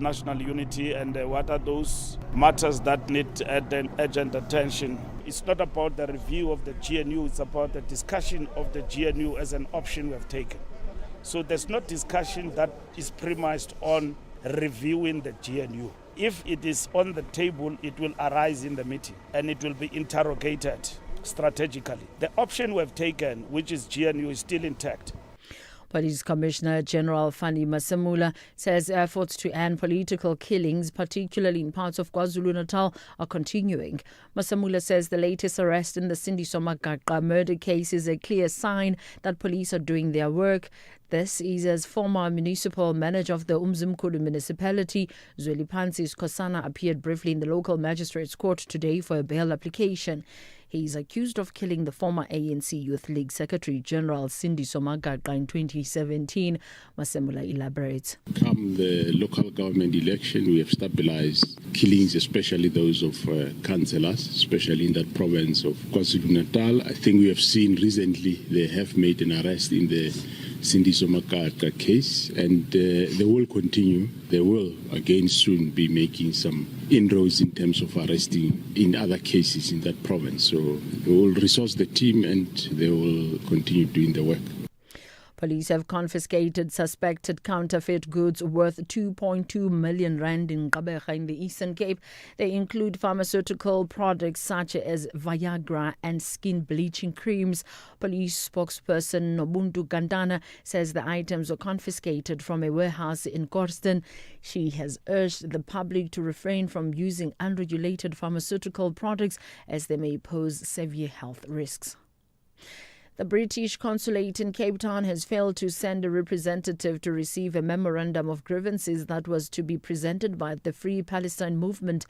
national unity and what are those matters that need urgent attention. It's not about the review of the GNU, it's about the discussion of the GNU as an option we have taken. So there's no discussion that is premised on reviewing the GNU. If it is on the table, it will arise in the meeting and it will be interrogated strategically. The option we have taken, which is GNU, is still intact. Police Commissioner General Fani Masamula says efforts to end political killings, particularly in parts of KwaZulu-Natal, are continuing. Masamula says the latest arrest in the Sindiso Magaqa murder case is a clear sign that police are doing their work. This is as former municipal manager of the Umzimkhulu municipality, Zweliphansi Skosana, appeared briefly in the local magistrate's court today for a bail application. He is accused of killing the former ANC Youth League Secretary General Sindiso Magaqa in 2017. Masemula elaborates. Come the local government election, we have stabilized killings, especially those of councillors, especially in that province of KwaZulu-Natal. I think we have seen recently they have made an arrest in the Sindiso Magaqa case, and they will continue. They will again soon be making some inroads in terms of arresting in other cases in that province. So we will resource the team and they will continue doing the work. Police have confiscated suspected counterfeit goods worth 2.2 million rand in Gqeberha in the Eastern Cape. They include pharmaceutical products such as Viagra and skin bleaching creams. Police spokesperson Nobuntu Gandana says the items were confiscated from a warehouse in Korston. She has urged the public to refrain from using unregulated pharmaceutical products as they may pose severe health risks. The British consulate in Cape Town has failed to send a representative to receive a memorandum of grievances that was to be presented by the Free Palestine movement.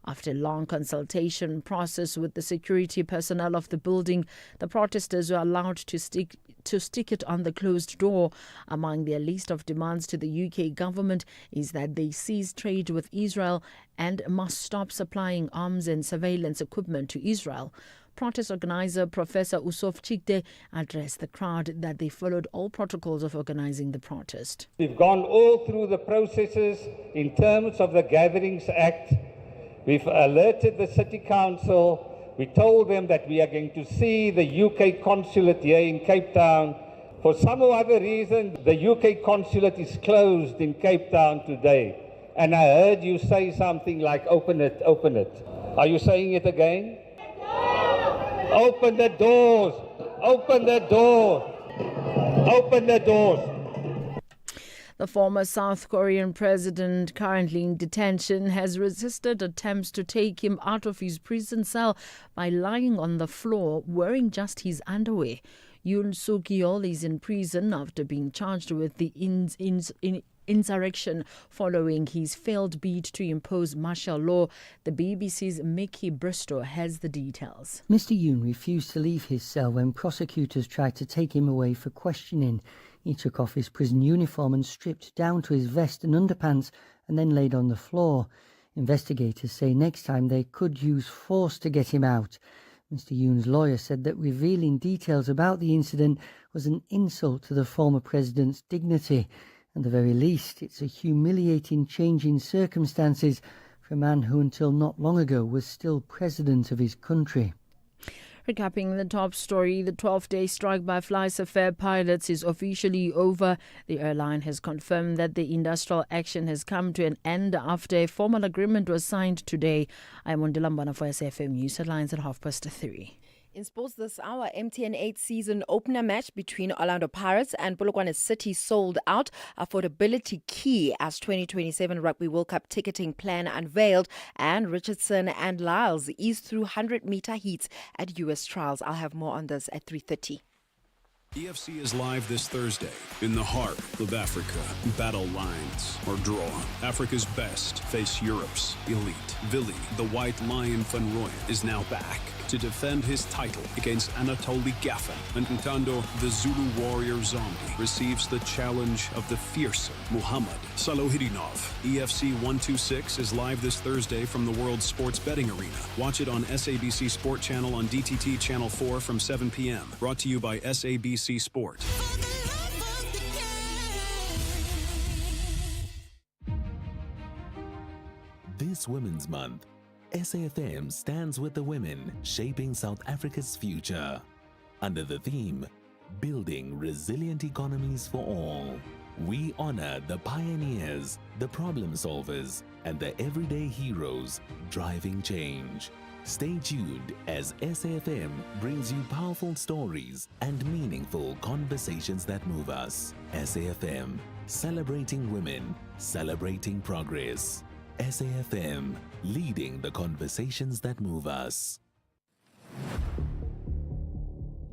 After a long consultation process with the security personnel of the building, the protesters were allowed to stick it on the closed door. Among their list of demands to the UK government is that they cease trade with Israel and must stop supplying arms and surveillance equipment to Israel. Protest organizer Professor Usof Chikde addressed the crowd that they followed all protocols of organizing the protest. We've gone all through the processes in terms of the Gatherings Act. We've alerted the City Council. We told them that we are going to see the UK consulate here in Cape Town. For some or other reason, the UK consulate is closed in Cape Town today. And I heard you say something like, open it, open it. Are you saying it again? Open the doors! Open the doors! Open the doors! The former South Korean president, currently in detention, has resisted attempts to take him out of his prison cell by lying on the floor wearing just his underwear. Yoon Suk-yeol is in prison after being charged with the insurrection following his failed bid to impose martial law. The BBC's Mickey Bristow has the details. Mr. Yoon refused to leave his cell when prosecutors tried to take him away for questioning. He took off his prison uniform and stripped down to his vest and underpants and then laid on the floor. Investigators say next time they could use force to get him out. Mr. Yoon's lawyer said that revealing details about the incident was an insult to the former president's dignity. At the very least, it's a humiliating change in circumstances for a man who until not long ago was still president of his country. Recapping the top story, the 12-day strike by FlySafair pilots is officially over. The airline has confirmed that the industrial action has come to an end after a formal agreement was signed today. I'm Mondilambana for SFM News Headlines at 3:30. In sports this hour, MTN 8 season opener match between Orlando Pirates and Polokwane City sold out. Affordability key as 2027 Rugby World Cup ticketing plan unveiled. And Richardson and Lyles ease through 100-meter heats at US trials. I'll have more on this at 3:30. EFC is live this Thursday in the heart of Africa. Battle lines are drawn. Africa's best face Europe's elite. Vili, the White Lion van Rooyen, is now back to defend his title against Anatoly Gaffin. And Ntando, the Zulu warrior zombie, receives the challenge of the fearsome Muhammad Salohidinov. EFC 126 is live this Thursday from the World Sports Betting Arena. Watch it on SABC Sport Channel on DTT Channel 4 from 7 p.m. Brought to you by SABC Sport. This Women's Month, SAFM stands with the women shaping South Africa's future. Under the theme, Building Resilient Economies for All, we honor the pioneers, the problem solvers, and the everyday heroes driving change. Stay tuned as SAFM brings you powerful stories and meaningful conversations that move us. SAFM, celebrating women, celebrating progress. SAFM, leading the conversations that move us.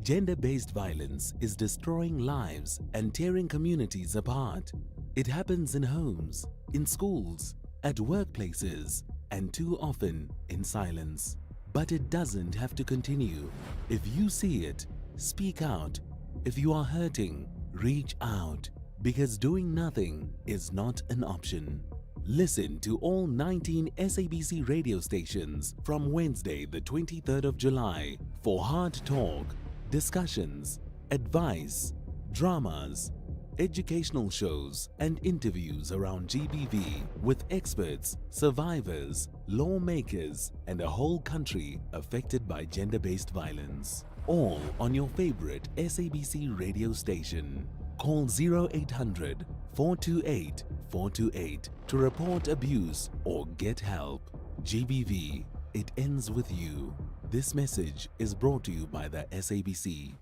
Gender-based violence is destroying lives and tearing communities apart. It happens in homes, in schools, at workplaces, and too often in silence. But it doesn't have to continue. If you see it, speak out. If you are hurting, reach out. Because doing nothing is not an option. Listen to all 19 SABC radio stations from Wednesday, the 23rd of July for hard talk, discussions, advice, dramas, educational shows, and interviews around GBV with experts, survivors, lawmakers, and a whole country affected by gender-based violence. All on your favorite SABC radio station. Call 0800 428 428 to report abuse or get help. GBV, it ends with you. This message is brought to you by the SABC.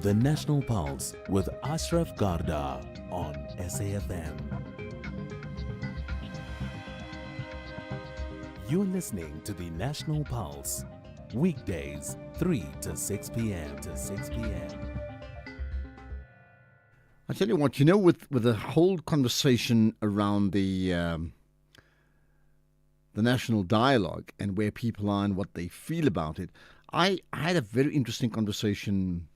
The National Pulse with Ashraf Garda on SAFM. You're listening to the National Pulse, weekdays 3 to 6 p.m. I tell you what, with the whole conversation around the national dialogue and where people are and what they feel about it, I had a very interesting conversation,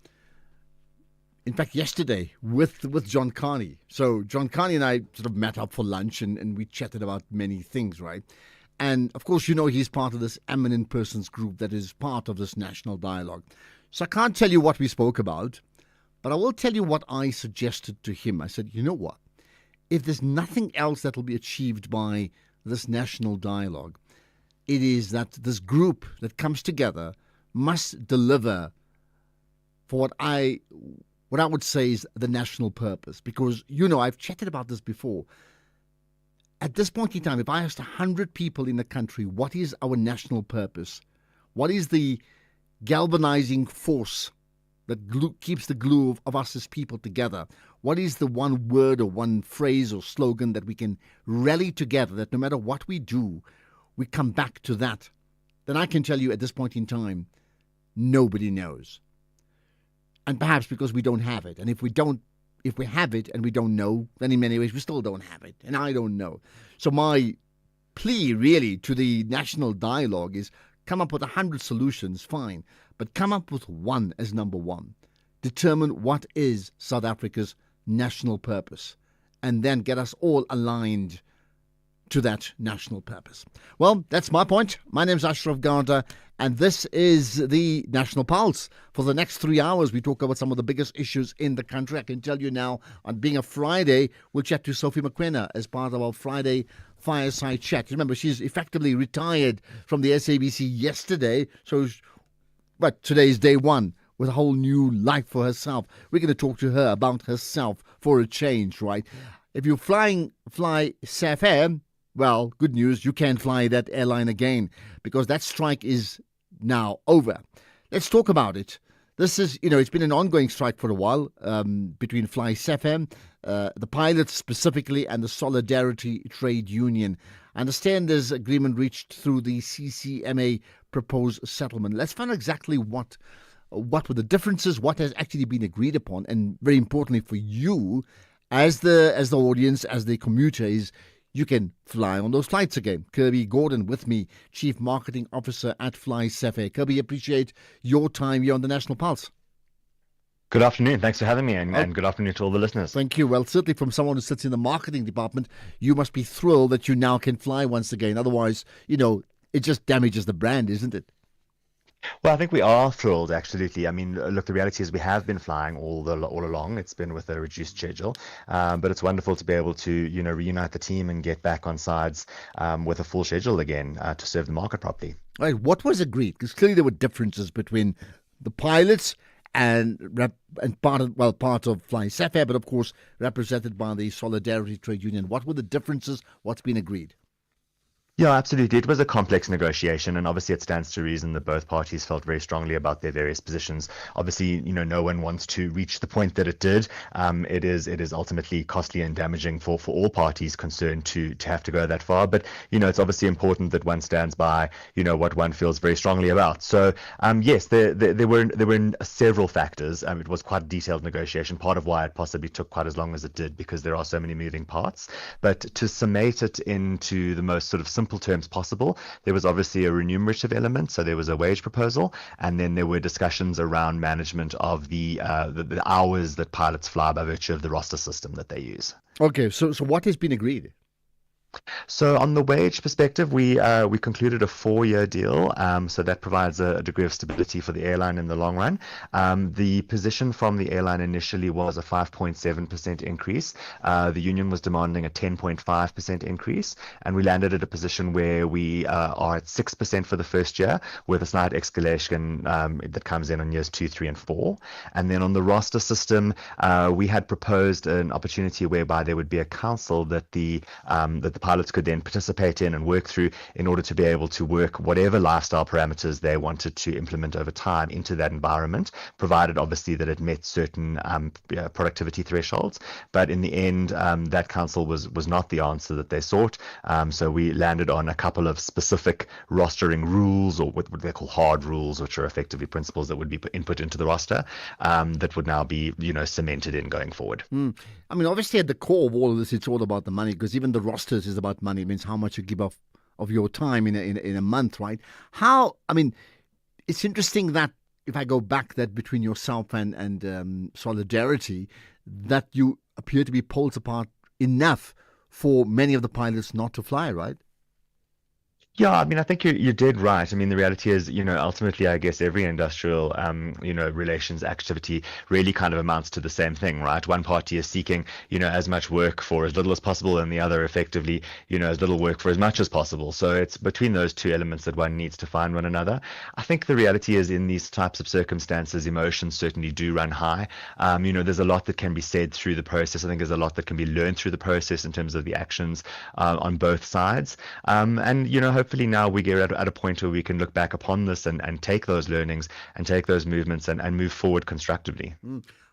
in fact, yesterday with John Carney. So John Carney and I sort of met up for lunch and we chatted about many things, right? And of course, he's part of this eminent persons group that is part of this national dialogue. So I can't tell you what we spoke about, but I will tell you what I suggested to him. I said, you know what? If there's nothing else that will be achieved by this national dialogue, it is that this group that comes together must deliver for what I would say is the national purpose. Because, I've chatted about this before. At this point in time, if I asked 100 people in the country, what is our national purpose? What is the galvanizing force that keeps the glue of us as people together? What is the one word or one phrase or slogan that we can rally together, that no matter what we do, we come back to that? Then I can tell you at this point in time, nobody knows. And perhaps because we don't have it. And if we have it and we don't know, then in many ways we still don't have it. And I don't know. So my plea really to the national dialogue is come up with 100 solutions, fine. But come up with one as number one. Determine what is South Africa's national purpose. And then get us all aligned to that national purpose. Well, that's my point. My name's Ashraf Garda, and this is the National Pulse. For the next 3 hours, we talk about some of the biggest issues in the country. I can tell you now, on being a Friday, we'll chat to Sophie Mokoena as part of our Friday fireside chat. Remember, she's effectively retired from the SABC yesterday, but today is day one with a whole new life for herself. We're going to talk to her about herself for a change, right? If you fly SAFM, well, good news, you can't fly that airline again because that strike is now over. Let's talk about it. This is, it's been an ongoing strike for a while between Fly SAFM, the pilots specifically, and the Solidarity Trade Union. I understand there's agreement reached through the CCMA proposed settlement. Let's find out exactly what were the differences, what has actually been agreed upon, and very importantly for you, as the audience, as the commuter, is you can fly on those flights again. Kirby Gordon with me, Chief Marketing Officer at Fly SAFM. Kirby, appreciate your time here on the National Pulse. Good afternoon. Thanks for having me, and good afternoon to all the listeners. Thank you. Well, certainly from someone who sits in the marketing department, you must be thrilled that you now can fly once again. Otherwise, it just damages the brand, isn't it? Well, I think we are thrilled, absolutely. I mean, look, the reality is we have been flying all along. It's been with a reduced schedule, but it's wonderful to be able to, reunite the team and get back on sides with a full schedule again to serve the market properly. Right, what was agreed? Because clearly there were differences between the pilots and part of Fly SAFAIR, but of course represented by the Solidarity Trade Union. What were the differences? What's been agreed? Yeah, absolutely. It was a complex negotiation, and obviously it stands to reason that both parties felt very strongly about their various positions. Obviously, no one wants to reach the point that it did. It is ultimately costly and damaging for all parties concerned to have to go that far. But it's obviously important that one stands by what one feels very strongly about. So yes, there were several factors. It was quite a detailed negotiation. Part of why it possibly took quite as long as it did, because there are so many moving parts. But to summate it into the most sort of simple terms possible, there was obviously a remunerative element, so there was a wage proposal, and then there were discussions around management of the hours that pilots fly by virtue of the roster system that they use. Okay, so what has been agreed? So on the wage perspective, we concluded a 4-year deal, so that provides a degree of stability for the airline in the long run. The position from the airline initially was a 5.7% increase. The union was demanding a 10.5% increase, and we landed at a position where we are at 6% for the first year, with a slight escalation that comes in on years 2, 3, and 4. And then on the roster system, we had proposed an opportunity whereby there would be a council that the pilots could then participate in and work through in order to be able to work whatever lifestyle parameters they wanted to implement over time into that environment, provided obviously that it met certain productivity thresholds. But in the end, that council was not the answer that they sought. So we landed on a couple of specific rostering rules, or what they call hard rules, which are effectively principles that would be input into the roster that would now be cemented in going forward. I mean, obviously at the core of all of this, it's all about the money, because even the rosters is about money. It means how much you give off of your time in a month, right? It's interesting that if I go back that between yourself and Solidarity, that you appear to be poles apart enough for many of the pilots not to fly, right? Yeah, I mean, I think you did right. I mean, the reality is, ultimately, I guess every industrial, relations activity really kind of amounts to the same thing, right? One party is seeking, as much work for as little as possible, and the other effectively, as little work for as much as possible. So it's between those two elements that one needs to find one another. I think the reality is, in these types of circumstances, emotions certainly do run high. There's a lot that can be said through the process. I think there's a lot that can be learned through the process in terms of the actions on both sides. Hopefully now we get at a point where we can look back upon this and take those learnings and take those movements and move forward constructively.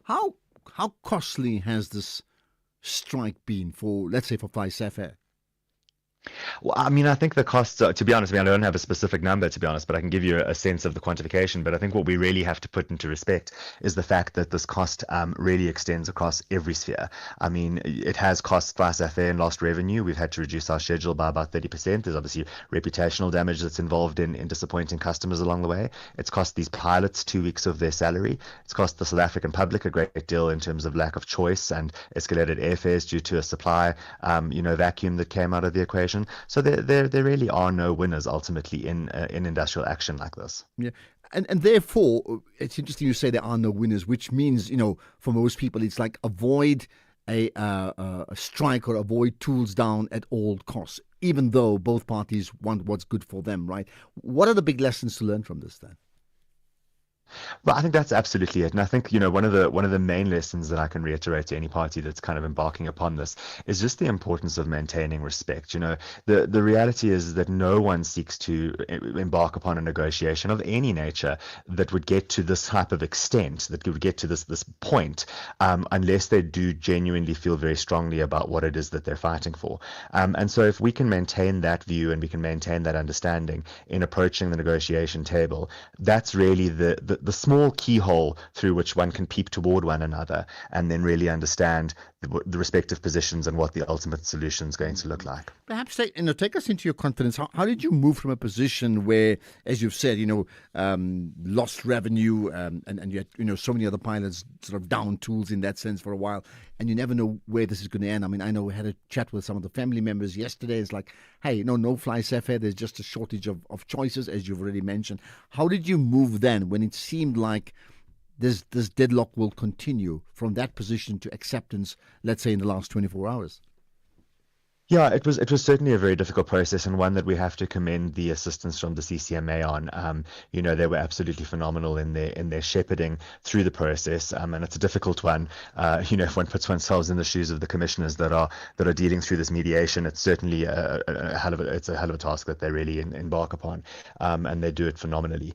How costly has this strike been for, let's say, for Fly SAFAIR? Well, I mean, I think the costs, to be honest, I don't have a specific number, to be honest, but I can give you a sense of the quantification. But I think what we really have to put into respect is the fact that this cost really extends across every sphere. I mean, it has cost Fly SAFAIR and lost revenue. We've had to reduce our schedule by about 30%. There's obviously reputational damage that's involved in disappointing customers along the way. It's cost these pilots 2 weeks of their salary. It's cost the South African public a great deal in terms of lack of choice and escalated airfares due to a supply, vacuum that came out of the equation. So there really are no winners ultimately in industrial action like this. Yeah, and therefore it's interesting you say there are no winners, which means for most people it's like avoid a strike or avoid tools down at all costs, even though both parties want what's good for them, right? What are the big lessons to learn from this then? Well, I think that's absolutely it. And I think, one of the main lessons that I can reiterate to any party that's kind of embarking upon this is just the importance of maintaining respect. The reality is that no one seeks to embark upon a negotiation of any nature that would get to this type of extent, that would get to this point, unless they do genuinely feel very strongly about what it is that they're fighting for. And so if we can maintain that view and we can maintain that understanding in approaching the negotiation table, that's really the small keyhole through which one can peep toward one another and then really understand the respective positions and what the ultimate solution is going to look like. Perhaps take us into your confidence. How did you move from a position where, as you've said, lost revenue and yet so many other pilots sort of down tools in that sense for a while, and you never know where this is going to end. I mean, I know we had a chat with some of the family members yesterday. It's like, hey, no fly Safair. There's just a shortage of choices, as you've already mentioned. How did you move then when it seemed like this deadlock will continue from that position to acceptance, let's say in the last 24 hours? Yeah, it was certainly a very difficult process, and one that we have to commend the assistance from the CCMA on. They were absolutely phenomenal in their shepherding through the process, and it's a difficult one. If one puts oneself in the shoes of the commissioners that are dealing through this mediation, it's certainly a hell of a task that they really embark upon, and they do it phenomenally.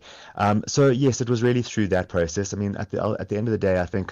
So yes, it was really through that process. I mean, at the end of the day, I think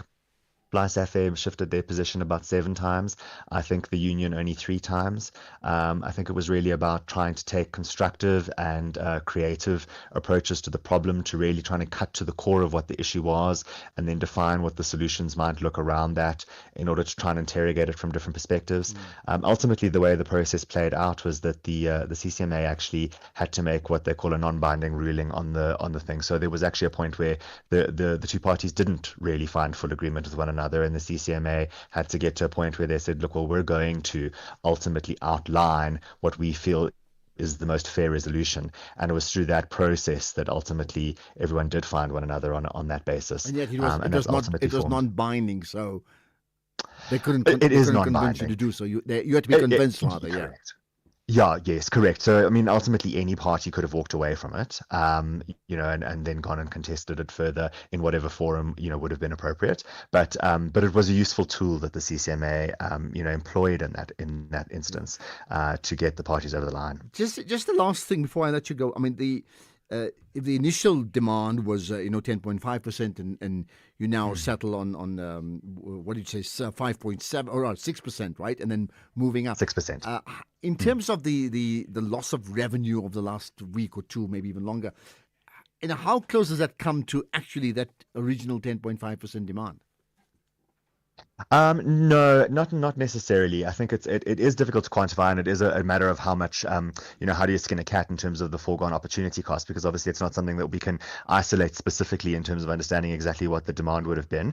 Fly Safair shifted their position about 7 times. I think the union only 3 times. I think it was really about trying to take constructive and creative approaches to the problem, to really trying to cut to the core of what the issue was, and then define what the solutions might look around that in order to try and interrogate it from different perspectives. Ultimately, the way the process played out was that the CCMA actually had to make what they call a non-binding ruling on the thing. So there was actually a point where the 2 parties didn't really find full agreement with one another, and the CCMA had to get to a point where they said, look, well, we're going to ultimately outline what we feel is the most fair resolution. And it was through that process that ultimately everyone did find one another on that basis. And yet it was non-binding, so they couldn't convince you to do so. You had to be convinced, rather. Yeah. Yeah, yes, correct. So, I mean, ultimately any party could have walked away from it, and then gone and contested it further in whatever forum, would have been appropriate. But it was a useful tool that the CCMA, employed in that instance, to get the parties over the line. Just the last thing before I let you go. I mean, if the initial demand was 10.5% and you now settle on what did you say, 5.7 or 6%, right? And then moving up 6%. In terms of the loss of revenue of the last week or two, maybe even longer, how close does that come to actually that original 10.5% demand? No, not necessarily. I think it is difficult to quantify, and it is a matter of how much, how do you skin a cat in terms of the foregone opportunity cost, because obviously it's not something that we can isolate specifically in terms of understanding exactly what the demand would have been.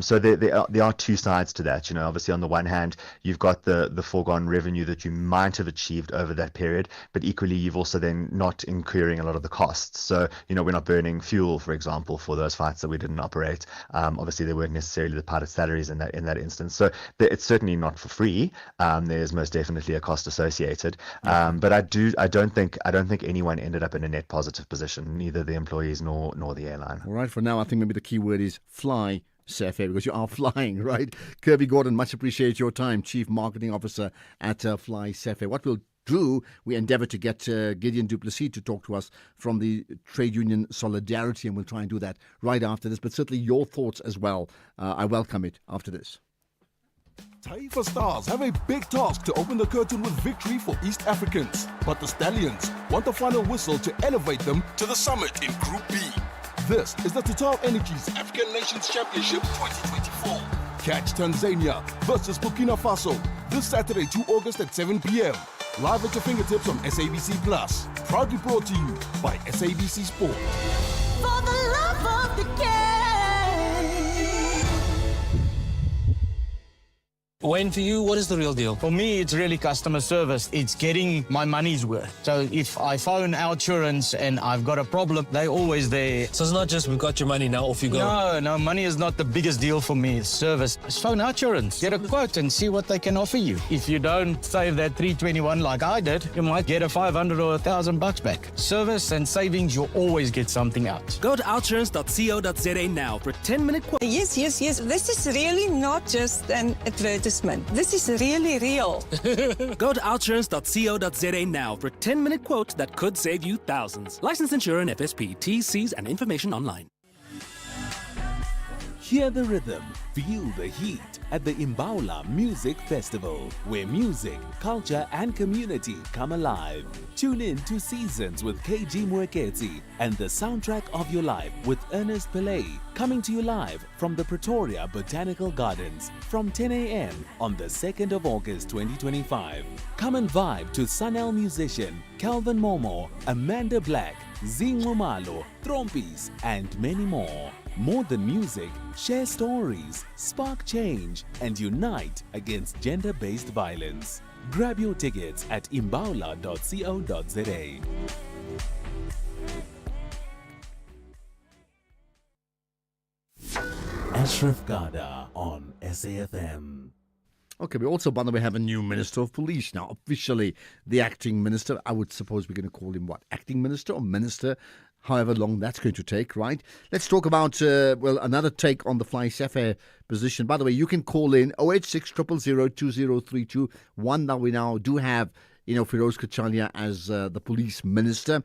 So there are 2 sides to that. Obviously on the one hand, you've got the foregone revenue that you might have achieved over that period, but equally you've also then not incurring a lot of the costs. So, we're not burning fuel, for example, for those flights that we didn't operate. Obviously they weren't necessarily the pilot salaries in that instance. So it's certainly not for free. There's most definitely a cost associated. But I don't think anyone ended up in a net positive position, neither the employees nor the airline. All right, for now, I think maybe the key word is fly Safair, because you are flying, right? Kirby Gordon, much appreciate your time, Chief Marketing Officer at Fly Safair. What we'll do, we endeavour to get Gideon du Plessis to talk to us from the Trade Union Solidarity, and we'll try and do that right after this. But certainly your thoughts as well. I welcome it after this. Taifa Stars have a big task to open the curtain with victory for East Africans. But the Stallions want the final whistle to elevate them to the summit in Group B. This is the Total Energies African Nations Championship 2024. Catch Tanzania versus Burkina Faso this Saturday, 2 August at 7 p.m. Live at your fingertips on SABC Plus. Proudly brought to you by SABC Sport. For the love of the game. Wayne, for you, what is the real deal? For me, it's really customer service. It's getting my money's worth. So if I phone Outsurance and I've got a problem, they're always there. So it's not just, we've got your money, now off you go. No, money is not the biggest deal for me. It's service. Just phone Outsurance, get a quote and see what they can offer you. If you don't save that $321 like I did, you might get a $500 or $1,000 back. Service and savings, you'll always get something out. Go to outsurance.co.za now for a 10-minute quote. Yes. This is really not just an advertisement. This is really real. Go to outsurance.co.za now for a 10-minute quote that could save you thousands. Licensed insurer and FSP. T's, C's, and information online. Hear the rhythm, feel the heat at the Imbaula Music Festival, where music, culture and community come alive. Tune in to Seasons with KG Mwekezi and the soundtrack of your life with Ernest Pillay, coming to you live from the Pretoria Botanical Gardens from 10 a.m. on the 2nd of August 2025. Come and vibe to Sunel musician Calvin Momo, Amanda Black, Zing Lumalo, Trompis and many more. More than music, share stories, spark change, and unite against gender-based violence. Grab your tickets at imbaula.co.za. Ashraf Garda on SAFM. Okay, we also, by the way, have a new Minister of Police now. Officially, the acting minister. I would suppose we're going to call him what? Acting minister or minister? However long that's going to take, right? Let's talk about, another take on the Fly Safair position. By the way, you can call in 086 000 2032. One that we now do have, Firoz Kachalia as the police minister.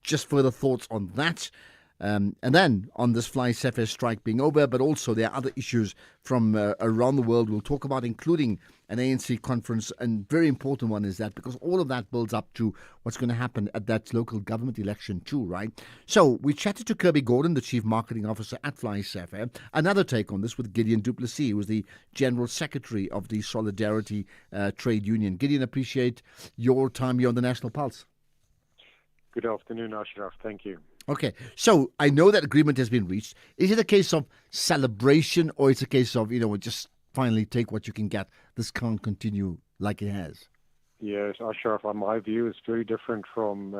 Just further thoughts on that. And then on this Fly Safair strike being over, but also there are other issues from around the world we'll talk about, including an ANC conference. And very important one is that because all of that builds up to what's going to happen at that local government election too, right? So we chatted to Kirby Gordon, the Chief Marketing Officer at Fly Safair. Another take on this with Gideon Du Plessis, who was the General Secretary of the Solidarity Trade Union. Gideon, appreciate your time here on the National Pulse. Good afternoon, Ashraf. Thank you. Okay, so I know that agreement has been reached. Is it a case of celebration or it's a case of, just finally take what you can get? This can't continue like it has. Yes, Ashraf, my view is very different from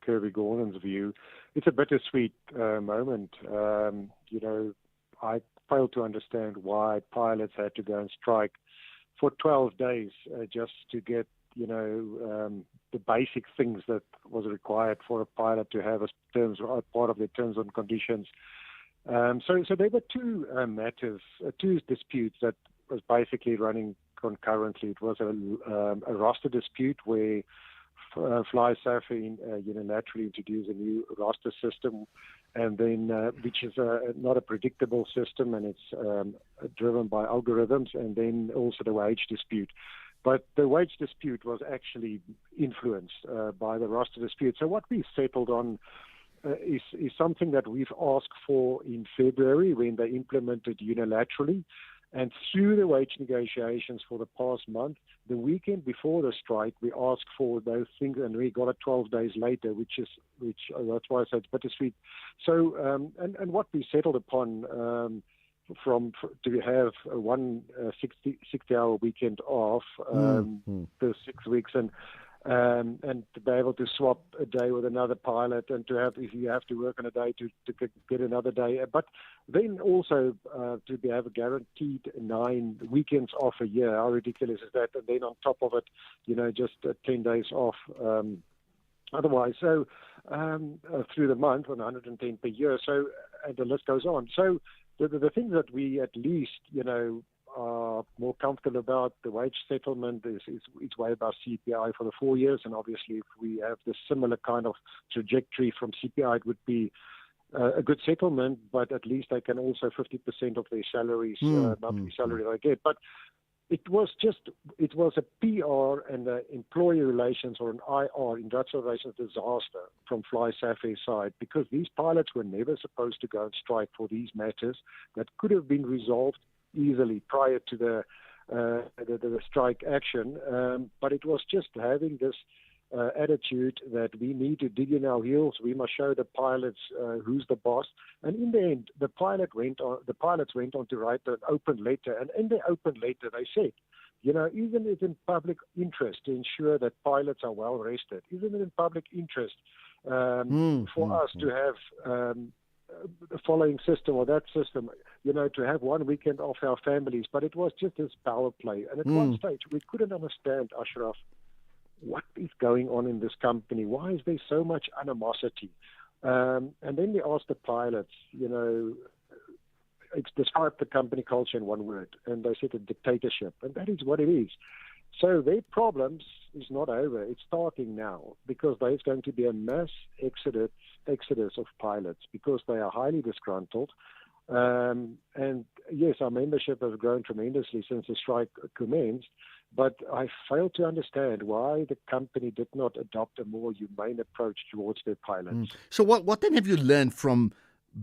Kirby Gordon's view. It's a bittersweet moment. I fail to understand why pilots had to go and strike for 12 days just to get the basic things that was required for a pilot to have as part of their terms and conditions. So there were two matters, two disputes that was basically running concurrently. It was a roster dispute where Fly Safair unilaterally introduced a new roster system, and then which is not a predictable system, and it's driven by algorithms, and then also the wage dispute. But the wage dispute was actually influenced by the roster dispute. So what we settled on is something that we've asked for in February when they implemented unilaterally. And through the wage negotiations for the past month, the weekend before the strike, we asked for those things, and we got it 12 days later, which that's why I said it's bittersweet. So, and what we settled upon to have one 60-hour weekend off per 6 weeks, and to be able to swap a day with another pilot, and to have, if you have to work on a day, to get another day, but then also to be have a guaranteed 9 weekends off a year. How ridiculous is that? And then on top of it, just 10 days off otherwise. So through the month on 110 per year. So and the list goes on. So the things that we at least, are more comfortable about, the wage settlement is it's way above CPI for the 4 years. And obviously, if we have the similar kind of trajectory from CPI, it would be a good settlement, but at least they can also 50% of their salaries, monthly salary they get. But it was a PR and an employee relations or an IR, industrial relations disaster from Fly Safair's side, because these pilots were never supposed to go and strike for these matters that could have been resolved easily prior to the strike action. But it was just having this attitude that we need to dig in our heels. We must show the pilots who's the boss. And in the end, the pilots went on to write an open letter. And in the open letter, they said, even if in public interest to ensure that pilots are well rested, isn't it in public interest for us to have the following system or that system, to have one weekend off our families? But it was just this power play. And at one stage, we couldn't understand, Ashraf, what is going on in this company? Why is there so much animosity? And then we asked the pilots, describe the company culture in one word. And they said a dictatorship. And that is what it is. So their problems is not over. It's starting now, because there's going to be a mass exodus of pilots because they are highly disgruntled. And yes, our membership has grown tremendously since the strike commenced, but I fail to understand why the company did not adopt a more humane approach towards their pilots. So what then have you learned from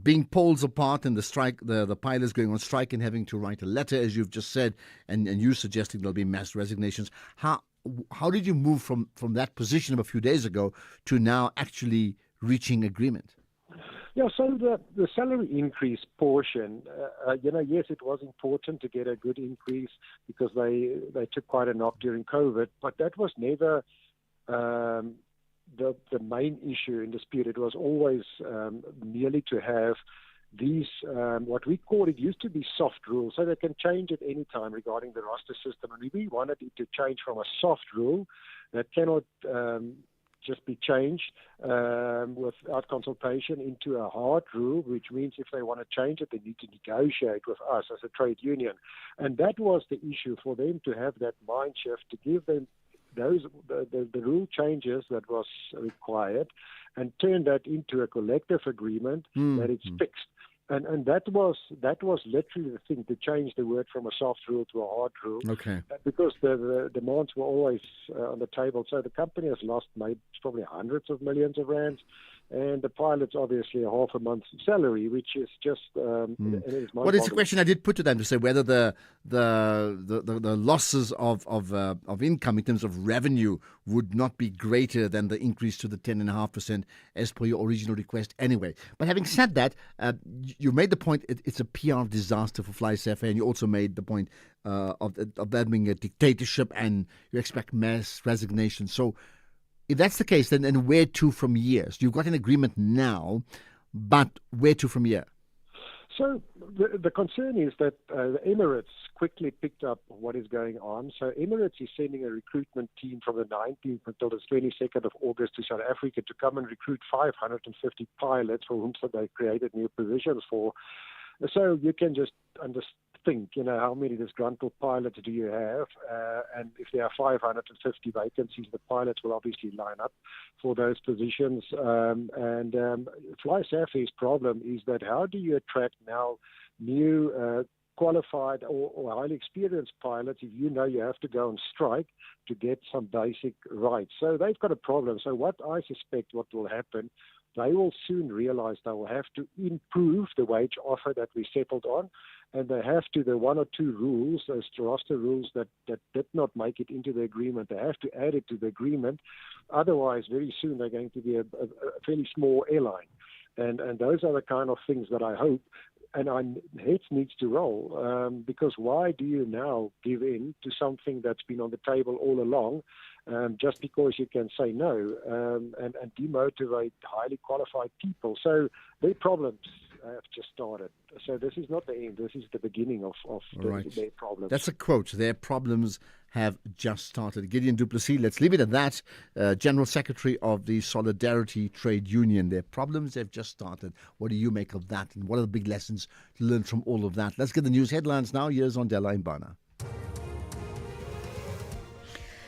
being poles apart and the strike, the pilots going on strike and having to write a letter, as you've just said, and you suggesting there'll be mass resignations? How did you move from that position of a few days ago to now actually reaching agreement? Yeah, so the salary increase portion, yes, it was important to get a good increase because they took quite a knock during COVID, but that was never the main issue in dispute. It was always merely to have these, what we call, it used to be soft rules, so they can change at any time regarding the roster system. And we wanted it to change from a soft rule that cannot just be changed without consultation into a hard rule, which means if they want to change it, they need to negotiate with us as a trade union. And that was the issue for them, to have that mind shift, to give them the rule changes that was required and turn that into a collective agreement that it's fixed. And that was literally the thing, to change the word from a soft rule to a hard rule. Okay. Because the demands were always on the table. So the company has lost probably hundreds of millions of rands. And the pilots, obviously, a half a month's salary, which is just... Well, it's a question I did put to them, to say whether the losses of income in terms of revenue would not be greater than the increase to the 10.5% as per your original request anyway. But having said that, you made the point it's a PR disaster for Fly SA, and you also made the point of that being a dictatorship and you expect mass resignation. So if that's the case, then where to from here? So you've got an agreement now, but where to from here? So the concern is that the Emirates quickly picked up what is going on. So Emirates is sending a recruitment team from the 19th until the 22nd of August to South Africa to come and recruit 550 pilots for whom they created new positions for. So you can just think, how many disgruntled pilots do you have? And if there are 550 vacancies, the pilots will obviously line up for those positions. Fly SA's problem is that how do you attract now new qualified or highly experienced pilots if you have to go on strike to get some basic rights? So they've got a problem. So what I suspect what will happen, they will soon realize they will have to improve the wage offer that we settled on, and they have to, the one or two rules, those roster rules that did not make it into the agreement, they have to add it to the agreement. Otherwise, very soon they're going to be a fairly small airline. And those are the kind of things that I hope, and our heads needs to roll, because why do you now give in to something that's been on the table all along, just because you can say no, and demotivate highly qualified people? So their problems have just started. So this is not the end. This is the beginning of their problems. That's a quote. Their problems have just started. Gideon du Plessis, let's leave it at that. General Secretary of the Solidarity Trade Union. Their problems have just started. What do you make of that? And what are the big lessons to learn from all of that? Let's get the news headlines now. Here's Ondela Mbana.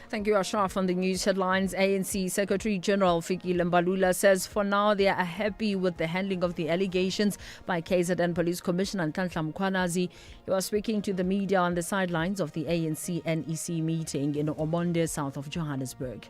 Thank you, Ashraf. On the news headlines, ANC Secretary General Fikile Mbalula says for now they are happy with the handling of the allegations by KZN Police Commissioner Nhlanhla Mkhwanazi. He was speaking to the media on the sidelines of the ANC NEC meeting in Omonde, south of Johannesburg.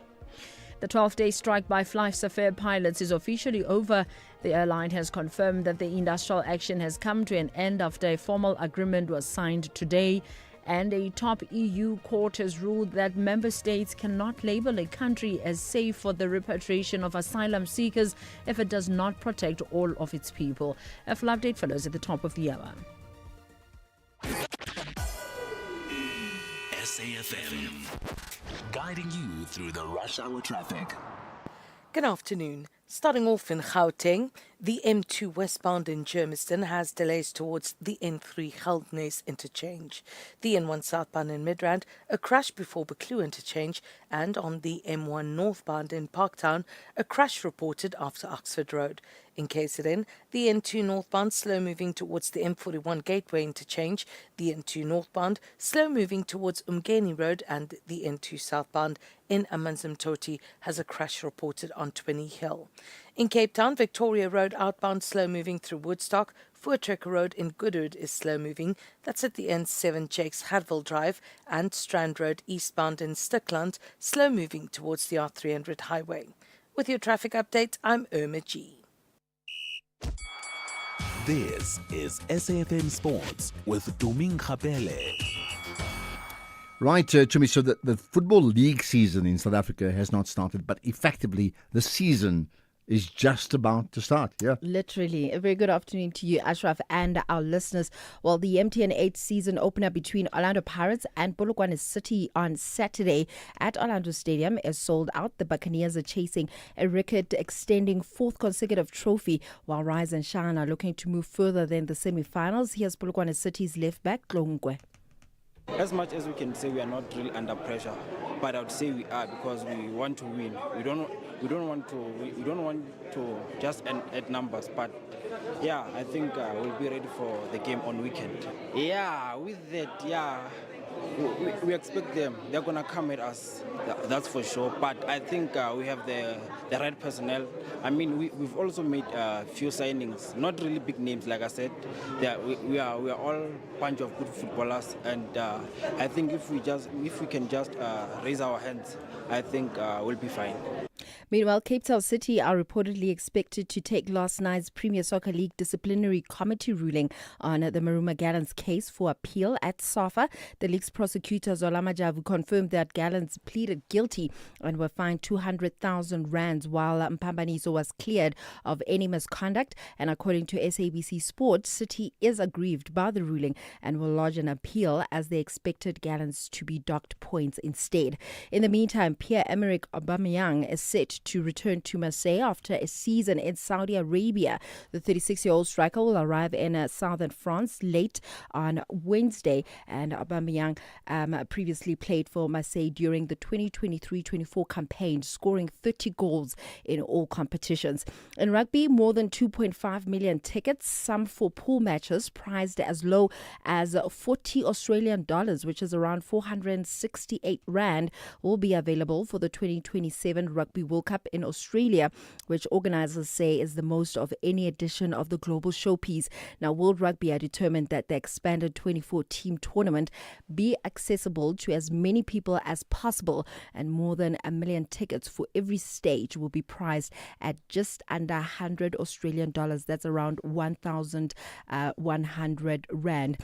The 12-day strike by Fly SA pilots is officially over. The airline has confirmed that the industrial action has come to an end after a formal agreement was signed today. And a top EU court has ruled that member states cannot label a country as safe for the repatriation of asylum seekers if it does not protect all of its people. A full update follows at the top of the hour. SAFM, guiding you through the rush hour traffic. Good afternoon. Starting off in Gauteng, the M2 westbound in Germiston has delays towards the N3 Geldnes interchange. The N1 southbound in Midrand, a crash before Buccleuch interchange, and on the M1 northbound in Parktown, a crash reported after Oxford Road. In KZN, the N2 northbound slow moving towards the M41 Gateway interchange, the N2 northbound slow moving towards Umgeni Road, and the N2 southbound in Amanzimtoti has a crash reported on 20 Hill. In Cape Town, Victoria Road outbound slow moving through Woodstock. Voortrekker Road in Goodwood is slow moving. That's at the N7 Jakes Hadville Drive, and Strand Road eastbound in Stickland slow moving towards the R300 highway. With your traffic update, I'm Irma G. This is SAFM Sports with Doming Khapele. Right, Chumi, so the Football League season in South Africa has not started, but effectively the season is just about to start. Yeah. Literally. A very good afternoon to you, Ashraf, and our listeners. Well, the MTN 8 season opener between Orlando Pirates and Polokwane City on Saturday at Orlando Stadium is sold out. The Buccaneers are chasing a record-extending fourth consecutive trophy, while Rise and Shine are looking to move further than the semi-finals. Here's Polokwane City's left back, Tlongwe. As much as we can say we are not really under pressure, but I would say we are, because we want to win. We don't want to just add numbers, but yeah, I think we'll be ready for the game on weekend. Yeah, with that, yeah, we expect them. They're gonna come at us. That's for sure. But I think we have the right personnel. I mean, we've also made a few signings, not really big names, like I said. We are all a bunch of good footballers, and I think if we can just raise our hands, I think we'll be fine. Meanwhile, Cape Town City are reportedly expected to take last night's Premier Soccer League disciplinary committee ruling on the Maruma Gallants case for appeal at SAFA. The league's prosecutor Zola Majavu confirmed that Gallants pleaded guilty and were fined 200,000 rands, while Mpambaniso was cleared of any misconduct. And according to SABC Sports, City is aggrieved by the ruling and will lodge an appeal, as they expected Gallants to be docked points instead. In the meantime, Pierre-Emerick Aubameyang is set to return to Marseille after a season in Saudi Arabia. The 36-year-old striker will arrive in southern France late on Wednesday, and Aubameyang previously played for Marseille during the 2023-24 campaign, scoring 30 goals in all competitions. In rugby, more than 2.5 million tickets, some for pool matches priced as low as 40 Australian dollars, which is around 468 rand, will be available for the 2027 Rugby World Cup in Australia, which organisers say is the most of any edition of the global showpiece. Now, World Rugby are determined that the expanded 24-team tournament be accessible to as many people as possible, and more than 1 million tickets for every stage will be priced at just under 100 Australian dollars. That's around 1,100 rand.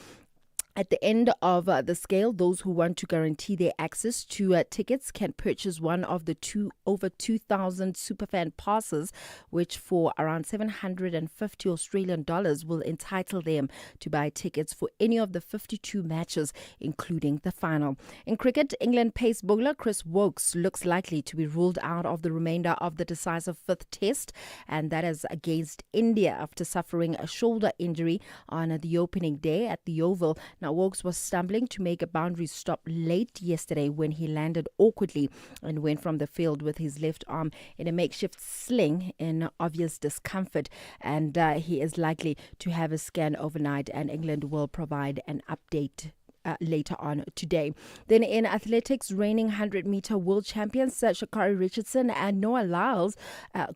At the end of the scale, those who want to guarantee their access to tickets can purchase one of the over 2,000 superfan passes, which for around 750 Australian dollars will entitle them to buy tickets for any of the 52 matches, including the final. In cricket, England pace bowler Chris Woakes looks likely to be ruled out of the remainder of the decisive fifth test, and that is against India after suffering a shoulder injury on the opening day at the Oval. Now, Woakes was stumbling to make a boundary stop late yesterday when he landed awkwardly and went from the field with his left arm in a makeshift sling in obvious discomfort. And he is likely to have a scan overnight, and England will provide an update later on today. Then in athletics, reigning 100-meter world champions Sha'Carri Richardson and Noah Lyles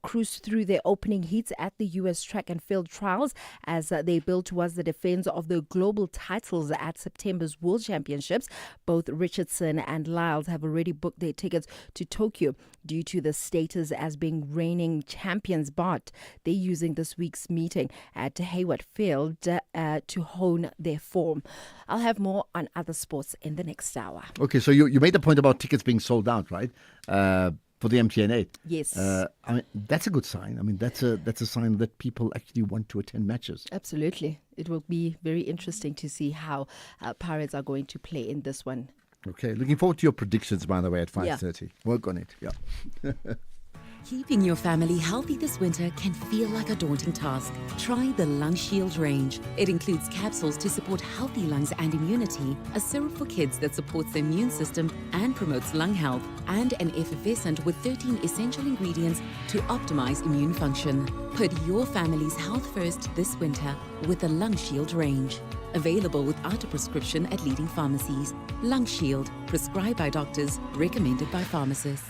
cruised through their opening heats at the U.S. track and field trials as they build towards the defense of the global titles at September's World Championships. Both Richardson and Lyles have already booked their tickets to Tokyo due to the status as being reigning champions, but they're using this week's meeting at Hayward Field to hone their form. I'll have more on other sports in the next hour. Okay, so you made the point about tickets being sold out, right? For the MTN 8. Yes. I mean, that's a good sign. I mean, that's a sign that people actually want to attend matches. Absolutely. It will be very interesting to see how Pirates are going to play in this one. Okay, looking forward to your predictions, by the way, at 5:30. Yeah. Work on it, yeah. Keeping your family healthy this winter can feel like a daunting task. Try the Lung Shield range. It includes capsules to support healthy lungs and immunity, a syrup for kids that supports the immune system and promotes lung health, and an effervescent with 13 essential ingredients to optimize immune function. Put your family's health first this winter with the Lung Shield range. Available without a prescription at leading pharmacies. Lung Shield, prescribed by doctors, recommended by pharmacists.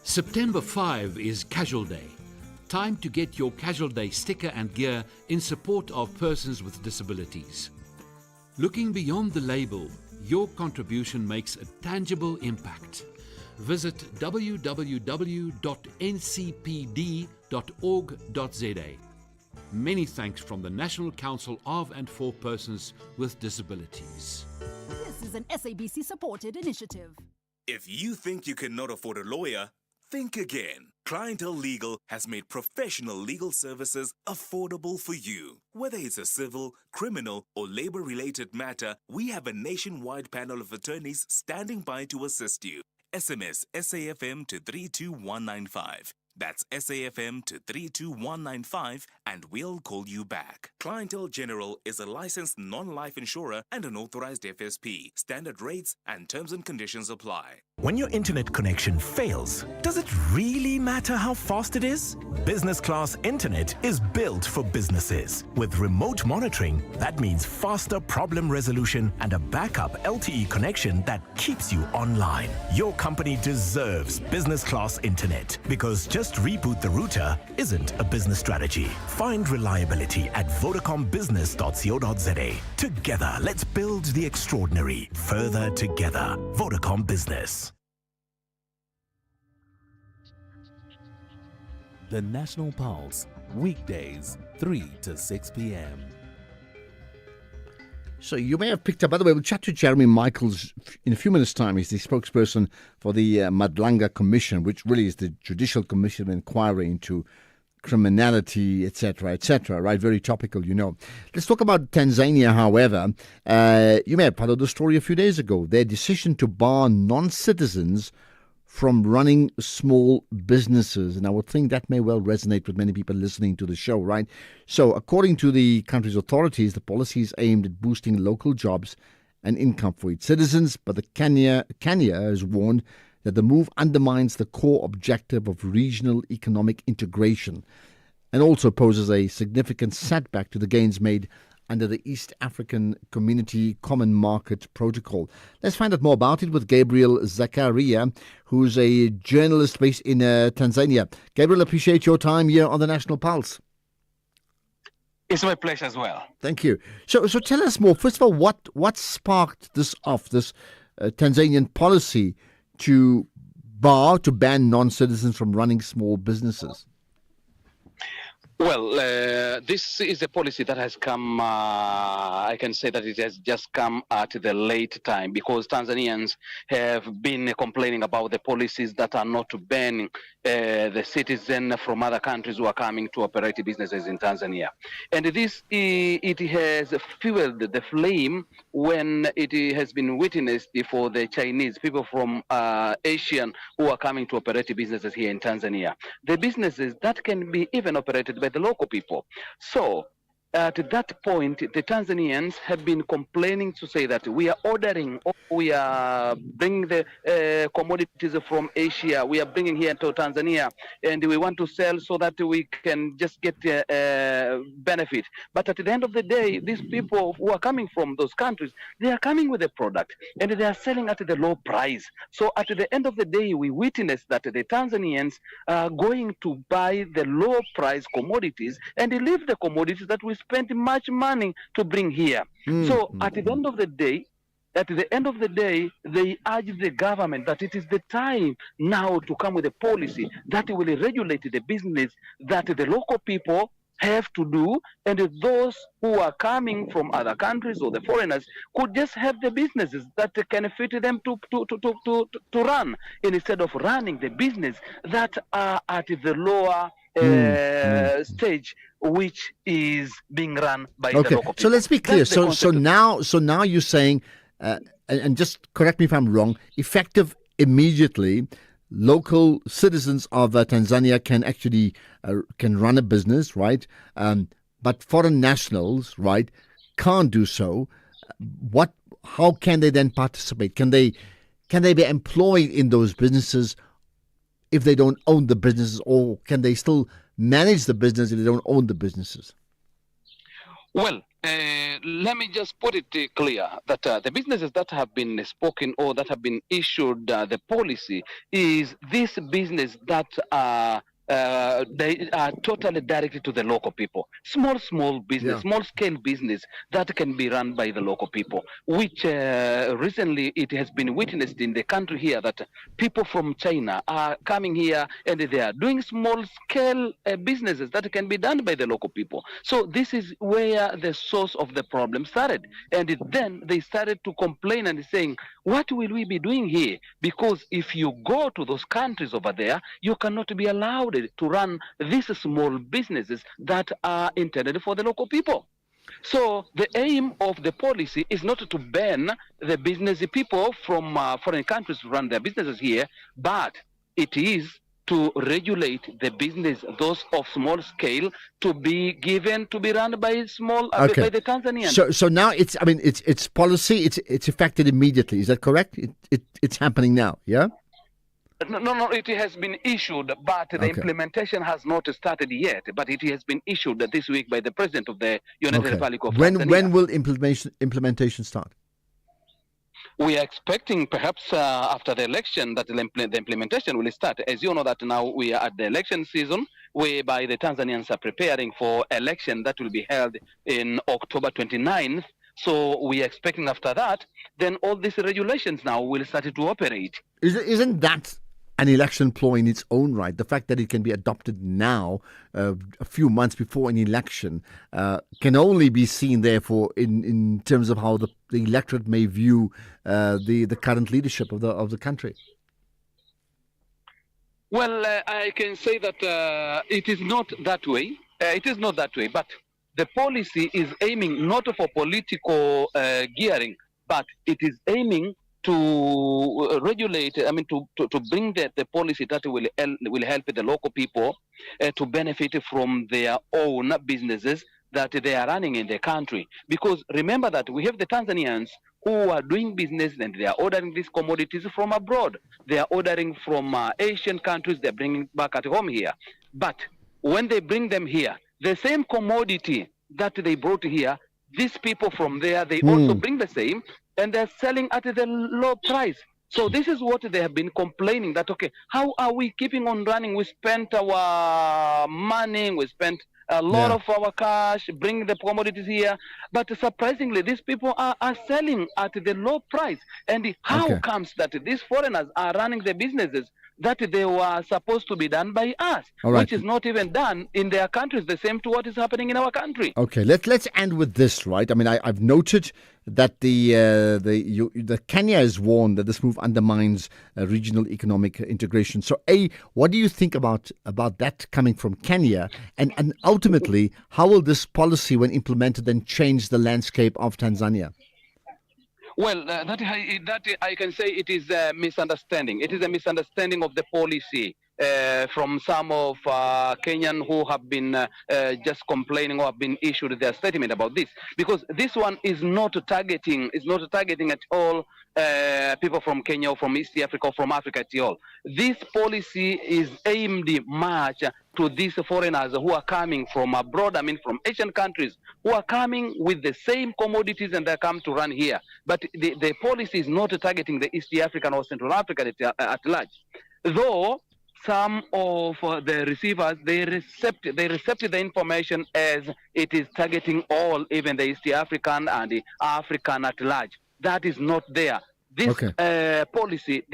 September 5 is Casual Day. Time to get your Casual Day sticker and gear in support of persons with disabilities. Looking beyond the label, your contribution makes a tangible impact. Visit www.ncpd.org.za. Many thanks from the National Council of and for Persons with Disabilities. This is an SABC-supported initiative. If you think you cannot afford a lawyer, think again. Clientele Legal has made professional legal services affordable for you. Whether it's a civil, criminal, or labor-related matter, we have a nationwide panel of attorneys standing by to assist you. SMS SAFM to 32195. That's SAFM to 32195 and we'll call you back. Clientele General is a licensed non-life insurer and an authorized FSP. Standard rates and terms and conditions apply. When your internet connection fails, does it really matter how fast it is? Business class internet is built for businesses. With remote monitoring, that means faster problem resolution and a backup LTE connection that keeps you online. Your company deserves business class internet because just reboot the router isn't a business strategy. Find reliability at vodacombusiness.co.za. Together, let's build the extraordinary. Further together. Vodacom Business. The National Pulse, weekdays, 3 to 6 p.m. So you may have picked up, by the way, we'll chat to Jeremy Michaels in a few minutes' time. He's the spokesperson for the Madlanga Commission, which really is the Judicial Commission of Inquiry into criminality, etc., right? Very topical, you know. Let's talk about Tanzania, however. You may have followed the story a few days ago. Their decision to bar non-citizens from running small businesses. And I would think that may well resonate with many people listening to the show, right? So according to the country's authorities, the policy is aimed at boosting local jobs and income for its citizens. But the Kenya has warned that the move undermines the core objective of regional economic integration and also poses a significant setback to the gains made under the East African Community Common Market Protocol. Let's find out more about it with Gabriel Zakaria, who's a journalist based in Tanzania. Gabriel, appreciate your time here on the National Pulse. It's my pleasure as well. Thank you. So tell us more. First of all, what sparked this Tanzanian policy to ban non-citizens from running small businesses? Well, this is a policy that has come, I can say that it has just come at the late time because Tanzanians have been complaining about the policies that are not banning the citizen from other countries who are coming to operate businesses in Tanzania. And it has fueled the flame when it has been witnessed for the Chinese, people from Asian who are coming to operate businesses here in Tanzania. The businesses that can be even operated by the local people. So at that point, the Tanzanians have been complaining to say that we are bringing the commodities from Asia, we are bringing here to Tanzania, and we want to sell so that we can just get benefit. But at the end of the day, these people who are coming from those countries, they are coming with a product and they are selling at the low price. So at the end of the day, we witness that the Tanzanians are going to buy the low price commodities and they leave the commodities that we spent much money to bring here. So at the end of the day, they urge the government that it is the time now to come with a policy that will regulate the business that the local people have to do, and those who are coming from other countries or the foreigners could just have the businesses that can fit them to run, instead of running the business that are at the lower stage, which is being run by the local people. So let's be clear. So now you're saying, and just correct me if I'm wrong, effective immediately, local citizens of Tanzania can actually can run a business, right? But foreign nationals, right, can't do so. How can they then participate? Can they be employed in those businesses if they don't own the businesses, or can they still manage the business if they don't own the businesses? Well, let me just put it clear that the businesses that have been spoken or that have been issued the policy is this business that they are totally directed to the local people. Small business, small-scale business that can be run by the local people, which recently it has been witnessed in the country here that people from China are coming here and they are doing small-scale businesses that can be done by the local people. So this is where the source of the problem started. And then they started to complain and saying, what will we be doing here? Because if you go to those countries over there, you cannot be allowed to run these small businesses that are intended for the local people. So the aim of the policy is not to ban the business people from foreign countries to run their businesses here, but it is to regulate the business, those of small scale, to be given to be run by small by the Tanzanians. So now it's policy. It's effected immediately. Is that correct? It's happening now. Yeah. No, it has been issued, but the implementation has not started yet. But it has been issued this week by the President of the United Republic of Tanzania. When will implementation start? We are expecting perhaps after the election that the implementation will start. As you know that now we are at the election season, whereby the Tanzanians are preparing for election that will be held in October 29th. So we are expecting after that, then all these regulations now will start to operate. Isn't that an election ploy in its own right? The fact that it can be adopted now, a few months before an election, can only be seen, therefore, in terms of how the electorate may view the current leadership of the country. Well, I can say that it is not that way. It is not that way, but the policy is aiming not for political gearing, but it is aiming to regulate, to bring the policy that will help the local people to benefit from their own businesses that they are running in the country. Because remember that we have the Tanzanians who are doing business and they are ordering these commodities from abroad. They are ordering from Asian countries, they're bringing back at home here. But when they bring them here, the same commodity that they brought here, these people from there, they also bring the same, and they're selling at the low price. So this is what they have been complaining that, okay, how are we keeping on running? We spent our money, we spent a lot of our cash, bring the commodities here. But surprisingly, these people are selling at the low price. And how comes that these foreigners are running the businesses that they were supposed to be done by us, which is not even done in their countries, the same to what is happening in our country. Okay, let's end with this, right? I mean, I've noted that the Kenya has warned that this move undermines regional economic integration. So, what do you think about that coming from Kenya, and ultimately, how will this policy, when implemented, then change the landscape of Tanzania? Well, that I can say it is a misunderstanding. It is a misunderstanding of the policy from some of Kenyan who have been just complaining or have been issued their statement about this, because this one is not targeting at all people from Kenya or from East Africa or from Africa at all. This policy is aimed much to these foreigners who are coming from abroad, from Asian countries, who are coming with the same commodities and they come to run here. But the policy is not targeting the East African or Central Africa at large. Though some of the receivers, they accept the information as it is targeting all, even the East African and the African at large. That is not there. This policy,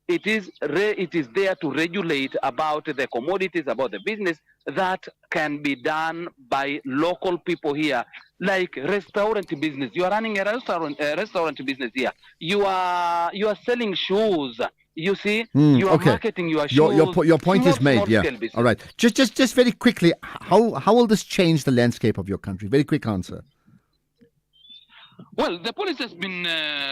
it is there to regulate about the commodities, about the business that can be done by local people here, like restaurant business. You are running a restaurant business here. You are selling shoes. You see, you are marketing your shoes. Your point is made. Yeah. All right. Just very quickly, how will this change the landscape of your country? Very quick answer. Well, the policy has been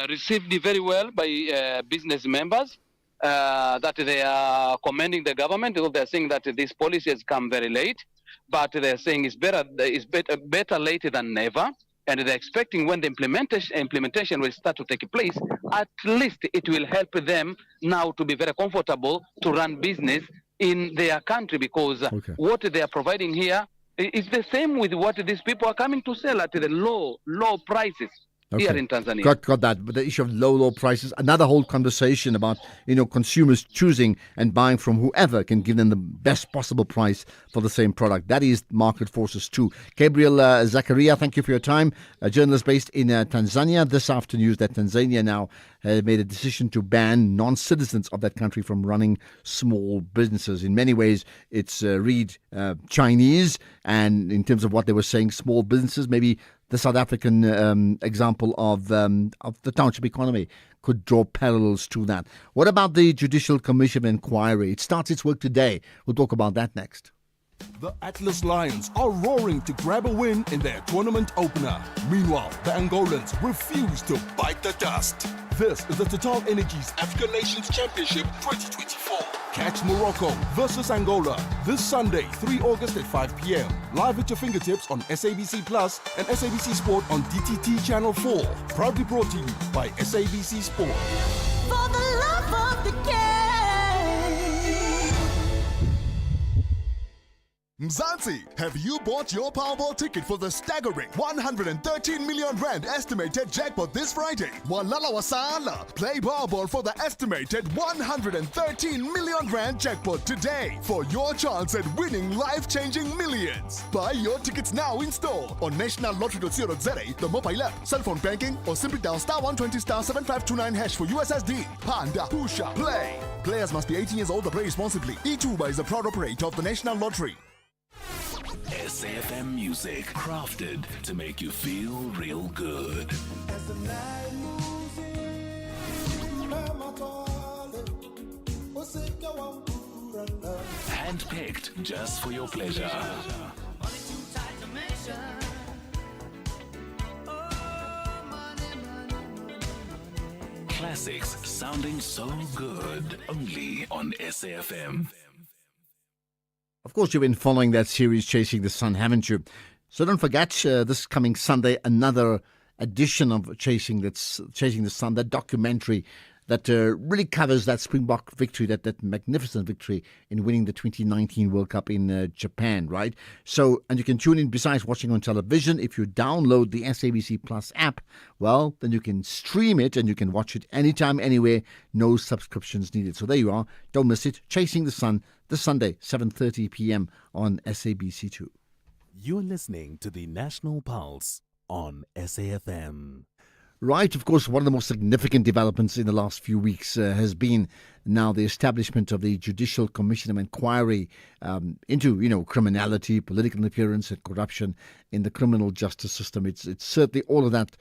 received very well by business members. That they are commending the government. They are saying that this policy has come very late, but they are saying it's better late than never. And they're expecting when the implementation will start to take place, at least it will help them now to be very comfortable to run business in their country, because what they are providing here is the same with what these people are coming to sell at the low prices. Here in Tanzania. Got that. But the issue of low prices, another whole conversation about, consumers choosing and buying from whoever can give them the best possible price for the same product. That is market forces too. Gabriel Zakaria, thank you for your time. A journalist based in Tanzania. This afternoon, that Tanzania now has made a decision to ban non-citizens of that country from running small businesses. In many ways, it's Chinese, and in terms of what they were saying, small businesses, maybe the South African example of the township economy could draw parallels to that. What about the Judicial Commission of Inquiry? It starts its work today. We'll talk about that next. The Atlas Lions are roaring to grab a win in their tournament opener. Meanwhile, the Angolans refuse to bite the dust. This is the Total Energies African Nations Championship 2024. Catch Morocco versus Angola this Sunday, 3 August at 5 p.m. Live at your fingertips on SABC Plus and SABC Sport on DTT Channel 4. Proudly brought to you by SABC Sport. For the love of the game. Mzansi, have you bought your Powerball ticket for the staggering 113 million rand estimated jackpot this Friday? Walala wasala. Play Powerball for the estimated 113 million rand jackpot today for your chance at winning life-changing millions. Buy your tickets now in store on nationallottery.co.za, the mobile app, cell phone banking, or simply dial *120 *7529# for USSD. Panda, Pusha, play. Players must be 18 years old. Play responsibly. E2 is a proud operator of the National Lottery. SAFM music crafted to make you feel real good. Handpicked just for your pleasure. Classics sounding so good only on SAFM. Of course, you've been following that series, Chasing the Sun, haven't you? So don't forget, this coming Sunday, another edition of Chasing the Sun, that documentary that really covers that Springbok victory, that magnificent victory in winning the 2019 World Cup in Japan, right? So, and you can tune in besides watching on television. If you download the SABC Plus app, well, then you can stream it and you can watch it anytime, anywhere, no subscriptions needed. So there you are. Don't miss it. Chasing the Sun, this Sunday, 7:30 p.m. on SABC2. You're listening to the National Pulse on SAFM. Right, of course, one of the most significant developments in the last few weeks has been now the establishment of the Judicial Commission of Inquiry into, criminality, political interference and corruption in the criminal justice system. It's certainly all of that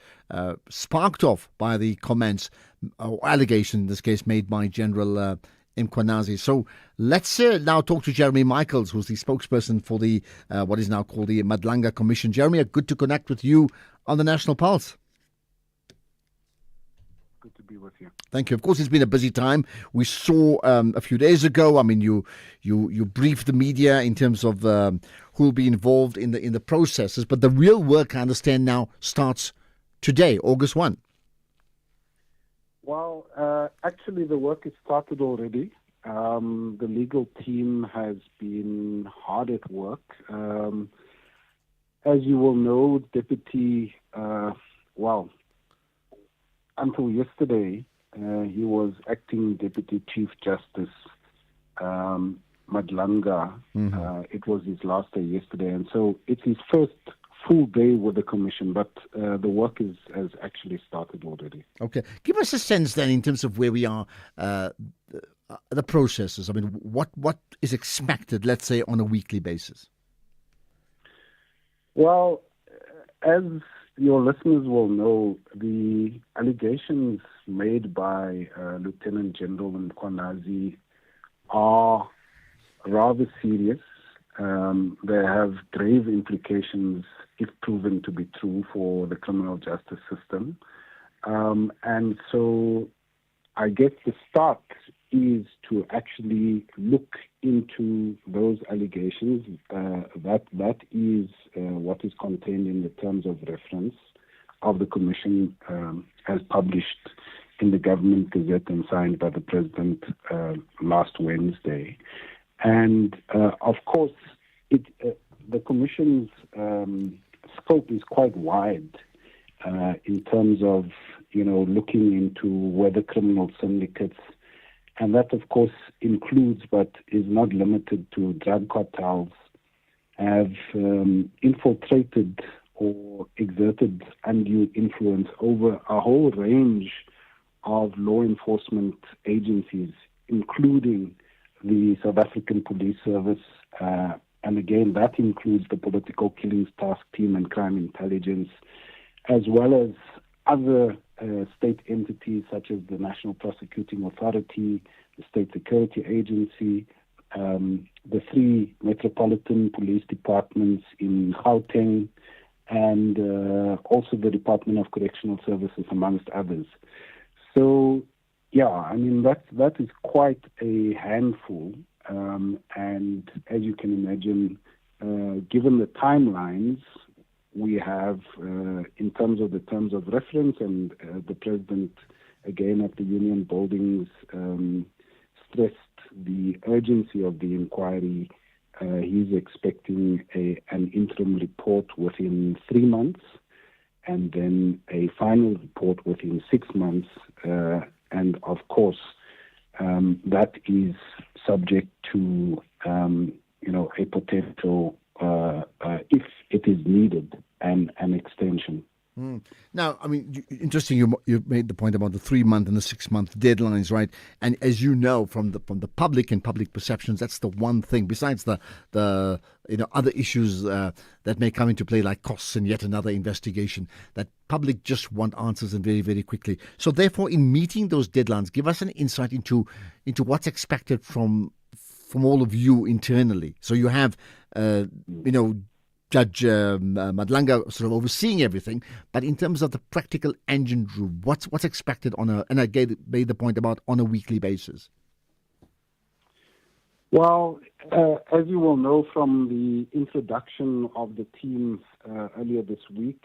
sparked off by the comments or allegation, in this case, made by General Mkhwanazi. So let's now talk to Jeremy Michaels, who's the spokesperson for the what is now called the Madlanga Commission. Jeremy, good to connect with you on the National Pulse. Good to be with you. Thank you. Of course, it's been a busy time. We saw a few days ago. I mean, you briefed the media in terms of who will be involved in the processes, but the real work, I understand, now starts today, August 1. Well, actually, the work has started already. The legal team has been hard at work. As you will know, Deputy, until yesterday, he was acting Deputy Chief Justice Madlanga. It was his last day yesterday, and so it's his first full day with the commission, but the work has actually started already. Okay. Give us a sense then in terms of where we are, the processes. I mean, what is expected, let's say, on a weekly basis? Well, as your listeners will know, the allegations made by Lieutenant General Mkhwanazi are rather serious. They have grave implications if proven to be true for the criminal justice system. And so I guess the start is to actually look into those allegations. That is what is contained in the terms of reference of the Commission as published in the Government Gazette and signed by the President last Wednesday. And of course, the Commission's scope is quite wide in terms of, looking into whether criminal syndicates, and that of course includes but is not limited to drug cartels, have infiltrated or exerted undue influence over a whole range of law enforcement agencies, including the South African Police Service And again, that includes the Political Killings Task Team and Crime Intelligence, as well as other state entities such as the National Prosecuting Authority, the State Security Agency, the 3 metropolitan police departments in Gauteng, and also the Department of Correctional Services, amongst others. So, yeah, I mean, that is quite a handful. And as you can imagine, given the timelines we have in terms of the terms of reference, and the President, again, at the Union Buildings, stressed the urgency of the inquiry. He's expecting an interim report within 3 months, and then a final report within 6 months. And of course, that is subject to, a potential, if it is needed, an extension. Now, I mean, interesting. You made the point about the 3-month and the 6-month deadlines, right? And as you know from the public and public perceptions, that's the one thing. Besides the other issues that may come into play, like costs and yet another investigation, that public just want answers and very, very quickly. So, therefore, in meeting those deadlines, give us an insight into what's expected from all of you internally. So you have, Judge Madlanga sort of overseeing everything, but in terms of the practical engine room, what's expected and I made the point about on a weekly basis? Well, as you will know from the introduction of the team earlier this week,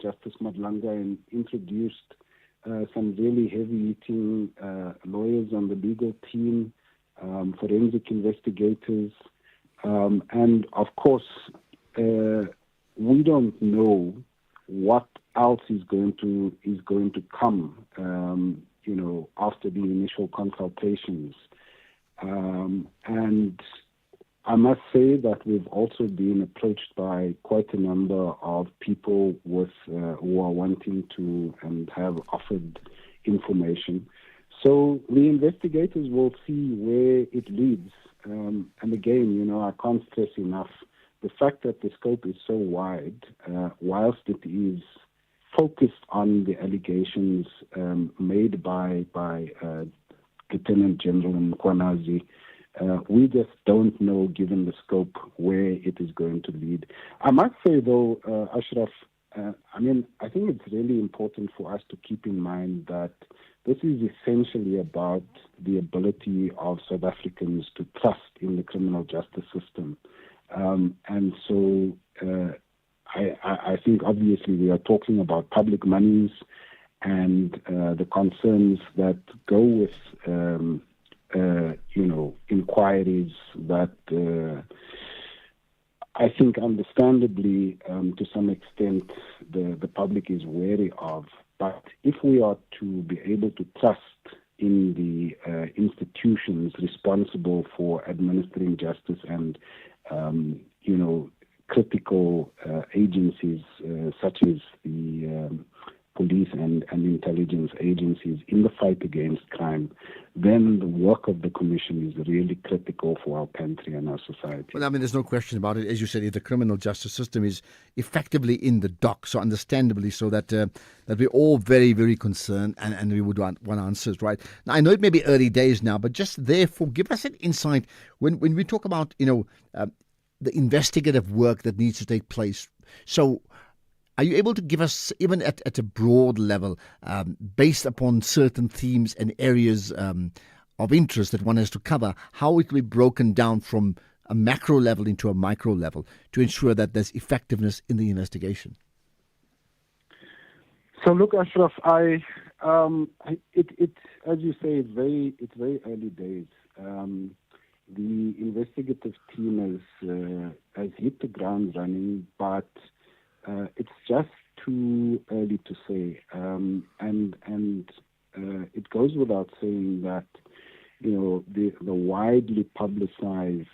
Justice Madlanga introduced some really heavy-hitting lawyers on the legal team, forensic investigators, and of course, we don't know what else is going to come, after the initial consultations. And I must say that we've also been approached by quite a number of people who are wanting to and have offered information. So the investigators will see where it leads. And again, I can't stress enough the fact that the scope is so wide, whilst it is focused on the allegations made by Lieutenant General Mkhwanazi, we just don't know, given the scope, where it is going to lead. I must say, though, Ashraf, I think it's really important for us to keep in mind that this is essentially about the ability of South Africans to trust in the criminal justice system. And so I think obviously we are talking about public monies and the concerns that go with, inquiries that I think understandably to some extent the public is wary of. But if we are to be able to trust in the institutions responsible for administering justice and critical agencies such as the police and intelligence agencies in the fight against crime, then the work of the Commission is really critical for our country and our society. Well, there's no question about it. As you said, if the criminal justice system is effectively in the dock, so understandably so that we're all very, very concerned and we would want answers, right? Now, I know it may be early days now, but just therefore give us an insight when we talk about, the investigative work that needs to take place. So are you able to give us, even at a broad level, based upon certain themes and areas of interest that one has to cover, how it will be broken down from a macro level into a micro level to ensure that there's effectiveness in the investigation? So look, Ashraf, as you say, it's very early days. The investigative team has hit the ground running, but it's just too early to say. And it goes without saying that, the widely publicized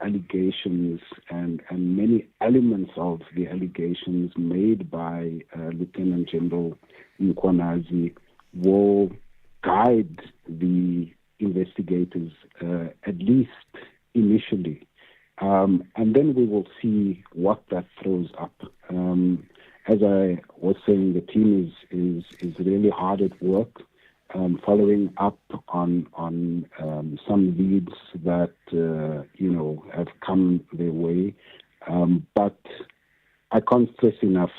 allegations and many elements of the allegations made by Lieutenant General Mkhwanazi will guide the investigators, at least initially. And then we will see what that throws up. As I was saying, the team is really hard at work, following up on some leads that have come their way. But I can't stress enough,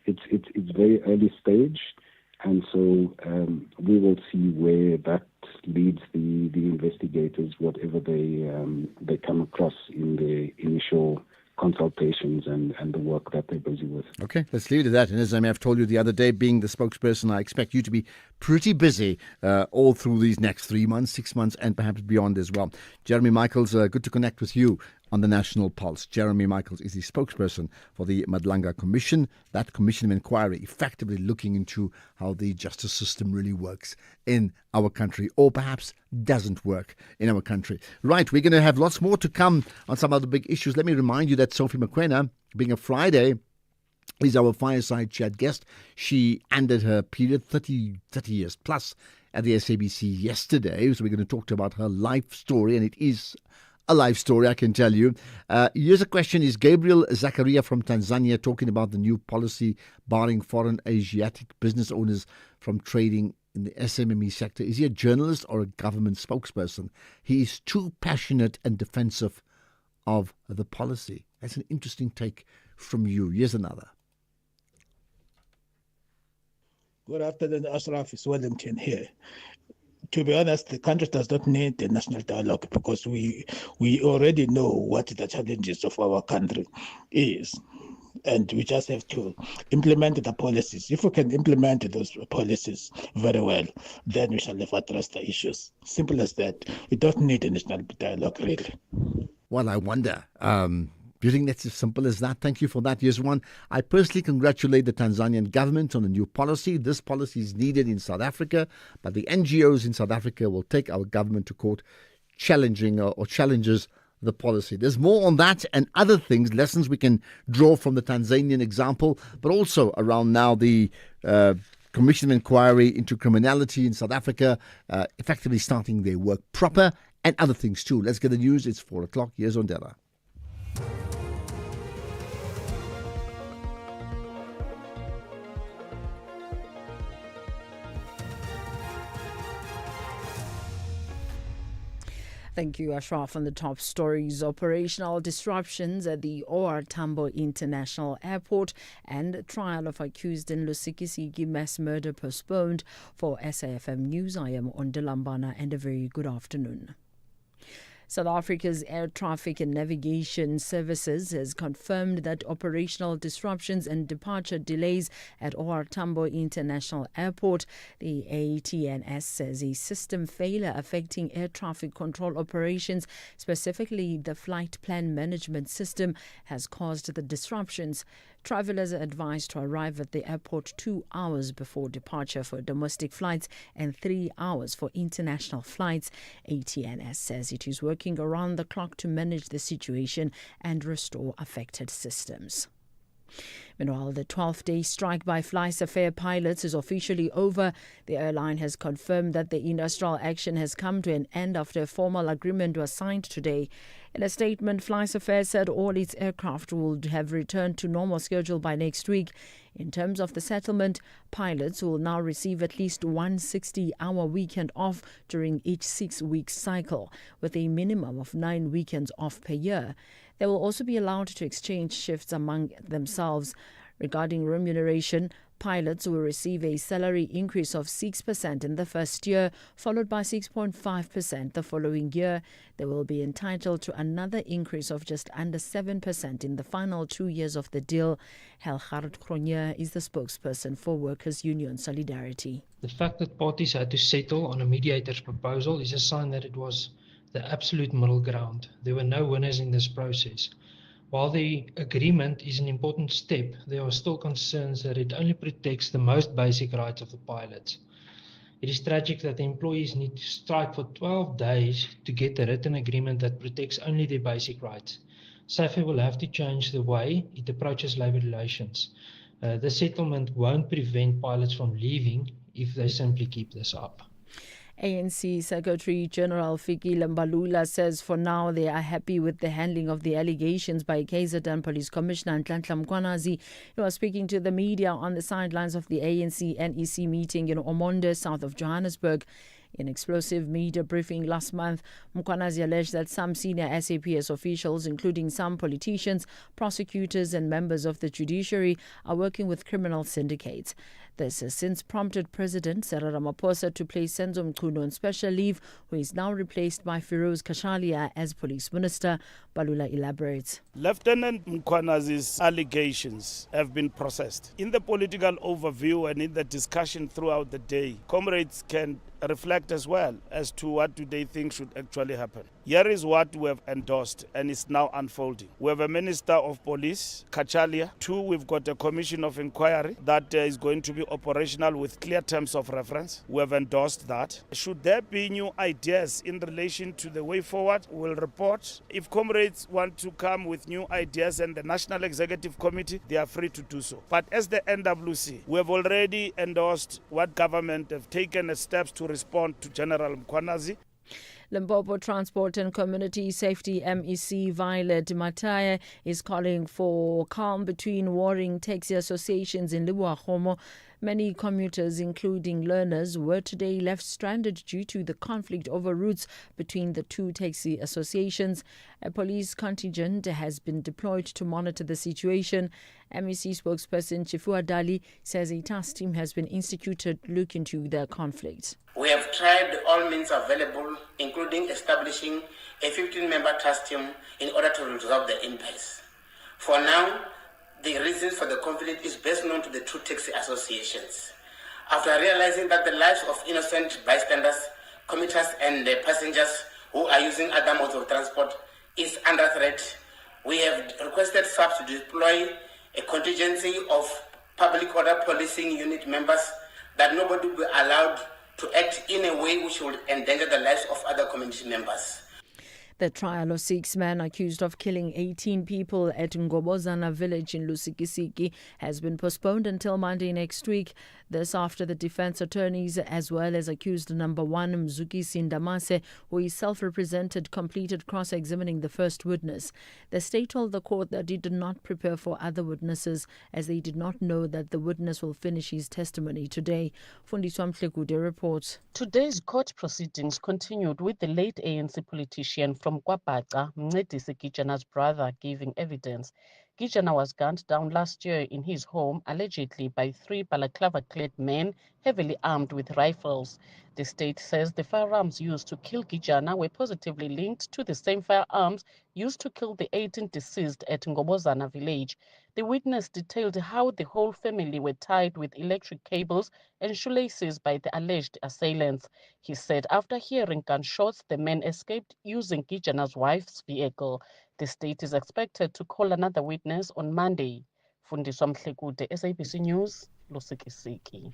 it's very early stage, and so we will see where that leads the investigators, whatever they come across in the initial consultations and the work that they're busy with. Okay, let's leave it at that. And as I may have told you the other day, being the spokesperson, I expect you to be pretty busy all through these next 3 months, 6 months, and perhaps beyond as well. Jeremy Michaels, good to connect with you on the National Pulse. Jeremy Michaels is the spokesperson for the Madlanga Commission, that commission of inquiry effectively looking into how the justice system really works in our country, or perhaps doesn't work in our country. Right, we're going to have lots more to come on some other big issues. Let me remind you that Sophie Mokoena, being a Friday, is our fireside chat guest. She ended her period 30 years plus at the SABC yesterday, so we're going to talk about her life story, and it is a life story, I can tell you. Here's a question. Is Gabriel Zakaria from Tanzania talking about the new policy barring foreign Asiatic business owners from trading in the SMME sector? Is he a journalist or a government spokesperson? He is too passionate and defensive of the policy. That's an interesting take from you. Here's another. Good afternoon, Ashraf. It's Wellington here. To be honest, the country does not need the national dialogue because we already know what the challenges of our country is. And we just have to implement the policies. If we can implement those policies very well, then we shall have addressed the issues. Simple as that. We don't need a national dialogue, really. Well, I wonder. Do you think that's as simple as that? Thank you for that. Here's one. I personally congratulate the Tanzanian government on a new policy. This policy is needed in South Africa, but the NGOs in South Africa will take our government to court challenging or challenges the policy. There's more on that and other things, lessons we can draw from the Tanzanian example, but also around now the Commission of Inquiry into Criminality in South Africa, effectively starting their work proper, and other things too. Let's get the news. It's 4 o'clock. Here's Ondela. Thank you, Ashraf. On the top stories, operational disruptions at the OR Tambo International Airport and trial of accused in Lusikisiki mass murder postponed. For SAFM News, I am Ondela and a very good afternoon. South Africa's Air Traffic and Navigation Services has confirmed that operational disruptions and departure delays at OR Tambo International Airport. The ATNS says a system failure affecting air traffic control operations, specifically the flight plan management system, has caused the disruptions. Travelers are advised to arrive at the airport 2 hours before departure for domestic flights and 3 hours for international flights. ATNS says it is working around the clock to manage the situation and restore affected systems. Meanwhile, the 12-day strike by FlySafair pilots is officially over. The airline has confirmed that the industrial action has come to an end after a formal agreement was signed today. In a statement, FlySafair said all its aircraft would have returned to normal schedule by next week. In terms of the settlement, pilots will now receive at least 1 60-hour weekend off during each 6-week cycle, with a minimum of 9 weekends off per year. They will also be allowed to exchange shifts among themselves. Regarding remuneration, pilots will receive a salary increase of 6% in the first year, followed by 6.5% the following year. They will be entitled to another increase of just under 7% in the final 2 years of the deal. Helgard Cronje is the spokesperson for Workers' Union Solidarity. The fact that parties had to settle on a mediator's proposal is a sign that it was the absolute middle ground. There were no winners in this process. While the agreement is an important step, there are still concerns that it only protects the most basic rights of the pilots. It is tragic that the employees need to strike for 12 days to get a written agreement that protects only their basic rights. SAFA will have to change the way it approaches labour relations. The settlement won't prevent pilots from leaving if they simply keep this up. ANC Secretary General Fikile Mbalula says for now they are happy with the handling of the allegations by KZN Police Commissioner Nhlanhla Mkhwanazi. He was speaking to the media on the sidelines of the ANC NEC meeting in Omonde, south of Johannesburg. In explosive media briefing last month, Mkhwanazi alleged that some senior SAPS officials, including some politicians, prosecutors and members of the judiciary, are working with criminal syndicates. This has since prompted President Cyril Ramaphosa to place Senzo Mchunu on special leave, who is now replaced by Feroz Kashalia as police minister. Balula elaborates. Lieutenant Mkhwanazi's allegations have been processed. In the political overview and in the discussion throughout the day, comrades can reflect as well as to what do they think should actually happen. Here is what we have endorsed and is now unfolding. We have a Minister of Police, Kachalia. 2, we've got a Commission of Inquiry that is going to be operational with clear terms of reference. We have endorsed that. Should there be new ideas in relation to the way forward, we'll report. If comrades want to come with new ideas and the National Executive Committee, they are free to do so. But as the NWC, we have already endorsed what government have taken as steps to respond to General Mkhwanazi. Limpopo Transport and Community Safety MEC Violet Mataya is calling for calm between warring taxi associations in Libuahomo. Many commuters, including learners, were today left stranded due to the conflict over routes between the two taxi associations. A police contingent has been deployed to monitor the situation. MEC spokesperson Chifua Dali says a task team has been instituted to look into the conflict. We have tried all means available, including establishing a 15-member task team in order to resolve the impasse. For now, the reasons for the conflict is best known to the two taxi associations. After realizing that the lives of innocent bystanders, commuters and passengers who are using other modes of transport is under threat, we have requested SAPS to deploy a contingency of public order policing unit members that nobody will be allowed to act in a way which will endanger the lives of other community members. The trial of 6 men accused of killing 18 people at Ngobozana village in Lusikisiki has been postponed until Monday next week. This after the defense attorneys, as well as accused number 1 Mzuki Sindamase, who is self-represented, completed cross-examining the first witness. The state told the court that it did not prepare for other witnesses, as they did not know that the witness will finish his testimony today. Fundiswa Mhlekude reports. Today's court proceedings continued with the late ANC politician from KwaBhaca, Mncedisi Gijana's brother, giving evidence. Gijana was gunned down last year in his home, allegedly by 3 balaclava-clad men heavily armed with rifles. The state says the firearms used to kill Gijana were positively linked to the same firearms used to kill the 18 deceased at Ngobozana village. The witness detailed how the whole family were tied with electric cables and shoelaces by the alleged assailants. He said after hearing gunshots, the men escaped using Gijana's wife's vehicle. The state is expected to call another witness on Monday. Fundiswa Mhlekude, SABC News, Lusikisiki.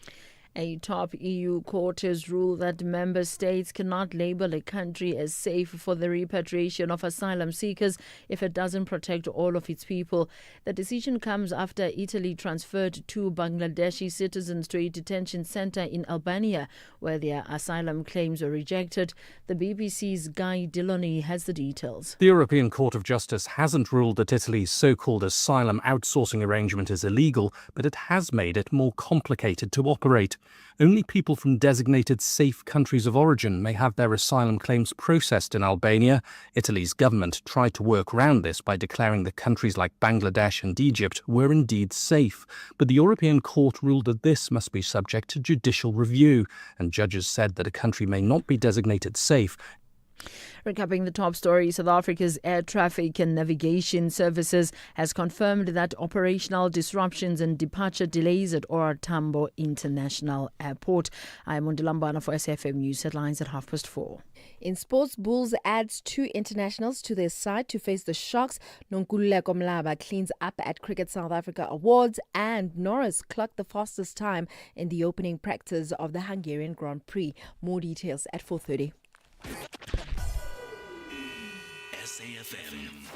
A top EU court has ruled that member states cannot label a country as safe for the repatriation of asylum seekers if it doesn't protect all of its people. The decision comes after Italy transferred 2 Bangladeshi citizens to a detention center in Albania, where their asylum claims were rejected. The BBC's Guy Dilloney has the details. The European Court of Justice hasn't ruled that Italy's so-called asylum outsourcing arrangement is illegal, but it has made it more complicated to operate. Only people from designated safe countries of origin may have their asylum claims processed in Albania. Italy's government tried to work around this by declaring that countries like Bangladesh and Egypt were indeed safe. But the European Court ruled that this must be subject to judicial review, and judges said that a country may not be designated safe. Recapping the top story, South Africa's Air Traffic and Navigation Services has confirmed that operational disruptions and departure delays at OR Tambo International Airport. I'm Undilambana for SFM News Headlines at 4:30. In sports, Bulls adds 2 internationals to their side to face the Sharks. Nonkululeko Mlaba cleans up at Cricket South Africa Awards, and Norris clocked the fastest time in the opening practice of the Hungarian Grand Prix. More details at 4:30. SAFM,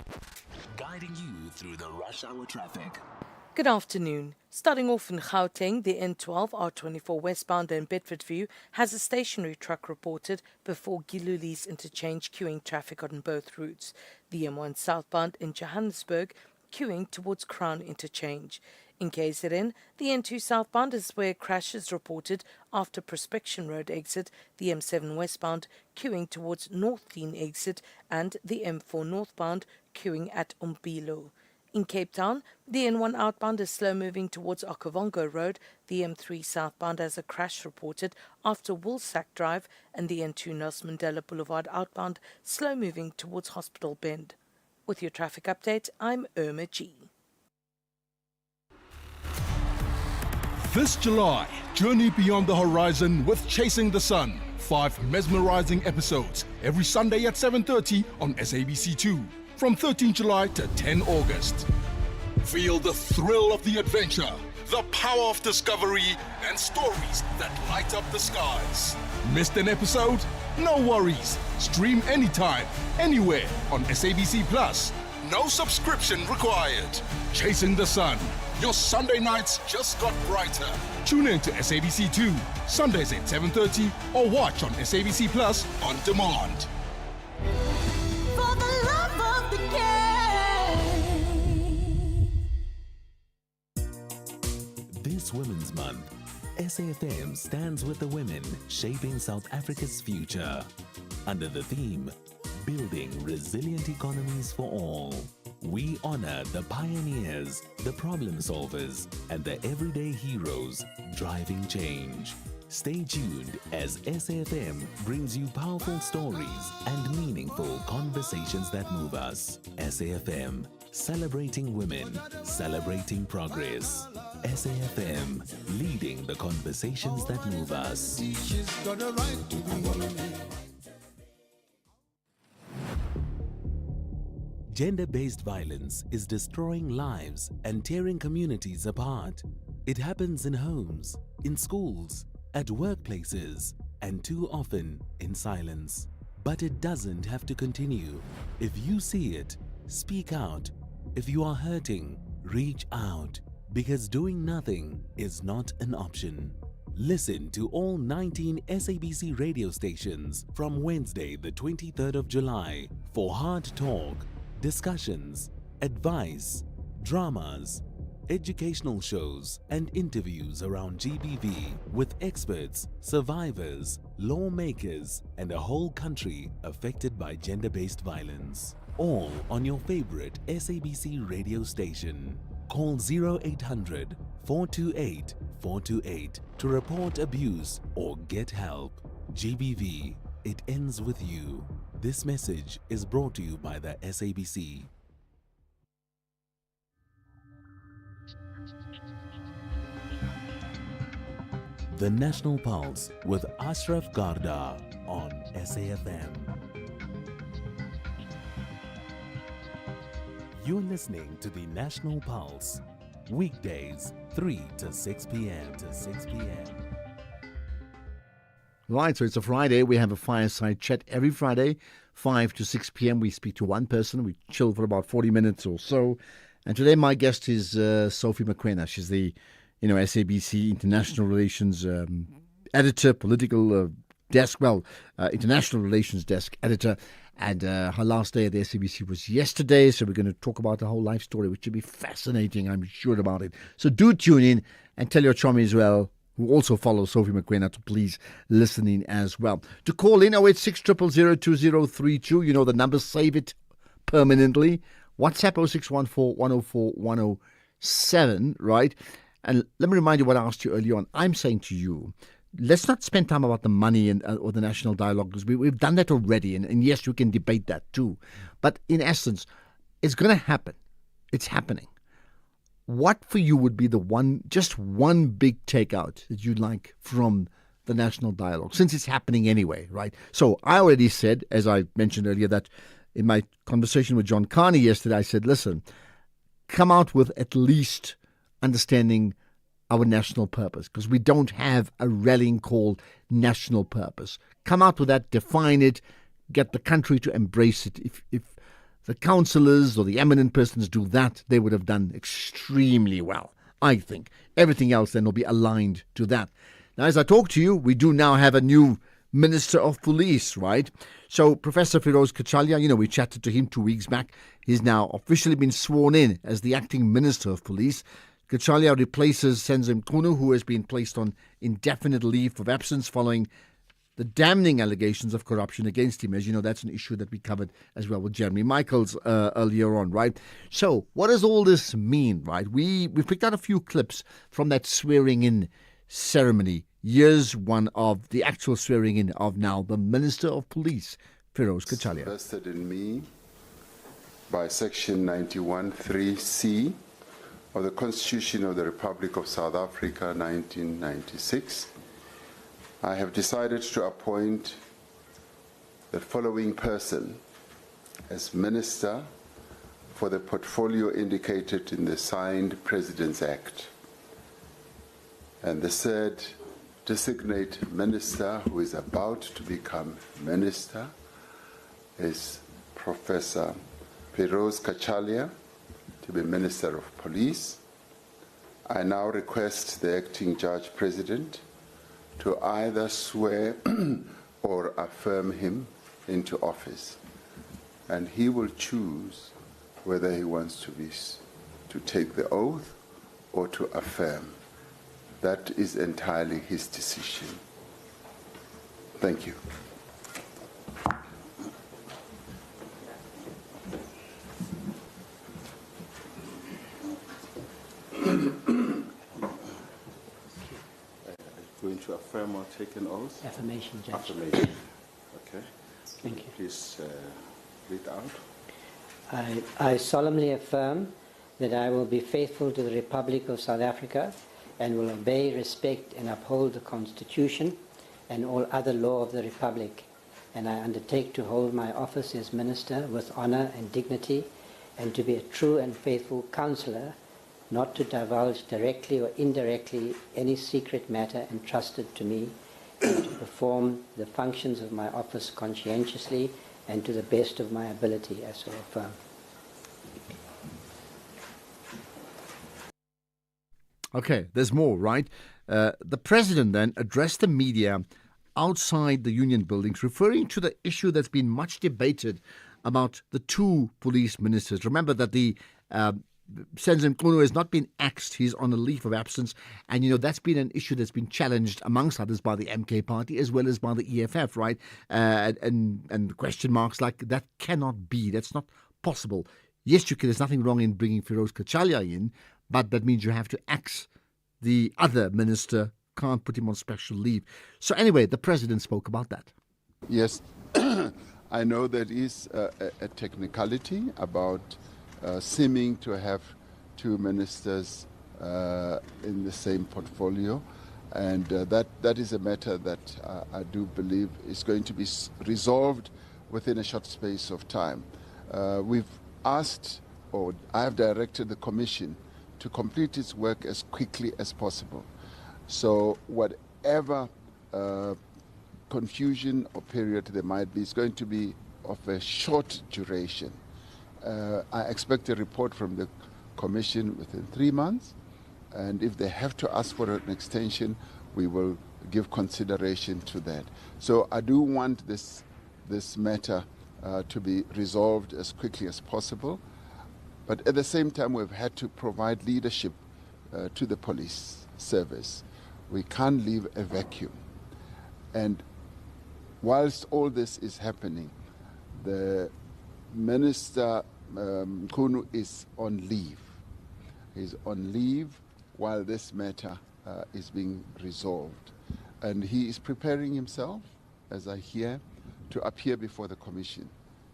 guiding you through the rush hour traffic. Good afternoon. Starting off in Gauteng, the N12 R24 westbound in Bedfordview has a stationary truck reported before Giluli's interchange queuing traffic on both routes. The M1 southbound in Johannesburg queuing towards Crown interchange. In KZN, the N2 southbound is where crashes reported after Prospection Road exit, the M7 westbound queuing towards North Dean exit, and the M4 northbound queuing at Umbilo. In Cape Town, the N1 outbound is slow moving towards Okavango Road. The M3 southbound has a crash reported after Woolsack Drive, and the N2 Nelson Mandela Boulevard outbound slow moving towards Hospital Bend. With your traffic update, I'm Irma G. This July, journey beyond the horizon with Chasing the Sun. 5 mesmerizing episodes every Sunday at 7:30 on SABC2 from 13 July to 10 August. Feel the thrill of the adventure, the power of discovery, and stories that light up the skies. Missed an episode? No worries. Stream anytime, anywhere on SABC Plus. No subscription required. Chasing the Sun. Your Sunday nights just got brighter. Tune in to SABC2, Sundays at 7:30 or watch on SABC Plus on demand. For the love of the game. This Women's Month, SAFM stands with the women shaping South Africa's future. Under the theme, Building Resilient Economies for All. We honor the pioneers, the problem solvers, and the everyday heroes driving change. Stay tuned as SAFM brings you powerful stories and meaningful conversations that move us. SAFM, celebrating women, celebrating progress. SAFM, leading the conversations that move us. Gender-based violence is destroying lives and tearing communities apart. It happens in homes, in schools, at workplaces, and too often in silence. But it doesn't have to continue. If you see it, speak out. If you are hurting, reach out. Because doing nothing is not an option. Listen to all 19 SABC radio stations from Wednesday, the 23rd of July for Hard Talk, discussions, advice, dramas, educational shows, and interviews around GBV with experts, survivors, lawmakers, and a whole country affected by gender-based violence. All on your favorite SABC radio station. Call 0800 428 428 to report abuse or get help. GBV, it ends with you. This message is brought to you by the SABC. The National Pulse with Ashraf Garda on SAFM. You're listening to the National Pulse, weekdays 3 to 6 p.m. Right, so it's a Friday. We have a fireside chat every Friday, 5 to 6 p.m. We speak to one person. We chill for about 40 minutes or so. And today my guest is Sophie Mokoena. She's the SABC International Relations editor, political desk, international relations desk editor. And her last day at the SABC was yesterday. So we're going to talk about the whole life story, which should be fascinating. I'm sure about it. So do tune in and tell your chum as well, who also follows Sophie Mokoena, to please listen in as well. To call in 086 000 2032. You know the number, save it permanently. WhatsApp 0614 104 107, right? And let me remind you what I asked you earlier on. I'm saying to you, let's not spend time about the money and or the national dialogue, because we've done that already. And yes, you can debate that too. But in essence, it's going to happen. It's happening. What for you would be just one big takeout that you'd like from the national dialogue, since it's happening anyway, right? So I already said, as I mentioned earlier, that in my conversation with John Carney yesterday, I said, listen, come out with at least understanding our national purpose, because we don't have a rallying call national purpose. Come out with that, define it, get the country to embrace it. If the councillors or the eminent persons do that, they would have done extremely well, I think. Everything else then will be aligned to that. Now, as I talk to you, we do now have a new Minister of Police, right? So Professor Feroz Kachalia, we chatted to him 2 weeks back. He's now officially been sworn in as the acting Minister of Police. Kachalia replaces Senzim Kunu, who has been placed on indefinite leave of absence following the damning allegations of corruption against him. As you know, that's an issue that we covered as well with Jeremy Michaels earlier on, right? So what does all this mean, right? We picked out a few clips from that swearing-in ceremony. Years one of the actual swearing-in of now the Minister of Police, Feroz Kachalia. Vested in me by Section 91(3)(c) of the Constitution of the Republic of South Africa, 1996, I have decided to appoint the following person as Minister for the portfolio indicated in the signed President's Act. And the said designate minister who is about to become minister is Professor Feroz Kachalia to be Minister of Police. I now request the acting Judge President to either swear or affirm him into office, and he will choose whether he wants to take the oath or to affirm. That is entirely his decision. Thank you. Going to affirm or take an oath? Affirmation, Judge. Affirmation. Okay. Thank you. Please read out. I solemnly affirm that I will be faithful to the Republic of South Africa and will obey, respect, and uphold the Constitution and all other law of the Republic. And I undertake to hold my office as Minister with honor and dignity, and to be a true and faithful counsellor, not to divulge directly or indirectly any secret matter entrusted to me, and to perform the functions of my office conscientiously and to the best of my ability, I so affirm. Okay, there's more, right? The President then addressed the media outside the union buildings, referring to the issue that's been much debated about the two police ministers. Remember that the Senzim Kunu has not been axed. He's on a leave of absence. And, that's been an issue that's been challenged, amongst others, by the MK party as well as by the EFF, right? And question marks like that cannot be. That's not possible. Yes, there's nothing wrong in bringing Feroz Kachalia in, but that means you have to axe the other minister, can't put him on special leave. So anyway, the President spoke about that. Yes, I know there is a technicality about seeming to have two ministers in the same portfolio, and that is a matter that I do believe is going to be resolved within a short space of time. We've asked, or I have directed the Commission to complete its work as quickly as possible. So whatever confusion or period there might be is going to be of a short duration. I expect a report from the Commission within 3 months, and if they have to ask for an extension, we will give consideration to that. So I do want this matter to be resolved as quickly as possible, but at the same time we've had to provide leadership to the police service. We can't leave a vacuum. And whilst all this is happening, the Minister Kunu is on leave. He's on leave while this matter is being resolved. And he is preparing himself, as I hear, to appear before the Commission.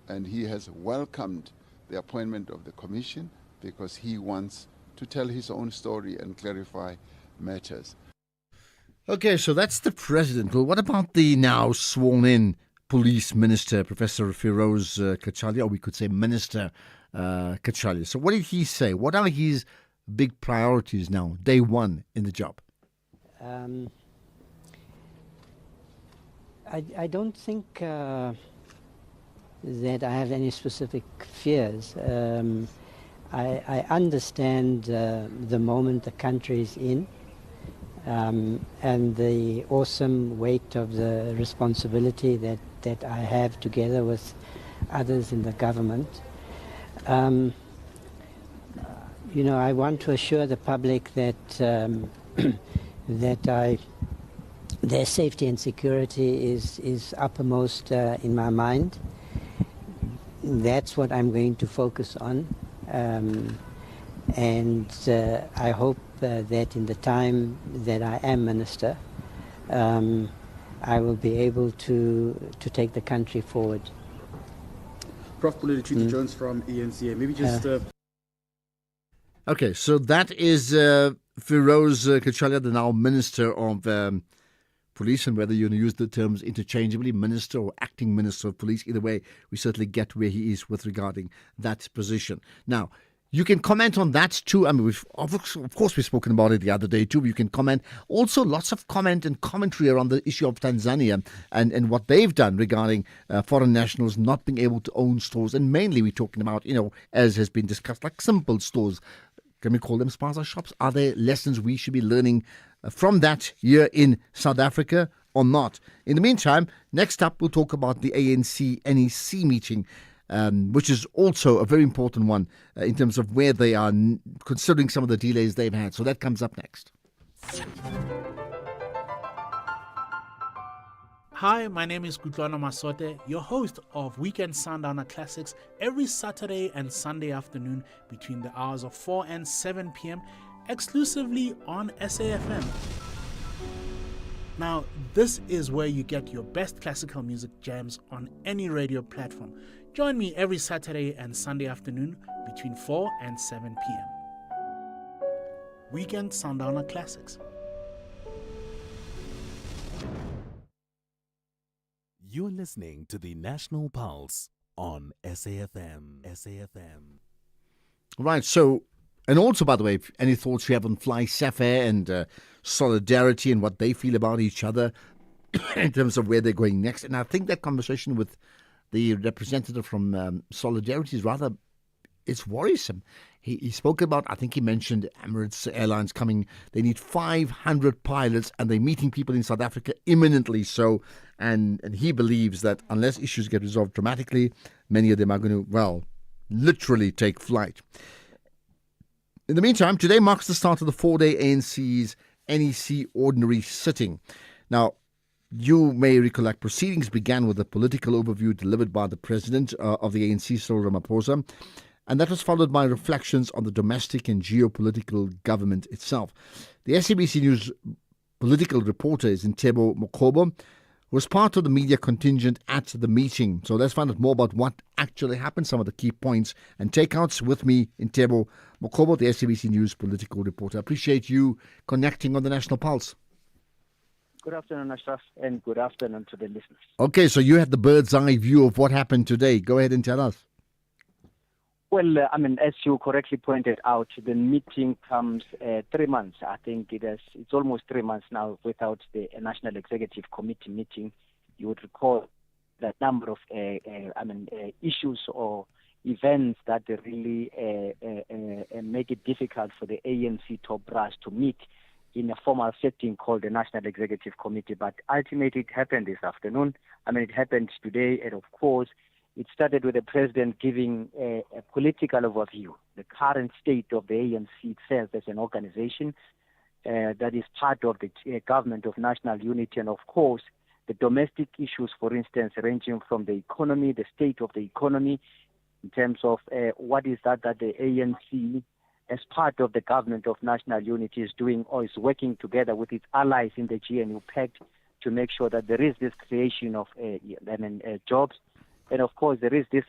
And he has welcomed the appointment of the Commission because he wants to tell his own story and clarify matters. Okay, so that's the President. Well, what about the now sworn-in Police Minister, Professor Feroz Kachalia, or we could say Minister Kachalia? So what did he say? What are his big priorities now, day one in the job? I don't think that I have any specific fears. I understand the moment the country is in, and the awesome weight of the responsibility that I have together with others in the government. I want to assure the public that their safety and security is uppermost in my mind. That's what I'm going to focus on. And I hope that in the time that I am minister, I will be able to take the country forward. Prof. Bulelechita Jones from ENCA. Maybe just... Okay, so that is Feroz Kachalia, the now Minister of Police, and whether you use the terms interchangeably, Minister or Acting Minister of Police, either way, we certainly get where he is with regarding that position. Now, you can comment on that too. I mean, of course, we've spoken about it the other day too. You can comment. Also, lots of comment and commentary around the issue of Tanzania and what they've done regarding foreign nationals not being able to own stores. And mainly we're talking about, as has been discussed, like simple stores. Can we call them spaza shops? Are there lessons we should be learning from that here in South Africa or not? In the meantime, next up, we'll talk about the ANC NEC meeting, which is also a very important one in terms of where they are, considering some of the delays they've had. So that comes up next. Hi, my name is Kutlwana Masote, your host of Weekend Sundowner Classics every Saturday and Sunday afternoon between the hours of 4 and 7 p.m. exclusively on SAFM. Now, this is where you get your best classical music jams on any radio platform. Join me every Saturday and Sunday afternoon between 4 and 7 p.m. Weekend Sundowner Classics. You're listening to the National Pulse on SAFM. SAFM. Right, so, and also, by the way, any thoughts you have on Fly Safair and Solidarity and what they feel about each other in terms of where they're going next. And I think that conversation with the representative from Solidarity is rather, it's worrisome. He spoke about, I think he mentioned Emirates Airlines coming. They need 500 pilots and they're meeting people in South Africa imminently. So, and he believes that unless issues get resolved dramatically, many of them are going to, literally take flight. In the meantime, today marks the start of the 4-day ANC's NEC ordinary sitting. Now, you may recollect proceedings began with a political overview delivered by the president of the ANC, Cyril Ramaphosa, and that was followed by reflections on the domestic and geopolitical government itself. The SABC News political reporter is Ntebo Mokobo, who was part of the media contingent at the meeting. So let's find out more about what actually happened, some of the key points and takeouts. With me, Ntebo Mokobo, the SABC News political reporter. I appreciate you connecting on the National Pulse. Good afternoon, Ashraf, and good afternoon to the listeners. Okay, so you had the bird's eye view of what happened today. Go ahead and tell us. Well, as you correctly pointed out, the meeting comes 3 months. I think it's almost 3 months now without the National Executive Committee meeting. You would recall that number of issues or events that really make it difficult for the ANC top brass to meet in a formal setting called the National Executive Committee. But ultimately it happened this afternoon. It happened today, and of course, it started with the president giving a political overview, the current state of the ANC itself as an organization that is part of the government of national unity, and of course, the domestic issues, for instance, ranging from the economy, the state of the economy, in terms of what is that the ANC, as part of the government of national unity, is doing or is working together with its allies in the GNU Pact to make sure that there is this creation of jobs. And of course, there is this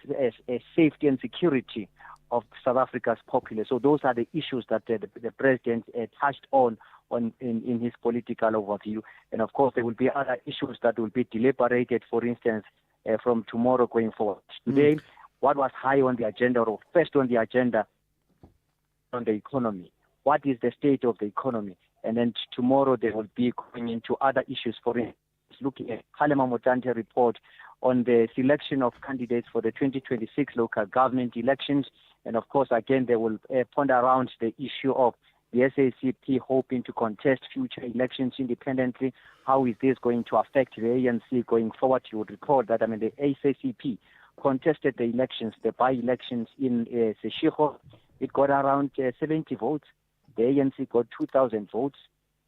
safety and security of South Africa's populace. So those are the issues that the president touched on in his political overview. And of course, there will be other issues that will be deliberated, for instance, from tomorrow going forward. Today, what was high on the agenda, or first on the agenda, on the economy? What is the state of the economy? And then tomorrow, they will be going into other issues, for instance, looking at Kgalema Motlanthe report on the selection of candidates for the 2026 local government elections. And of course, again, they will ponder around the issue of the SACP hoping to contest future elections independently. How is this going to affect the ANC going forward? You would recall that, the SACP contested the elections, the by-elections in Seshego. It got around 70 votes. The ANC got 2,000 votes.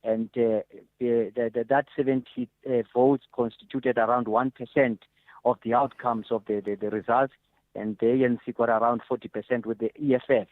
And that 70 votes constituted around 1% of the outcomes of the results. And the ANC got around 40%, with the EFF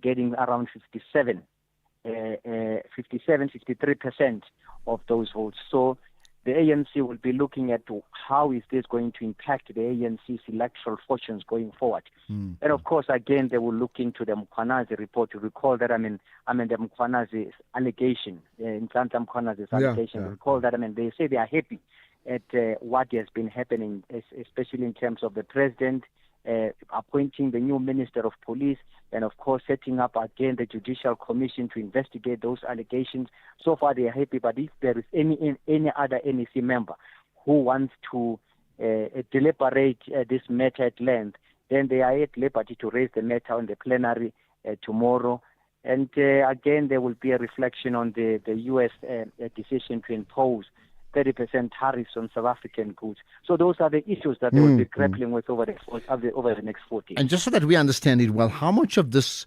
getting around 53% of those votes. So the ANC will be looking at how is this going to impact the ANC's electoral fortunes going forward. And of course, again, they will look into the Mkhwanazi report. To recall that, the Mkhwanazi's allegation, Nhlanhla Mkhwanazi's allegation. Recall that, they say they are happy at what has been happening, especially in terms of the president appointing the new Minister of Police, and of course setting up again the Judicial Commission to investigate those allegations. So far they are happy, but if there is any other NEC member who wants to deliberate this matter at length, then they are at liberty to raise the matter on the plenary tomorrow. And again, there will be a reflection on the U.S. Decision to impose 30% tariffs on South African goods. So those are the issues that they will be grappling with over the next 40 years. And just so that we understand it well, how much of this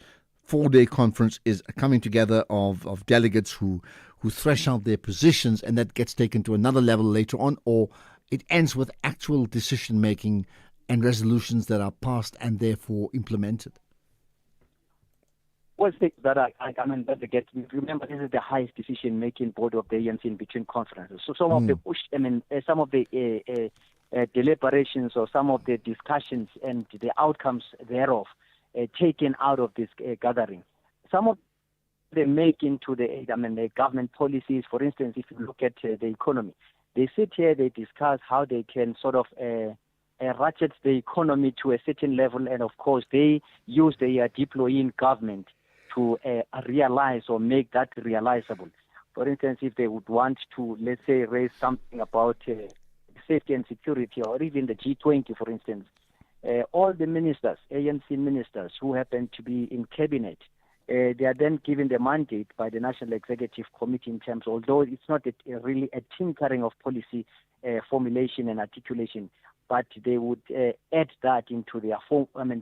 4-day conference is a coming together of delegates who thresh out their positions, and that gets taken to another level later on, or it ends with actual decision-making and resolutions that are passed and therefore implemented? One thing that remember, this is the highest decision-making body of the ANC in between conferences. So some of the deliberations or some of the discussions and the outcomes thereof taken out of this gathering. Some of them make into the government policies. For instance, if you look at the economy, they sit here, they discuss how they can sort of ratchet the economy to a certain level, and of course they use the deploying government to realize or make that realizable. For instance, if they would want to, let's say, raise something about safety and security, or even the G20, for instance, all the ministers, ANC ministers who happen to be in cabinet, they are then given the mandate by the National Executive Committee in terms, although it's not really a tinkering of policy formulation and articulation, but they would add that into their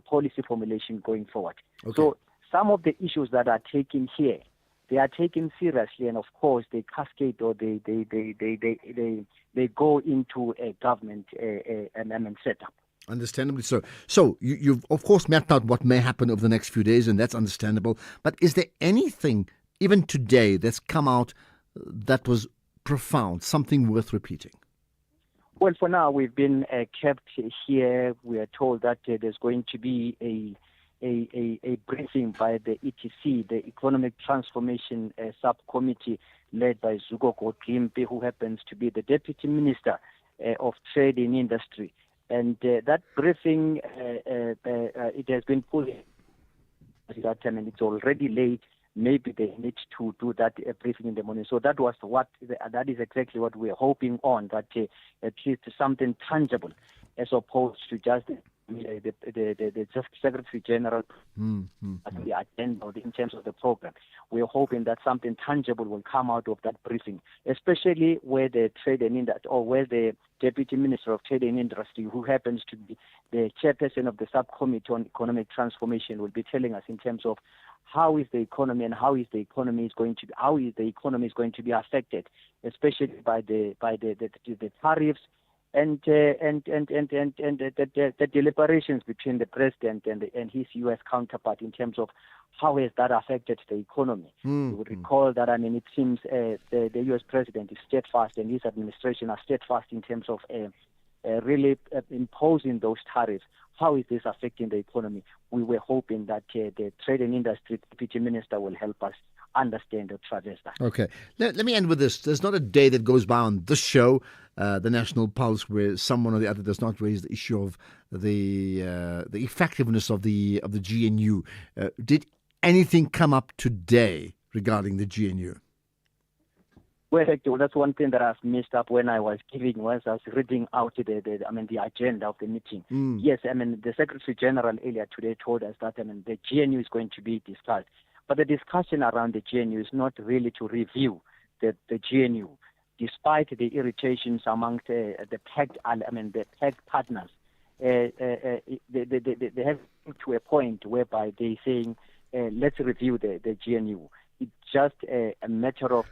policy formulation going forward. Okay. So some of the issues that are taken here, they are taken seriously, and of course they cascade, or they go into a government setup. Understandably so. So you've of course mapped out what may happen over the next few days, and that's understandable. But is there anything, even today, that's come out that was profound, something worth repeating? Well, for now, we've been kept here. We are told that there's going to be a briefing by the ETC, the Economic Transformation Subcommittee, led by Zuko Gimpe, who happens to be the Deputy Minister of Trade and Industry. And that briefing, it has been put at that time, and it's already late. Maybe they need to do that briefing in the morning. So that is exactly what we're hoping on, that at least something tangible, as opposed to just the Secretary General at the agenda in terms of the program. We're hoping that something tangible will come out of that briefing, especially where the trade and industry, or where the Deputy Minister of Trade and Industry, who happens to be the chairperson of the subcommittee on economic transformation, will be telling us in terms of how is the economy and how is the economy going to be affected, especially by the tariffs and the deliberations between the president and his U.S. counterpart in terms of how has that affected the economy. You would recall that, it seems the U.S. president is steadfast, and his administration are steadfast in terms of really imposing those tariffs. How is this affecting the economy? We were hoping that the Trade and Industry Deputy Minister will help us understand or traverse that. Okay. Let me end with this. There's not a day that goes by on this show, the National Pulse, where someone or the other does not raise the issue of the effectiveness of the GNU. Did anything come up today regarding the GNU? Well, that's one thing that I've messed up when I was reading out the agenda of the meeting. Yes, the Secretary General earlier today told us that the GNU is going to be discussed, but the discussion around the GNU is not really to review the GNU, despite the irritations amongst the PEG partners. They have come to a point whereby they're saying, let's review the GNU. It's just a matter of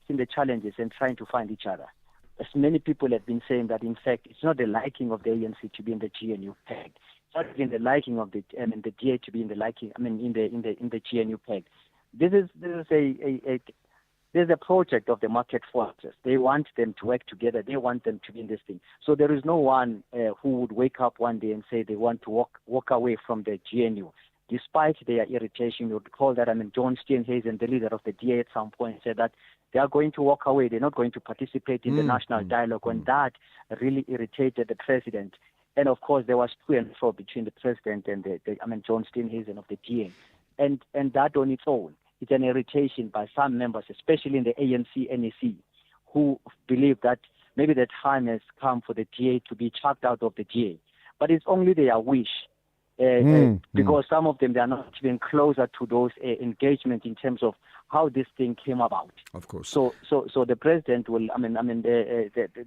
seeing the challenges and trying to find each other. As many people have been saying that, in fact, it's not the liking of the ANC to be in the GNU PEG. It's not even the liking of the DA to be in the GNU PEG. There's a project of the market forces. They want them to work together. They want them to be in this thing. So there is no one who would wake up one day and say they want to walk away from the GNU. Despite their irritation, you would call that, John Steenhuisen, the leader of the DA, at some point said that they are going to walk away. They're not going to participate in the national dialogue. And that really irritated the president. And of course, there was to and fro between the president and John Steenhuisen of the DA. And that on its own, it's an irritation by some members, especially in the ANC NEC, who believe that maybe the time has come for the DA to be chucked out of the DA. But it's only their wish. Because some of them, they are not even closer to those engagement in terms of how this thing came about. Of course. So the president will.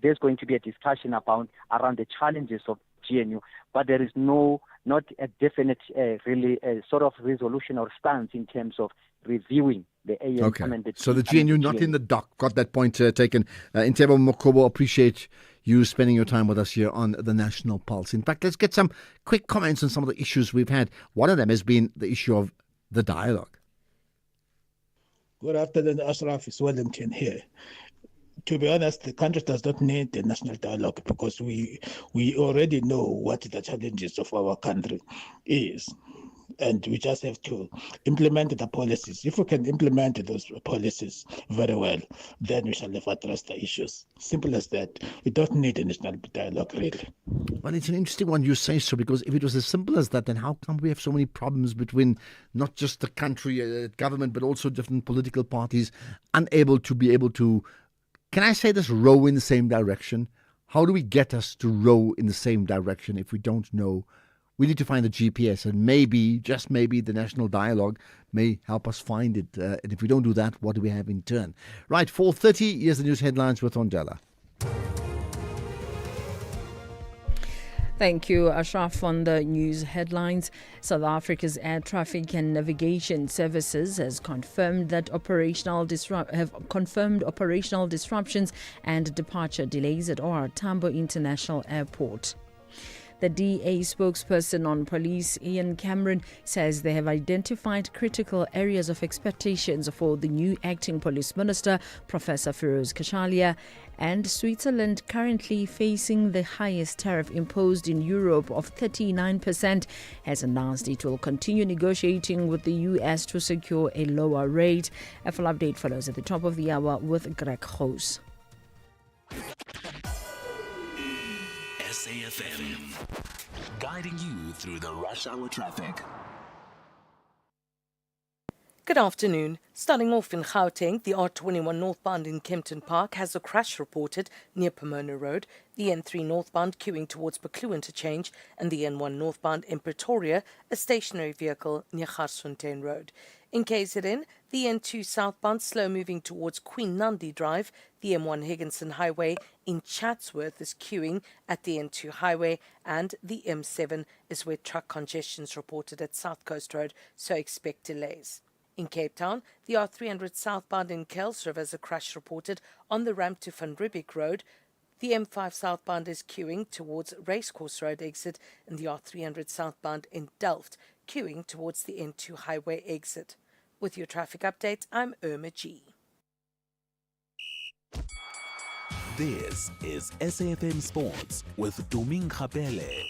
There's going to be a discussion around the challenges of GNU, but there is not a definite, sort of resolution or stance in terms of reviewing the ANC. Okay. So the GNU not in the dock. Got that point taken. Ntebo Mokobo, appreciate you spending your time with us here on the National Pulse. In fact, let's get some quick comments on some of the issues we've had. One of them has been the issue of the dialogue. Good afternoon, Ashraf. It's Wellington here. To be honest, the country does not need the national dialogue because we already know what the challenges of our country is. And we just have to implement the policies. If we can implement those policies very well, then we shall have addressed the issues. Simple as that. We don't need a national dialogue, really. Well, it's an interesting one you say so, because if it was as simple as that, then how come we have so many problems between not just the country, government, but also different political parties unable to, can I say this, row in the same direction? How do we get us to row in the same direction if we don't know? We need to find the GPS, and maybe, just maybe, the national dialogue may help us find it. And if we don't do that, what do we have in turn? Right, 4:30, here's the news headlines with Ondela. Thank you, Ashraf, on the news headlines. South Africa's Air Traffic and Navigation Services has confirmed that operational disruptions and departure delays at OR Tambo International Airport. The DA spokesperson on police, Ian Cameron, says they have identified critical areas of expectations for the new acting police minister, Professor Feroz Kashalia, and Switzerland, currently facing the highest tariff imposed in Europe of 39%, has announced it will continue negotiating with the US to secure a lower rate. A full update follows at the top of the hour with Greg Hoos. SAFM, guiding you through the rush hour traffic. Good afternoon. Starting off in Gauteng, the R21 northbound in Kempton Park has a crash reported near Pomona Road, the N3 northbound queuing towards Buccleuch Interchange, and the N1 northbound in Pretoria, a stationary vehicle near Garsfontein Road. In KZN, the N2 southbound slow moving towards Queen Nandi Drive, the M1 Higginson Highway in Chatsworth is queuing at the N2 Highway, and the M7 is where truck congestion is reported at South Coast Road, so expect delays. In Cape Town, the R300 southbound in Kuilsriver has a crash reported on the ramp to Van Riebeeck Road. The M5 southbound is queuing towards Racecourse Road exit, and the R300 southbound in Delft queuing towards the N2 Highway exit. With your traffic update, I'm Irma G. This is SAFM Sports with Doming Kapele.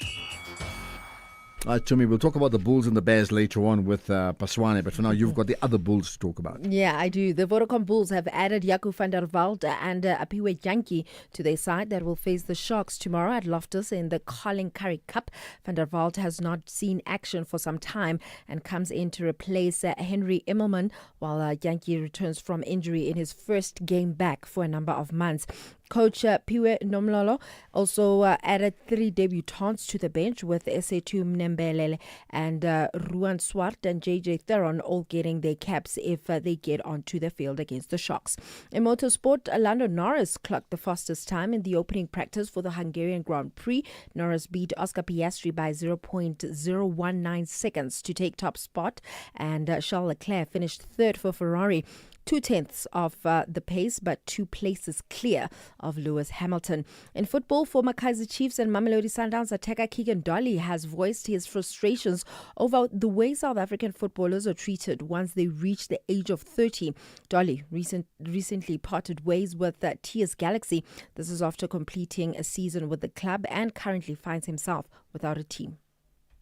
Tumi, we'll talk about the Bulls and the Bears later on with Paswane, but for now, you've got the other Bulls to talk about. Yeah, I do. The Vodacom Bulls have added Jaco van der Walt and Apiwe Yankee to their side that will face the Sharks tomorrow at Loftus in the Colin Currie Cup. Van der Walt has not seen action for some time and comes in to replace Henry Immelman, while Yankee returns from injury in his first game back for a number of months. Coach Piwe Nomlolo also added 3 debutants to the bench, with SA2 Mnembelele and Ruan Swart and JJ Theron all getting their caps if they get onto the field against the Sharks. In motorsport, Lando Norris clocked the fastest time in the opening practice for the Hungarian Grand Prix. Norris beat Oscar Piastri by 0.019 seconds to take top spot, and Charles Leclerc finished third for Ferrari. 2/10 of the pace, but 2 places clear of Lewis Hamilton. In football, former Kaizer Chiefs and Mamelodi Sundowns attacker Keegan Dolly has voiced his frustrations over the way South African footballers are treated once they reach the age of 30. Dolly recently parted ways with TS Galaxy. This is after completing a season with the club and currently finds himself without a team.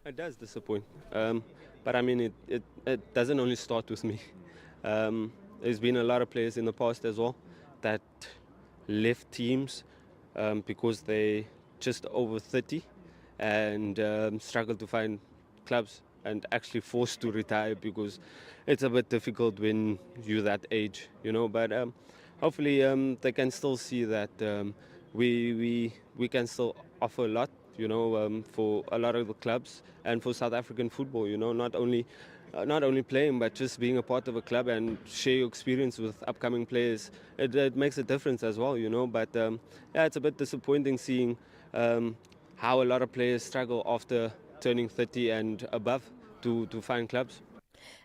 It does disappoint, but I mean, it doesn't only start with me. There's been a lot of players in the past as well that left teams because they just over 30 and struggle to find clubs and actually forced to retire because it's a bit difficult when you're that age, you know. But hopefully they can still see that we can still offer a lot, you know, for a lot of the clubs and for South African football, you know, not only playing, but just being a part of a club and share your experience with upcoming players. It makes a difference as well, you know. But yeah, it's a bit disappointing seeing how a lot of players struggle after turning 30 and above to find clubs.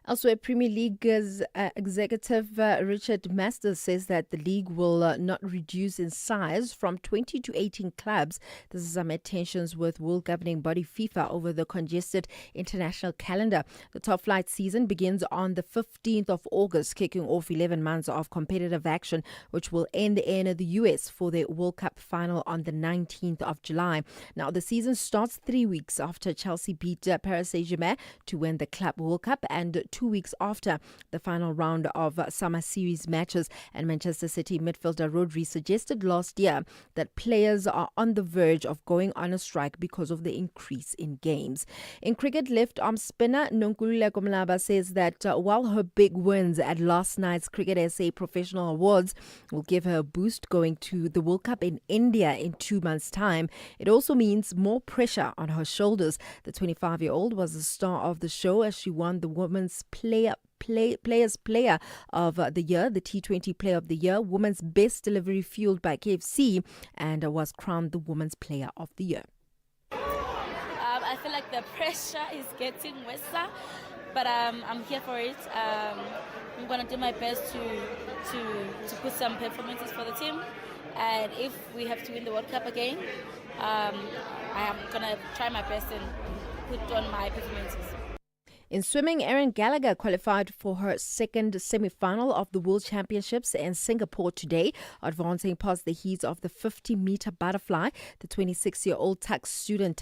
Elsewhere, Premier League's executive Richard Masters says that the league will not reduce in size from 20 to 18 clubs. This is amid tensions with world governing body FIFA over the congested international calendar. The top flight season begins on the 15th of August, kicking off 11 months of competitive action, which will end in the US for the World Cup final on the 19th of July. Now, the season starts 3 weeks after Chelsea beat Paris Saint-Germain to win the Club World Cup, and 2 weeks after the final round of summer series matches. And Manchester City midfielder Rodri suggested last year that players are on the verge of going on a strike because of the increase in games. In cricket, left-arm spinner Nonkululeko Mlaba says that while her big wins at last night's Cricket SA Professional Awards will give her a boost going to the World Cup in India in 2 months' time, it also means more pressure on her shoulders. The 25-year-old was the star of the show as she won the Women's Players Player of the Year, the T20 Player of the Year, Women's Best Delivery fueled by KFC, and was crowned the Women's Player of the Year. I feel like the pressure is getting worse, but I'm here for it. I'm going to do my best to put some performances for the team, and if we have to win the World Cup again, I am going to try my best and put on my performances. In swimming, Erin Gallagher qualified for her second semi-final of the World Championships in Singapore today, advancing past the heats of the 50-meter butterfly. The 26-year-old Tuks student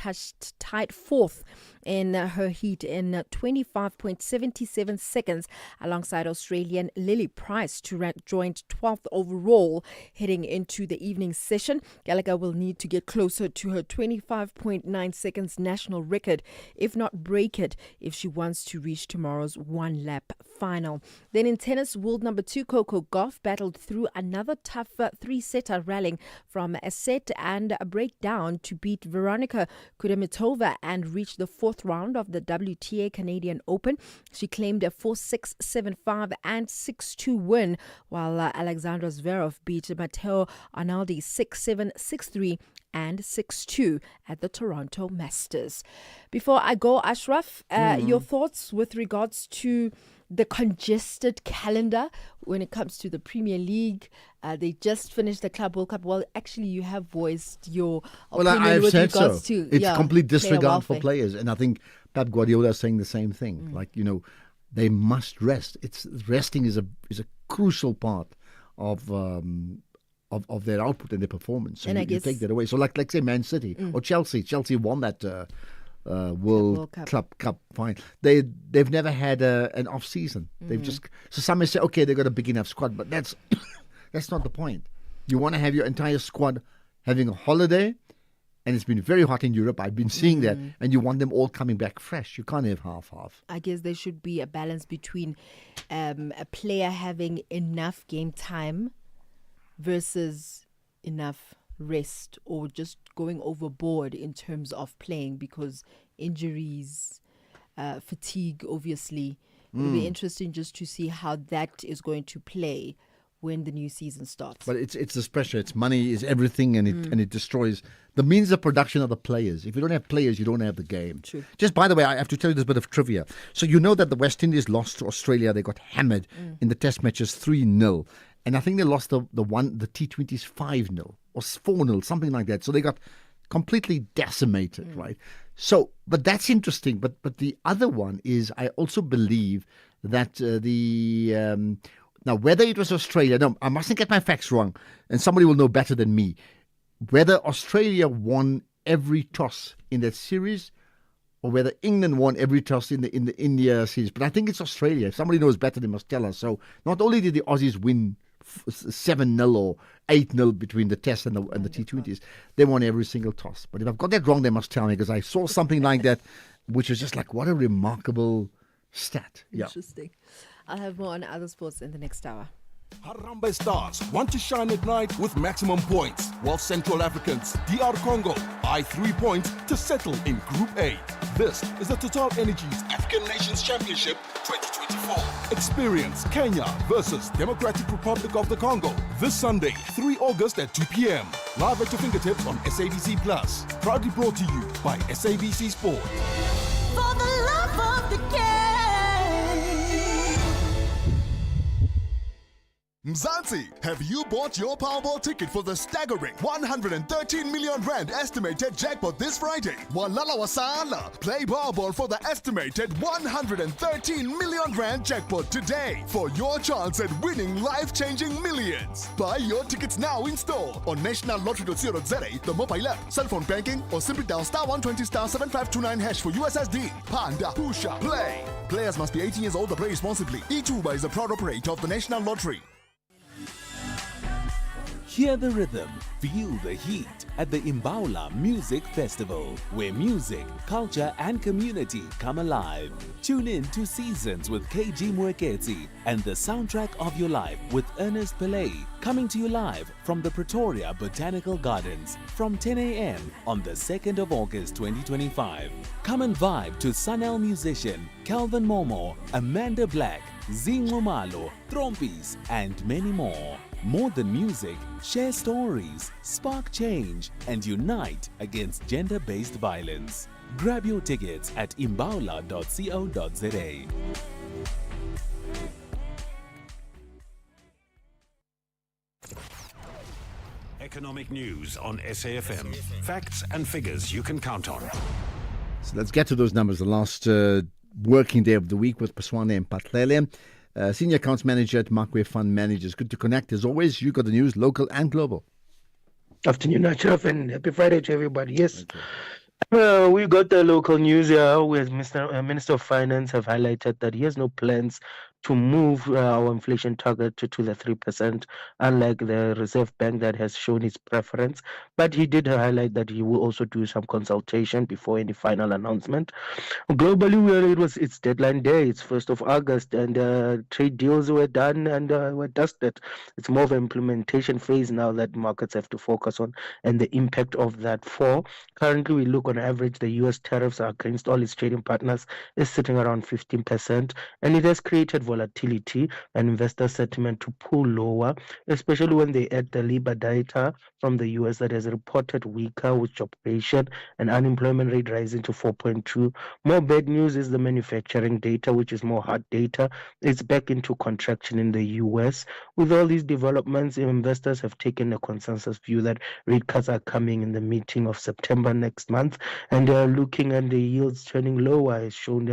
tied fourth in her heat in 25.77 seconds alongside Australian Lily Price to rank joint 12th overall heading into the evening session. Gallagher will need to get closer to her 25.9 seconds national record, if not break it, if she wants to reach tomorrow's one-lap final. Then in tennis, world number 2 Coco Gauff battled through another tough 3-setter, rallying from a set and a breakdown to beat Veronika Kudermetova and reach the fourth round of the WTA Canadian Open. She claimed a 4-6, 7-5 and 6-2 win, while Alexandra Zverev beat Matteo Arnaldi 6-7, 6-3 and 6-2 at the Toronto Masters. Before I go, Ashraf, your thoughts with regards to the congested calendar when it comes to the Premier League? They just finished the Club World Cup. Well, actually, you have voiced your opinion I've with said regards so. to It's complete disregard player for welfare. players. And I think Pep Guardiola is saying the same thing. Like, you know, they must rest. Resting is a crucial part of their output and their performance. So And I you guess- take that away. So like say Man City or Chelsea. Chelsea won that World Cup final. They've never had an off season. They've just so some may say, okay, they've got a big enough squad, but that's not the point. You want to have your entire squad having a holiday, and it's been very hot in Europe. I've been seeing that, and you want them all coming back fresh. You can't have half. I guess there should be a balance between a player having enough game time versus enough rest, or just going overboard in terms of playing, because injuries, fatigue, obviously. It'll be interesting just to see how that is going to play when the new season starts. But it's this pressure. It's money, is everything, and it destroys the means of production of the players. If you don't have players, you don't have the game. True. Just by the way, I have to tell you this bit of trivia. So you know that the West Indies lost to Australia. They got hammered in the Test matches 3-0. And I think they lost the T20s 5-0 or 4-0, something like that. So they got completely decimated, right? So, but that's interesting. But the other one is, I also believe that now, whether it was Australia, no, I mustn't get my facts wrong, and somebody will know better than me, whether Australia won every toss in that series or whether England won every toss in the India series. But I think it's Australia. If somebody knows better, they must tell us. So not only did the Aussies win 7-0 or 8-0 between the Test and the T20s, they won every single toss. But if I've got that wrong, they must tell me, because I saw something like that, which was just like, what a remarkable stat. Yeah. Interesting. I'll have more on other sports in the next hour. Harambee Stars want to shine at night with maximum points, while Central Africans, DR Congo, eye 3 points to settle in Group A. This is the Total Energies African Nations Championship 2024. Experience Kenya versus Democratic Republic of the Congo this Sunday, 3 August at 2 p.m. Live at your fingertips on SABC Plus. Proudly brought to you by SABC Sport. For the love of the game. Mzansi, have you bought your Powerball ticket for the staggering 113 million rand estimated jackpot this Friday? Walala wasala. Play Powerball for the estimated 113 million rand jackpot today for your chance at winning life-changing millions. Buy your tickets now in store on nationallottery.co.za, the mobile app, cell phone banking, or simply dial *120 *7529# for USSD. Panda, Pusha, play. Players must be 18 years old or play responsibly. eTuba is a proud operator of the National Lottery. Hear the rhythm, feel the heat at the Imbaula Music Festival, where music, culture and community come alive. Tune in to Seasons with KG Mwekezi and the soundtrack of your life with Ernest Pillay, coming to you live from the Pretoria Botanical Gardens from 10 a.m. on the 2nd of August 2025. Come and vibe to Sunel musician Calvin Momo, Amanda Black, Zingo Malo, Trompis and many more. More than music, share stories, spark change, and unite against gender-based violence. Grab your tickets at imbaula.co.za. Economic news on SAFM. Facts and figures you can count on. So let's get to those numbers. The last working day of the week with Paswane Mpatlele, Senior Accounts Manager at Markway Fund Managers. Good to connect. As always, you got the news, local and global. Afternoon, Achraf, and happy Friday to everybody. Yes, we got the local news here where Minister of Finance have highlighted that he has no plans to move our inflation target to the 3%, unlike the Reserve Bank that has shown its preference. But he did highlight that he will also do some consultation before any final announcement. Globally, it's deadline day. It's 1st of August, and trade deals were done and were dusted. It's more of an implementation phase now that markets have to focus on, and the impact of that for. Currently, we look on average, the U.S. tariffs against all its trading partners is sitting around 15%, and it has created volatility and investor sentiment to pull lower, especially when they add the labor data from the US that has reported weaker with job creation and unemployment rate rising to 4.2. More bad news is the manufacturing data, which is more hard data. It's back into contraction in the US. With all these developments, investors have taken a consensus view that rate cuts are coming in the meeting of September next month, and looking at the yields turning lower is shown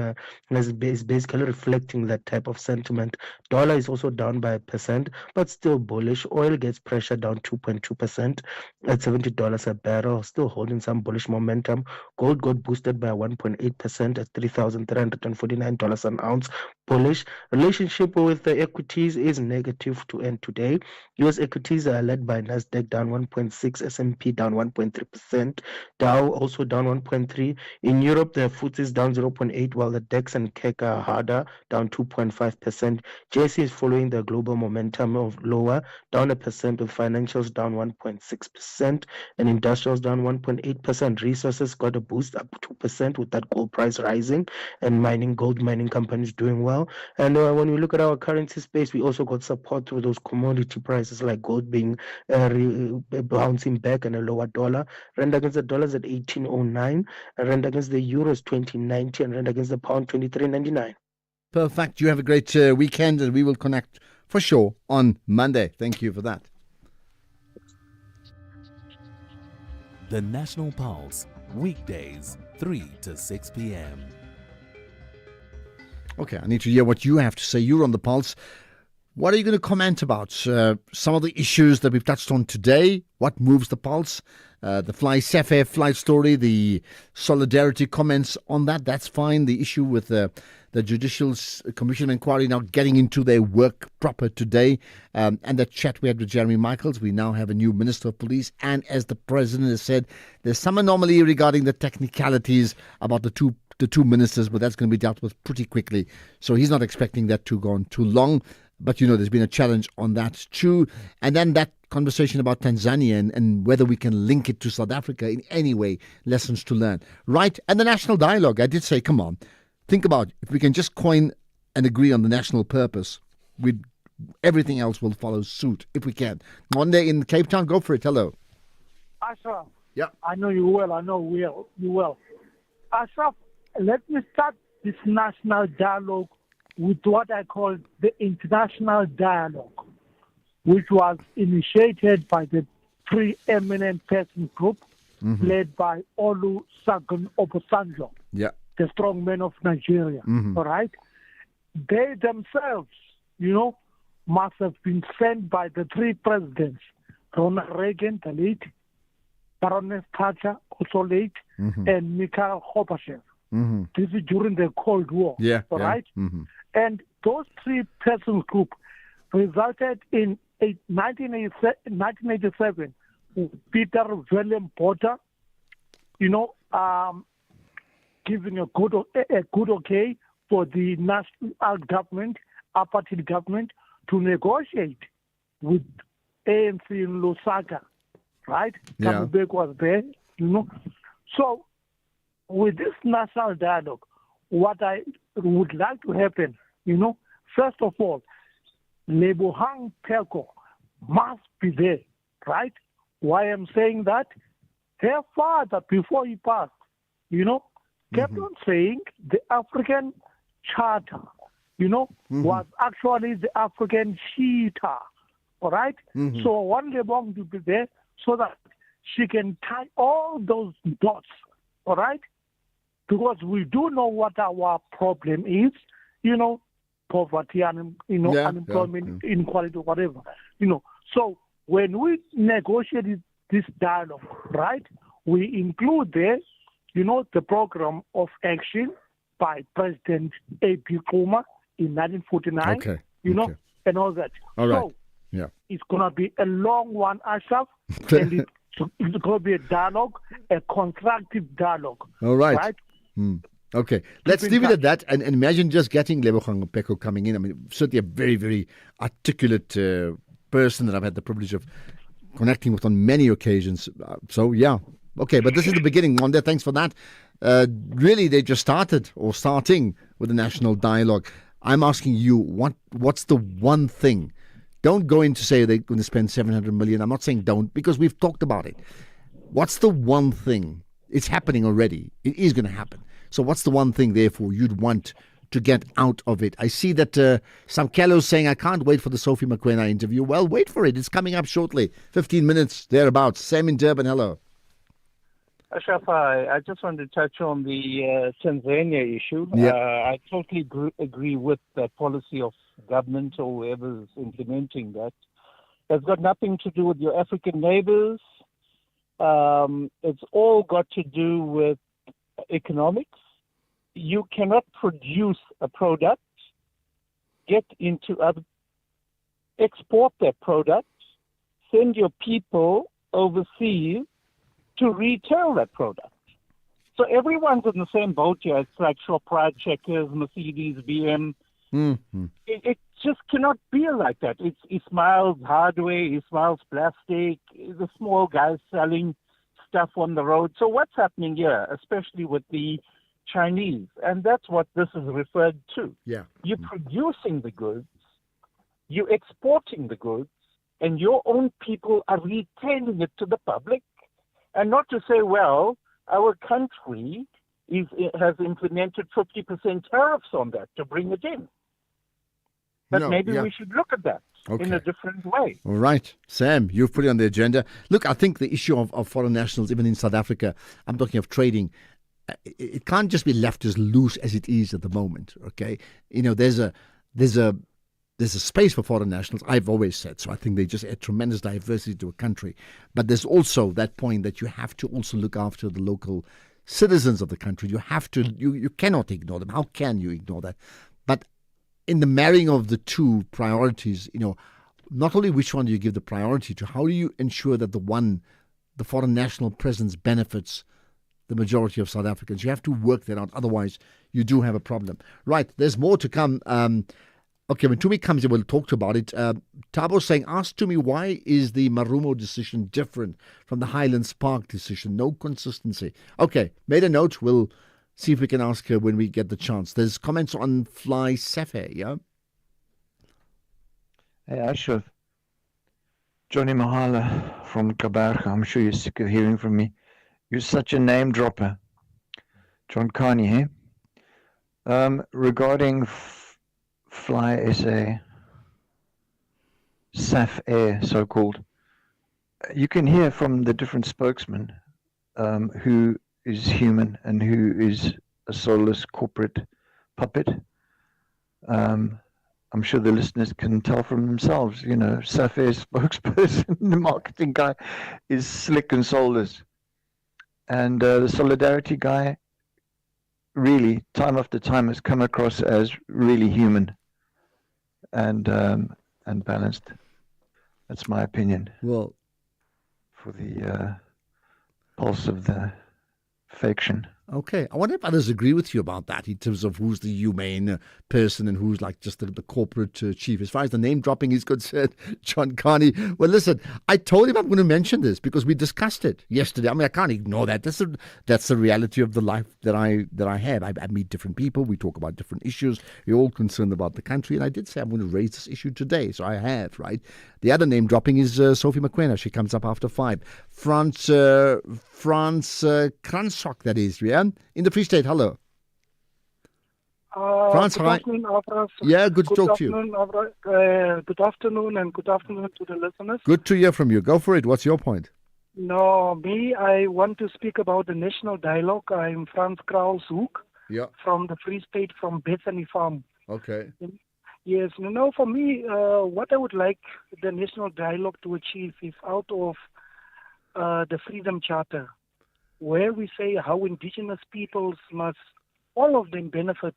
is basically reflecting that type of sentiment. Dollar is also down by 1%, but still bullish. Oil gets pressure down 2.2% at $70 a barrel, still holding some bullish momentum. Gold got boosted by 1.8% at $3,349 an ounce. Bullish. Relationship with the equities is negative to end today. US equities are led by Nasdaq down 1.6, S&P down 1.3%, Dow also down 1.3. In Europe, the FTSE is down 0.8, while the DAX and CAC are harder, down 2.5%. JSE is following the global momentum of lower, down 1%, with financials down 1.6% and industrials down 1.8%. Resources got a boost up 2% with that gold price rising, and gold mining companies doing well. And when we look at our currency space, we also got support through those commodity prices like gold being bouncing back and a lower dollar. Rand against the dollar is at 18.09, and rand against the euro is 20.90, and rand against the pound 23.99. Perfect. You have a great weekend, and we will connect for sure on Monday. Thank you for that. The National Pulse, weekdays, 3 to 6 p.m. Okay, I need to hear what you have to say. You're on the pulse. What are you going to comment about? Some of the issues that we've touched on today. What moves the pulse? The Fly Safair flight story, the solidarity comments on that. That's fine. The issue with the Judicial Commission of Inquiry now getting into their work proper today. And the chat we had with Jeremy Michaels. We now have a new Minister of Police. And as the President has said, there's some anomaly regarding the technicalities about the two ministers, but that's going to be dealt with pretty quickly. So he's not expecting that to go on too long. But, there's been a challenge on that too. And then that conversation about Tanzania and whether we can link it to South Africa in any way, lessons to learn. Right? And the national dialogue. I did say, come on, think about if we can just coin and agree on the national purpose, everything else will follow suit if we can. Monday in Cape Town, go for it. Hello. Ashraf. Yeah. I know you well. I know you well. Ashraf, let me start this national dialogue with what I call the international dialogue, which was initiated by the pre-eminent person group led by Olusegun Obasanjo, the strongman of Nigeria. All right? They themselves, must have been sent by the three presidents, Ronald Reagan, the late, Baroness Thatcher, also late, and Mikhail Gorbachev. This is during the Cold War, all right? And those three persons group resulted in 1987 with Peter Willem Botha, giving a good okay for the national government, apartheid government, to negotiate with ANC in Lusaka, right? Kabubek was there, So with this national dialogue, what I would like to happen, first of all, Lebohang Pheko must be there, right? Why I'm saying that? Her father, before he passed, kept on saying the African Charter, was actually the African Cheetah, all right? So I want Lebohang to be there so that she can tie all those dots, all right? Because we do know what our problem is, poverty and unemployment, inequality, whatever. So when we negotiated this dialogue, right, we include there, the program of action by President A.P. Nkrumah in 1949, and all that. All right. So it's going to be a long one, Ashraf, and it's going to be a dialogue, a constructive dialogue. All right. Right? Okay, let's leave it at that and imagine just getting Lebohang Pheko coming in. I mean, certainly a very, very articulate person that I've had the privilege of connecting with on many occasions. Okay, but this is the beginning. Wanda, thanks for that. Really, they just starting with the national dialogue. I'm asking you, what's the one thing? Don't go in to say they're going to spend 700 million. I'm not saying don't, because we've talked about it. What's the one thing? It's happening already. It is going to happen. So what's the one thing, therefore, you'd want to get out of it? I see that Samkelo's saying, I can't wait for the Sophie Mokoena interview. Well, wait for it. It's coming up shortly. 15 minutes, thereabouts. Sam in Durban, hello. Ashraf, I just want to touch on the Tanzania issue. Yeah. I totally agree with the policy of government or whoever's implementing that. It's got nothing to do with your African neighbors. It's all got to do with economics. You cannot produce a product, get into export that product, send your people overseas to retail that product. So everyone's in the same boat here. It's like Shoprite, Checkers, Mercedes, BM. Mm-hmm. It just cannot be like that. It's Ismail's Hardware, Ismail's Plastic, the small guys selling stuff on the road. So what's happening here, especially with the Chinese? And that's what this is referred to. Yeah. You're producing the goods, you're exporting the goods, and your own people are retailing it to the public. And not to say, well, our country has implemented 50% tariffs on that to bring it in. But No, maybe yeah. we should look at that in Okay. a different way. All right. Sam, you've put it on the agenda. Look, I think the issue of foreign nationals, even in South Africa, I'm talking of trading, it can't just be left as loose as it is at the moment, okay? You know, there's a space for foreign nationals, I've always said. So I think they just add tremendous diversity to a country. But there's also that point that you have to also look after the local citizens of the country. You have to, you cannot ignore them. How can you ignore that? But in the marrying of the two priorities, you know, not only which one do you give the priority to, how do you ensure that the foreign national presence benefits the majority of South Africans? You have to work that out. Otherwise, you do have a problem. Right. There's more to come. Okay, when Tumi comes in, we'll talk about it. Tabo's saying, ask Tumi, why is the Marumo decision different from the Highlands Park decision? No consistency. Okay, made a note. We'll see if we can ask her when we get the chance. There's comments on Fly Sefe, yeah? Hey, Ashraf. Johnny Mahala from Kabarga. I'm sure you're sick of hearing from me. You're such a name dropper. John Carney, hey? Regarding Fly SA, SAF Air, so-called, you can hear from the different spokesmen who is human and who is a soulless corporate puppet. I'm sure the listeners can tell from themselves, you know, SAF Air spokesperson, the marketing guy, is slick and soulless. And the solidarity guy, really, time after time, has come across as really human and balanced. That's my opinion. Well, for the pulse of the faction. Okay. I wonder if others agree with you about that in terms of who's the humane person and who's like just the corporate chief. As far as the name dropping is concerned, John Carney. Well, listen, I told him I'm going to mention this because we discussed it yesterday. I mean, I can't ignore that. That's the reality of the life that I have. I meet different people. We talk about different issues. We're all concerned about the country. And I did say I'm going to raise this issue today. So I have, right? The other name dropping is Sophie Mokoena. She comes up after 5. Franz Kranzok, that is, yeah? In the Free State, hello. Franz, good hi. afternoon, Avra. Yeah, good to talk to you. Good afternoon, and good afternoon to the listeners. Good to hear from you. Go for it. What's your point? No, I want to speak about the national dialogue. I'm Franz Kraushoek Yeah. from the Free State, from Bethany Farm. Okay. Yes, for me, what I would like the national dialogue to achieve is out of the Freedom Charter, where we say how indigenous peoples must, all of them, benefit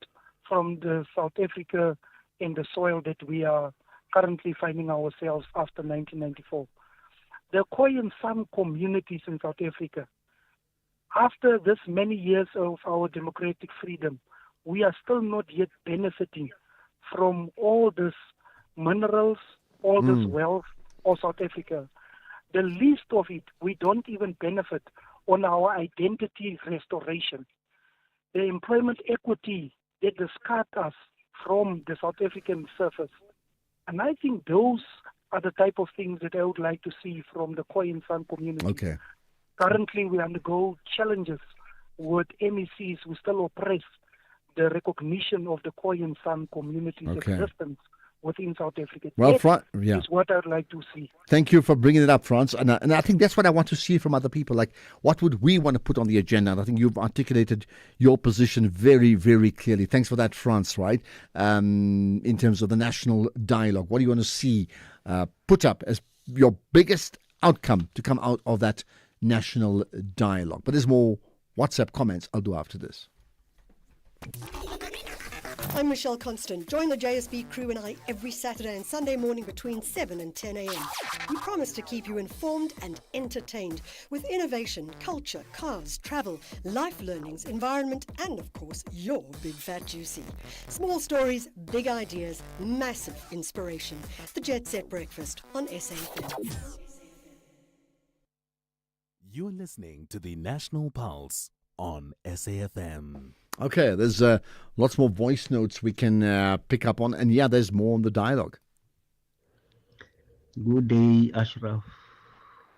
from the South Africa and the soil that we are currently finding ourselves after 1994. The Khoi and San communities in South Africa, after this many years of our democratic freedom, we are still not yet benefiting from all this minerals, all this wealth of South Africa. The least of it, we don't even benefit on our identity restoration. The employment equity that discard us from the South African surface. And I think those are the type of things that I would like to see from the Khoi and San community. Okay. Currently, we undergo challenges with MECs who still oppress the recognition of the Khoi and San community's Okay. existence within South Africa. Well, That yeah. is what I'd like to see. Thank you for bringing it up, Franz. And I think that's what I want to see from other people. Like, what would we want to put on the agenda? And I think you've articulated your position very, very clearly. Thanks for that, Franz, right? In terms of the national dialogue, what do you want to see put up as your biggest outcome to come out of that national dialogue? But there's more WhatsApp comments I'll do after this. I'm Michelle Constant. Join the JSB crew and I every Saturday and Sunday morning between 7 and 10 a.m. We promise to keep you informed and entertained with innovation, culture, cars, travel, life learnings, environment, and of course, your big fat juicy. Small stories, big ideas, massive inspiration. The Jet Set Breakfast on SAFM. You're listening to the National Pulse on SAFM. Okay, there's lots more voice notes we can pick up on. And yeah, there's more on the dialogue. Good day, Ashraf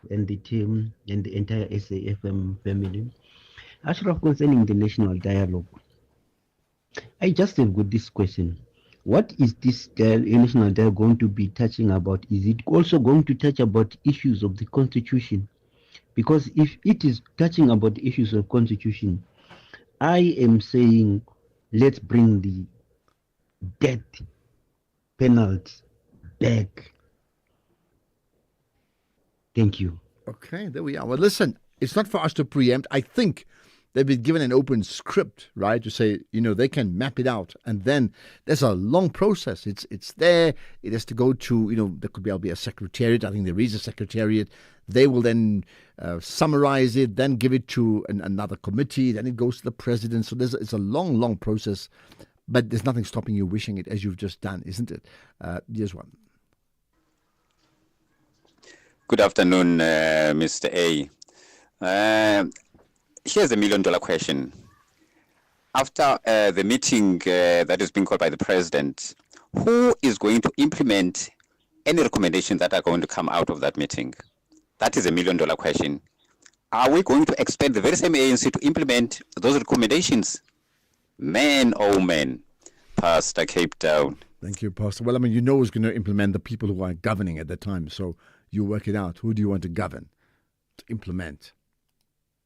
and the team and the entire SAFM family. Ashraf, concerning the national dialogue, I just have got this question. What is this national dialogue going to be touching about? Is it also going to touch about issues of the constitution? Because if it is touching about the issues of constitution, I am saying let's bring the death penalty back. Thank you. Okay, there we are. Well, listen, it's not for us to preempt. I think they've been given an open script, right, to say, they can map it out. And then there's a long process. It's there. It has to go to, there could be a secretariat. I think there is a secretariat. They will then summarize it, then give it to another committee. Then it goes to the president. So it's a long, long process. But there's nothing stopping you wishing it as you've just done, isn't it? Here's one. Good afternoon, Mr. A. Here's the $1 million question. After the meeting that is being called by the president, who is going to implement any recommendations that are going to come out of that meeting? That is a $1 million question. Are we going to expect the very same ANC to implement those recommendations? Man, oh man, Pastor Cape Town. Thank you, Pastor. Well, who's going to implement the people who are governing at the time. So you work it out. Who do you want to govern, to implement?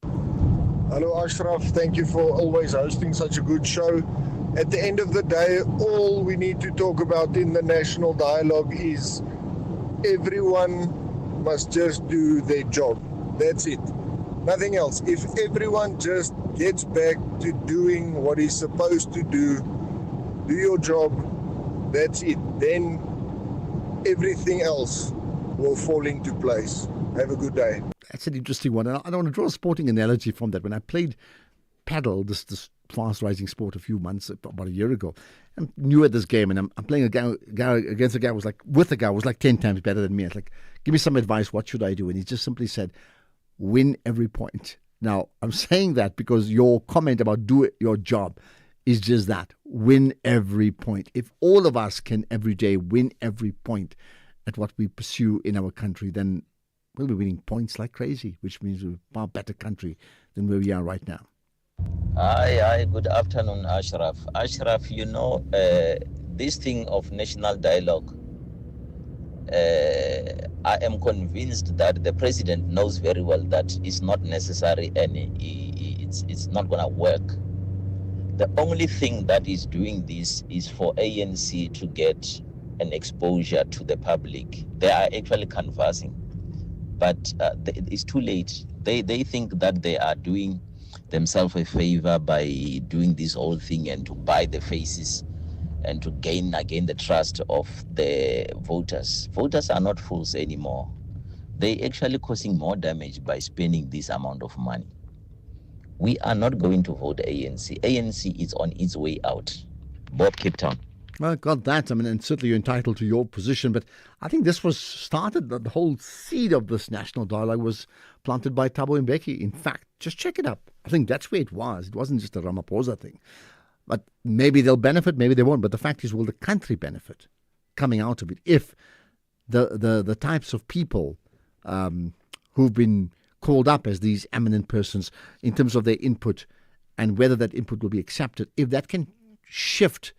Hello, Ashraf. Thank you for always hosting such a good show. At the end of the day, all we need to talk about in the national dialogue is everyone must just do their job. That's it. Nothing else. If everyone just gets back to doing what he's supposed to do your job, that's it. Then everything else will fall into place. Have a good day. That's an interesting one. And I want to draw a sporting analogy from that. When I played paddle, this fast-rising sport about a year ago, I'm new at this game, and I'm playing a guy against a guy who was like 10 times better than me. I was like, give me some advice. What should I do? And he just simply said, win every point. Now, I'm saying that because your comment about do your job is just that. Win every point. If all of us can every day win every point at what we pursue in our country, then we'll be winning points like crazy, which means we're a far better country than where we are right now. Hi, good afternoon, Ashraf. Ashraf, this thing of national dialogue, I am convinced that the president knows very well that it's not necessary and it's not going to work. The only thing that is doing this is for ANC to get an exposure to the public. They are actually canvassing, but it's too late. They think that they are doing themselves a favor by doing this whole thing and to buy the faces and to gain again the trust of the voters. Voters are not fools anymore. They actually causing more damage by spending this amount of money. We are not going to vote ANC. ANC is on its way out. Bob, Cape Town. Well, got that. And certainly you're entitled to your position, but I think this was started, the whole seed of this national dialogue was planted by Thabo Mbeki. In fact, just check it up. I think that's where it was. It wasn't just a Ramaphosa thing. But maybe they'll benefit, maybe they won't. But the fact is, will the country benefit coming out of it if the types of people who've been called up as these eminent persons in terms of their input and whether that input will be accepted, if that can shift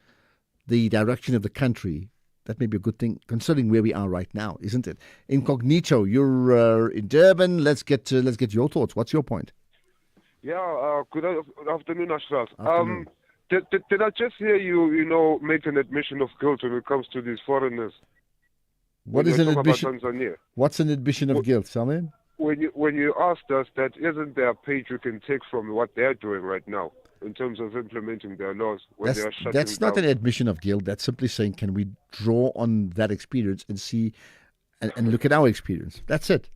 the direction of the country That may be a good thing, considering where we are right now, isn't it? Incognito, you're in Durban. Let's get your thoughts. What's your point? Yeah, good afternoon, Ashraf. Afternoon. Did I just hear you, make an admission of guilt when it comes to these foreigners? What When is you an talk about admission? Tanzania? What's an admission of guilt, Salman? When you asked us that, isn't there a page you can take from what they're doing right now in terms of implementing their laws when they are shutting That's not down? an admission of guilt. That's simply saying, can we draw on that experience and see and look at our experience? That's it.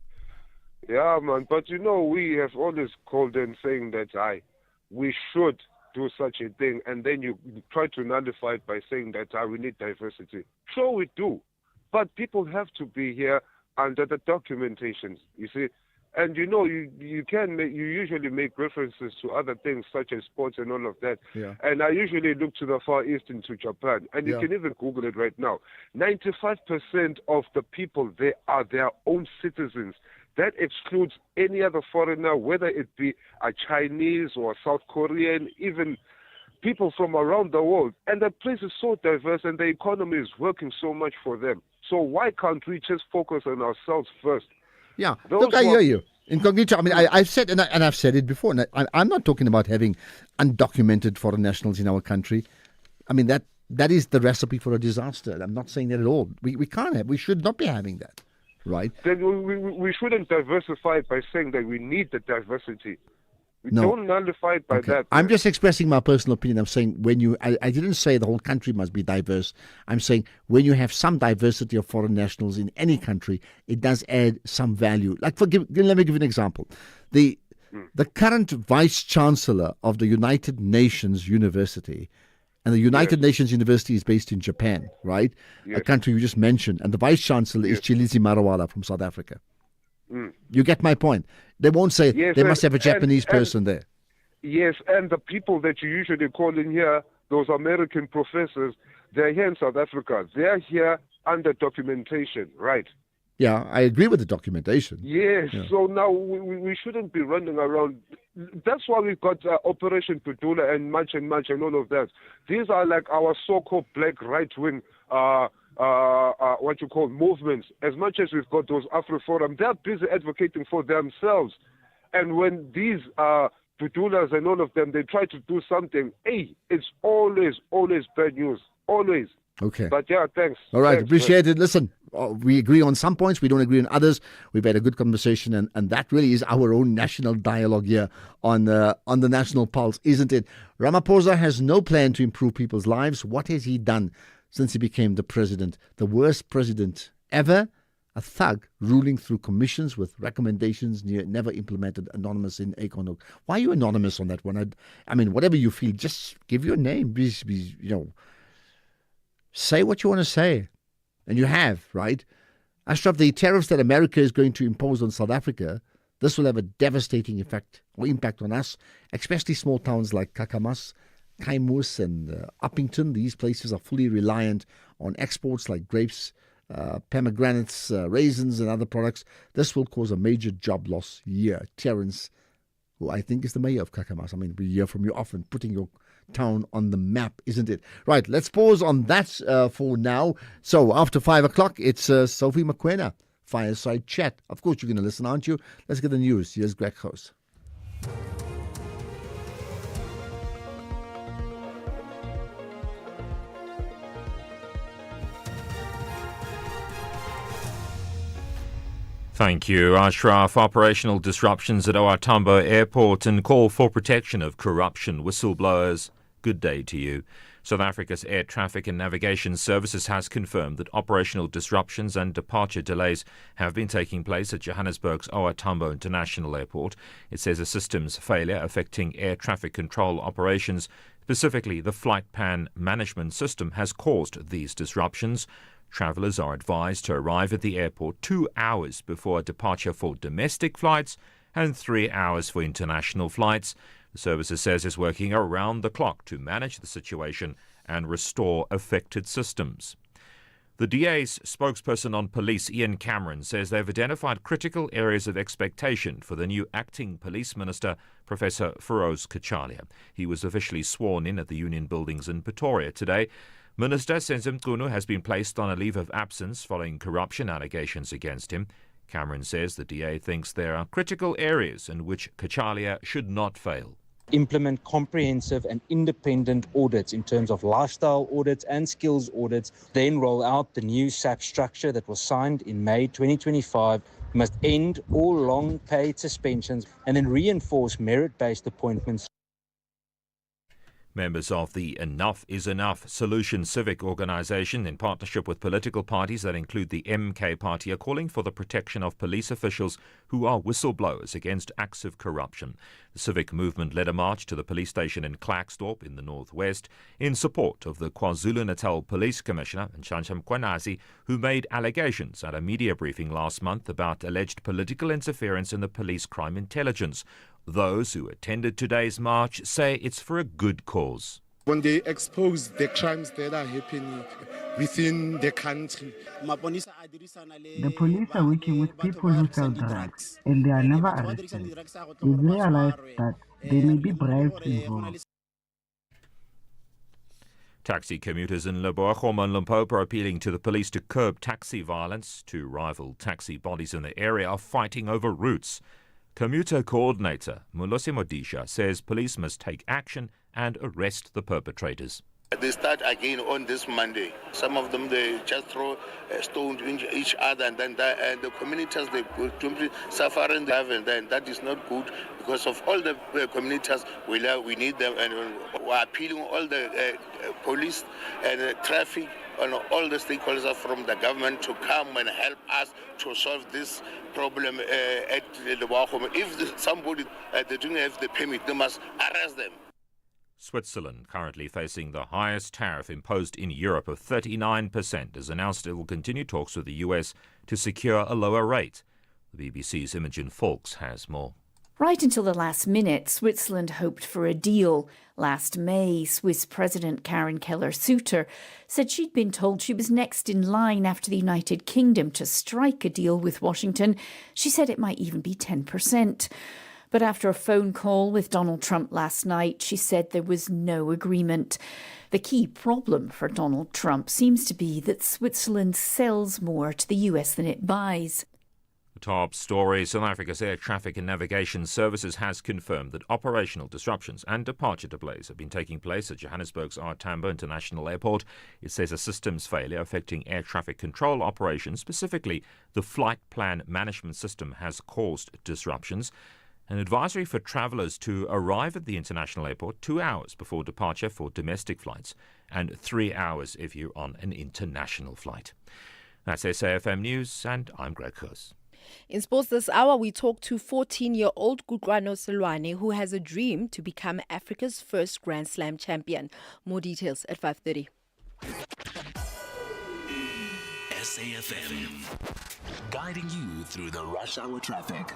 Yeah, man. But we have always called in saying that we should do such a thing, and then you try to nullify it by saying that we need diversity. Sure, we do, but people have to be here under the documentations. You see. And you usually make references to other things such as sports and all of that. Yeah. And I usually look to the Far East and to Japan. And you Yeah. can even Google it right now. 95% of the people there are their own citizens. That excludes any other foreigner, whether it be a Chinese or a South Korean, even people from around the world. And the place is so diverse and the economy is working so much for them. So why can't we just focus on ourselves first? Yeah, Those look, I who hear are- you. Incognito, I mean, I've said, and I've said it before, and I'm not talking about having undocumented foreign nationals in our country. I mean, that is the recipe for a disaster. I'm not saying that at all. We can't have, we should not be having that, right? Then we shouldn't diversify it by saying that we need the diversity. We No. don't nullify it by Okay. that. I'm just expressing my personal opinion. I'm saying I didn't say the whole country must be diverse. I'm saying when you have some diversity of foreign nationals in any country, it does add some value. Like let me give you an example. The current vice chancellor of the United Nations University, and the United Nations University is based in Japan, right? A country you just mentioned, and the vice chancellor is Chilizi Marawala from South Africa. Mm. You get my point. They won't say Yes, they must have a and- Japanese and- person there. Yes, and the people that you usually call in here, those American professors, they're here in South Africa. They're here under documentation, right? Yeah, I agree with the documentation. Yes, Yeah. so now we shouldn't be running around. That's why we've got Operation Pudula and March and all of that. These are like our so-called black right-wing what you call movements. As much as we've got those Afro-Forum, they're busy advocating for themselves. And when these Pudulas and all of them, they try to do something, it's always bad news. Always. Okay. But yeah, thanks. All right, Thanks, appreciate it. Listen, we agree on some points, we don't agree on others. We've had a good conversation, and that really is our own national dialogue here on the National Pulse, isn't it? Ramaphosa has no plan to improve people's lives. What has he done since he became the president? The worst president ever? A thug ruling through commissions with recommendations never implemented, anonymous in Econog. Why are you anonymous on that one? I mean, whatever you feel, just give your name. Say what you want to say. And you have, right? Ashraf, the tariffs that America is going to impose on South Africa, this will have a devastating effect or impact on us, especially small towns like Kakamas, Kaimus, and Uppington. These places are fully reliant on exports like grapes, pomegranates, raisins, and other products. This will cause a major job loss here. Terence, who I think is the mayor of Kakamas. I mean, we hear from you often, putting your town on the map, isn't it? Right, let's pause on that for now. So after 5 o'clock, it's Sophie Makwena, Fireside Chat. Of course, you're going to listen, aren't you? Let's get the news. Here's Greg House. Thank you, Ashraf. Operational disruptions at OR Tambo Airport and call for protection of corruption whistleblowers. Good day to you. South Africa's Air Traffic and Navigation Services has confirmed that operational disruptions and departure delays have been taking place at Johannesburg's OR Tambo International Airport. It says a systems failure affecting air traffic control operations, specifically the flight plan management system, has caused these disruptions. Travellers are advised to arrive at the airport 2 hours before departure for domestic flights and 3 hours for international flights. The services says it's working around the clock to manage the situation and restore affected systems. The DA's spokesperson on police, Ian Cameron, says they've identified critical areas of expectation for the new acting police minister, Professor Feroz Kachalia. He was officially sworn in at the Union Buildings in Pretoria today. Minister Senzim Mchunu has been placed on a leave of absence following corruption allegations against him. Cameron says the DA thinks there are critical areas in which Kachalia should not fail. Implement comprehensive and independent audits in terms of lifestyle audits and skills audits, then roll out the new SAP structure that was signed in May 2025, must end all long paid suspensions and then reinforce merit-based appointments. Members of the Enough is Enough Solution civic organisation, in partnership with political parties that include the MK Party, are calling for the protection of police officials who are whistleblowers against acts of corruption. The civic movement led a march to the police station in Klerksdorp in the northwest in support of the KwaZulu-Natal Police Commissioner, Nhlanhla Mkhwanazi, who made allegations at a media briefing last month about alleged political interference in the police crime intelligence. Those who attended today's march say it's for a good cause. When they expose the crimes that are happening within the country. The police are working with people who sell drugs and they are never arrested. They realize that there may be bribes involved. Taxi commuters in Lebochum and Limpopo are appealing to the police to curb taxi violence. Two rival taxi bodies in the area are fighting over routes. Commuter coordinator Mulosi Modisha says police must take action and arrest the perpetrators. They start again on this Monday. Some of them, they just throw stones into each other, and then the communities, they completely suffer and then that is not good because of all the communities. We need them, and we're appealing all the police and traffic and all the stakeholders from the government to come and help us to solve this problem at the Wahom. If somebody they don't have the permit, they must arrest them. Switzerland, currently facing the highest tariff imposed in Europe of 39%, has announced it will continue talks with the US to secure a lower rate. The BBC's Imogen Fawkes has more. Right until the last minute, Switzerland hoped for a deal. Last May, Swiss President Karin Keller-Sutter said she'd been told she was next in line after the United Kingdom to strike a deal with Washington. She said it might even be 10%. But after a phone call with Donald Trump last night, she said there was no agreement. The key problem for Donald Trump seems to be that Switzerland sells more to the US than it buys. The top story: South Africa's Air Traffic and Navigation Services has confirmed that operational disruptions and departure delays have been taking place at Johannesburg's R Tambo International Airport. It says a systems failure affecting air traffic control operations, specifically the flight plan management system, has caused disruptions. An advisory for travellers to arrive at the international airport 2 hours before departure for domestic flights and 3 hours if you're on an international flight. That's SAFM News, and I'm Greg Hurst. In sports this hour, we talk to 14-year-old Kutlwano Selwane, who has a dream to become Africa's first Grand Slam champion. More details at 5:30. SAFM, guiding you through the rush hour traffic.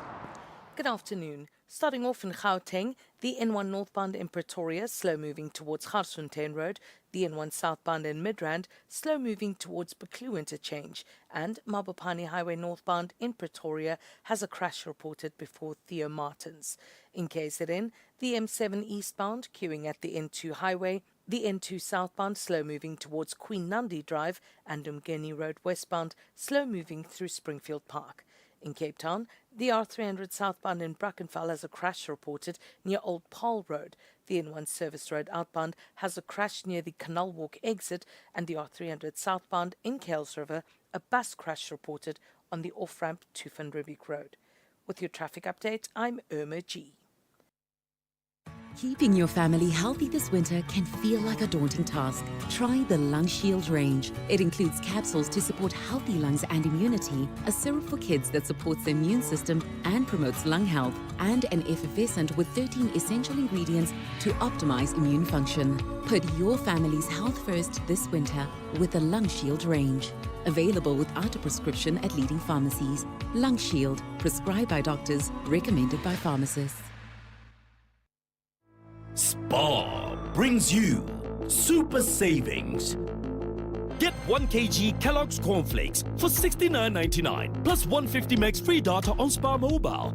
Good afternoon. Starting off in Gauteng, the N1 northbound in Pretoria, slow moving towards Garsfontein Road, the N1 southbound in Midrand, slow moving towards Buccleuch Interchange, and Mabopane Highway northbound in Pretoria has a crash reported before Theo Martins. In KZN, the M7 eastbound queuing at the N2 highway, the N2 southbound slow moving towards Queen Nandi Drive, and Umgeni Road westbound slow moving through Springfield Park. In Cape Town, the R300 southbound in Brackenfell has a crash reported near Old Paarl Road. The N1 Service Road outbound has a crash near the Canal Walk exit, and the R300 southbound in Kuils River, a bus crash reported on the off-ramp to Van Riebeeck Road. With your traffic update, I'm Irma G. Keeping your family healthy this winter can feel like a daunting task. Try the Lung Shield range. It includes capsules to support healthy lungs and immunity, a syrup for kids that supports the immune system and promotes lung health, and an effervescent with 13 essential ingredients to optimize immune function. Put your family's health first this winter with the Lung Shield range. Available without a prescription at leading pharmacies. Lung Shield, prescribed by doctors, recommended by pharmacists. Spar brings you super savings. Get 1 kg Kellogg's Cornflakes for $69.99 plus 150 megs free data on Spar Mobile.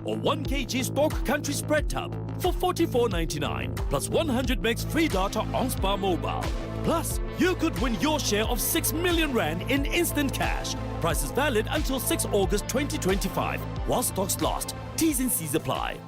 Or 1 kg Spork Country Spread Tub for $44.99 plus 100 megs free data on Spar Mobile. Plus, you could win your share of 6 million rand in instant cash. Price is valid until 6 August 2025, while stocks last. T's and C's apply.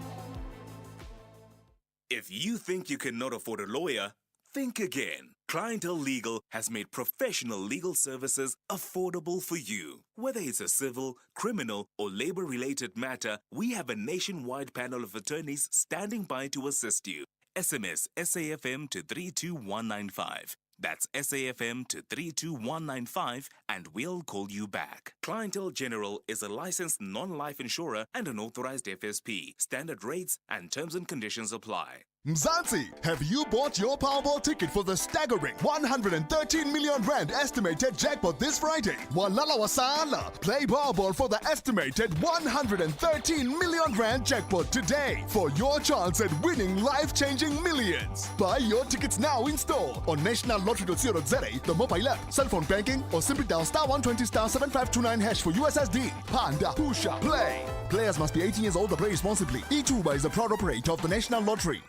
If you think you cannot afford a lawyer, think again. Clientele Legal has made professional legal services affordable for you. Whether it's a civil, criminal, or labor-related matter, we have a nationwide panel of attorneys standing by to assist you. SMS SAFM to 32195. That's SAFM to 32195 and we'll call you back. Clientele General is a licensed non-life insurer and an authorized FSP. Standard rates and terms and conditions apply. Mzansi, have you bought your Powerball ticket for the staggering 113 million rand estimated jackpot this Friday? Walala wasala. Play Powerball for the estimated 113 million rand jackpot today for your chance at winning life-changing millions. Buy your tickets now in store on nationallottery.co.za, the mobile app, cell phone banking, or simply dial *120 *7529 hash for USSD. Panda, Pusha, play. Players must be 18 years old or play responsibly. E2 is a proud operator of the National Lottery.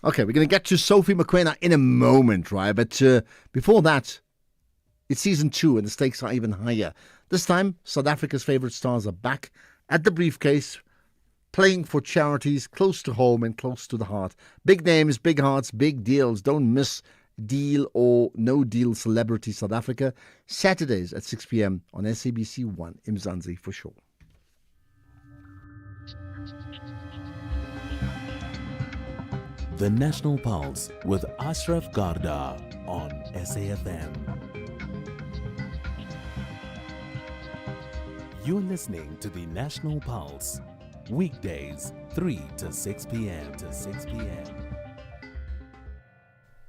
Okay, we're going to get to Sophie Mokoena in a moment, right? But before that, it's season 2 and the stakes are even higher. This time, South Africa's favourite stars are back at the briefcase, playing for charities close to home and close to the heart. Big names, big hearts, big deals. Don't miss Deal or No Deal Celebrity South Africa, Saturdays at 6 p.m. on SABC 1 in Mzansi for sure. The National Pulse with Ashraf Garda on SAFM. You're listening to the National Pulse, weekdays 3 to 6 p.m.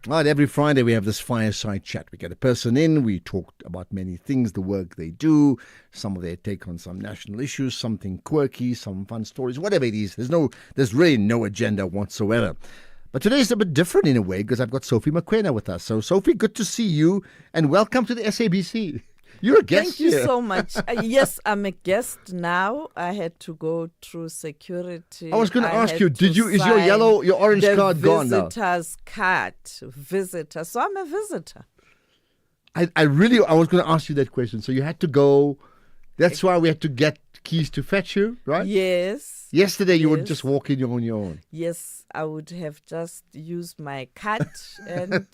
All right, every Friday we have this fireside chat. We get a person in, we talk about many things, the work they do, some of their take on some national issues, something quirky, some fun stories, whatever it is. There's really no agenda whatsoever. But today is a bit different in a way because I've got Sophie Mokoena with us. So, Sophie, good to see you and welcome to the SABC. You're a guest Thank you here. so much. Yes, I'm a guest now. I had to go through security. I was going to ask you, is your orange card gone now? Visitor's card. Visitor. So I'm a visitor. I was going to ask you that question. So you had to go. That's why we had to get keys to fetch you, right? Yes. Yesterday you would just walk in on your own. Yes, I would have just used my card and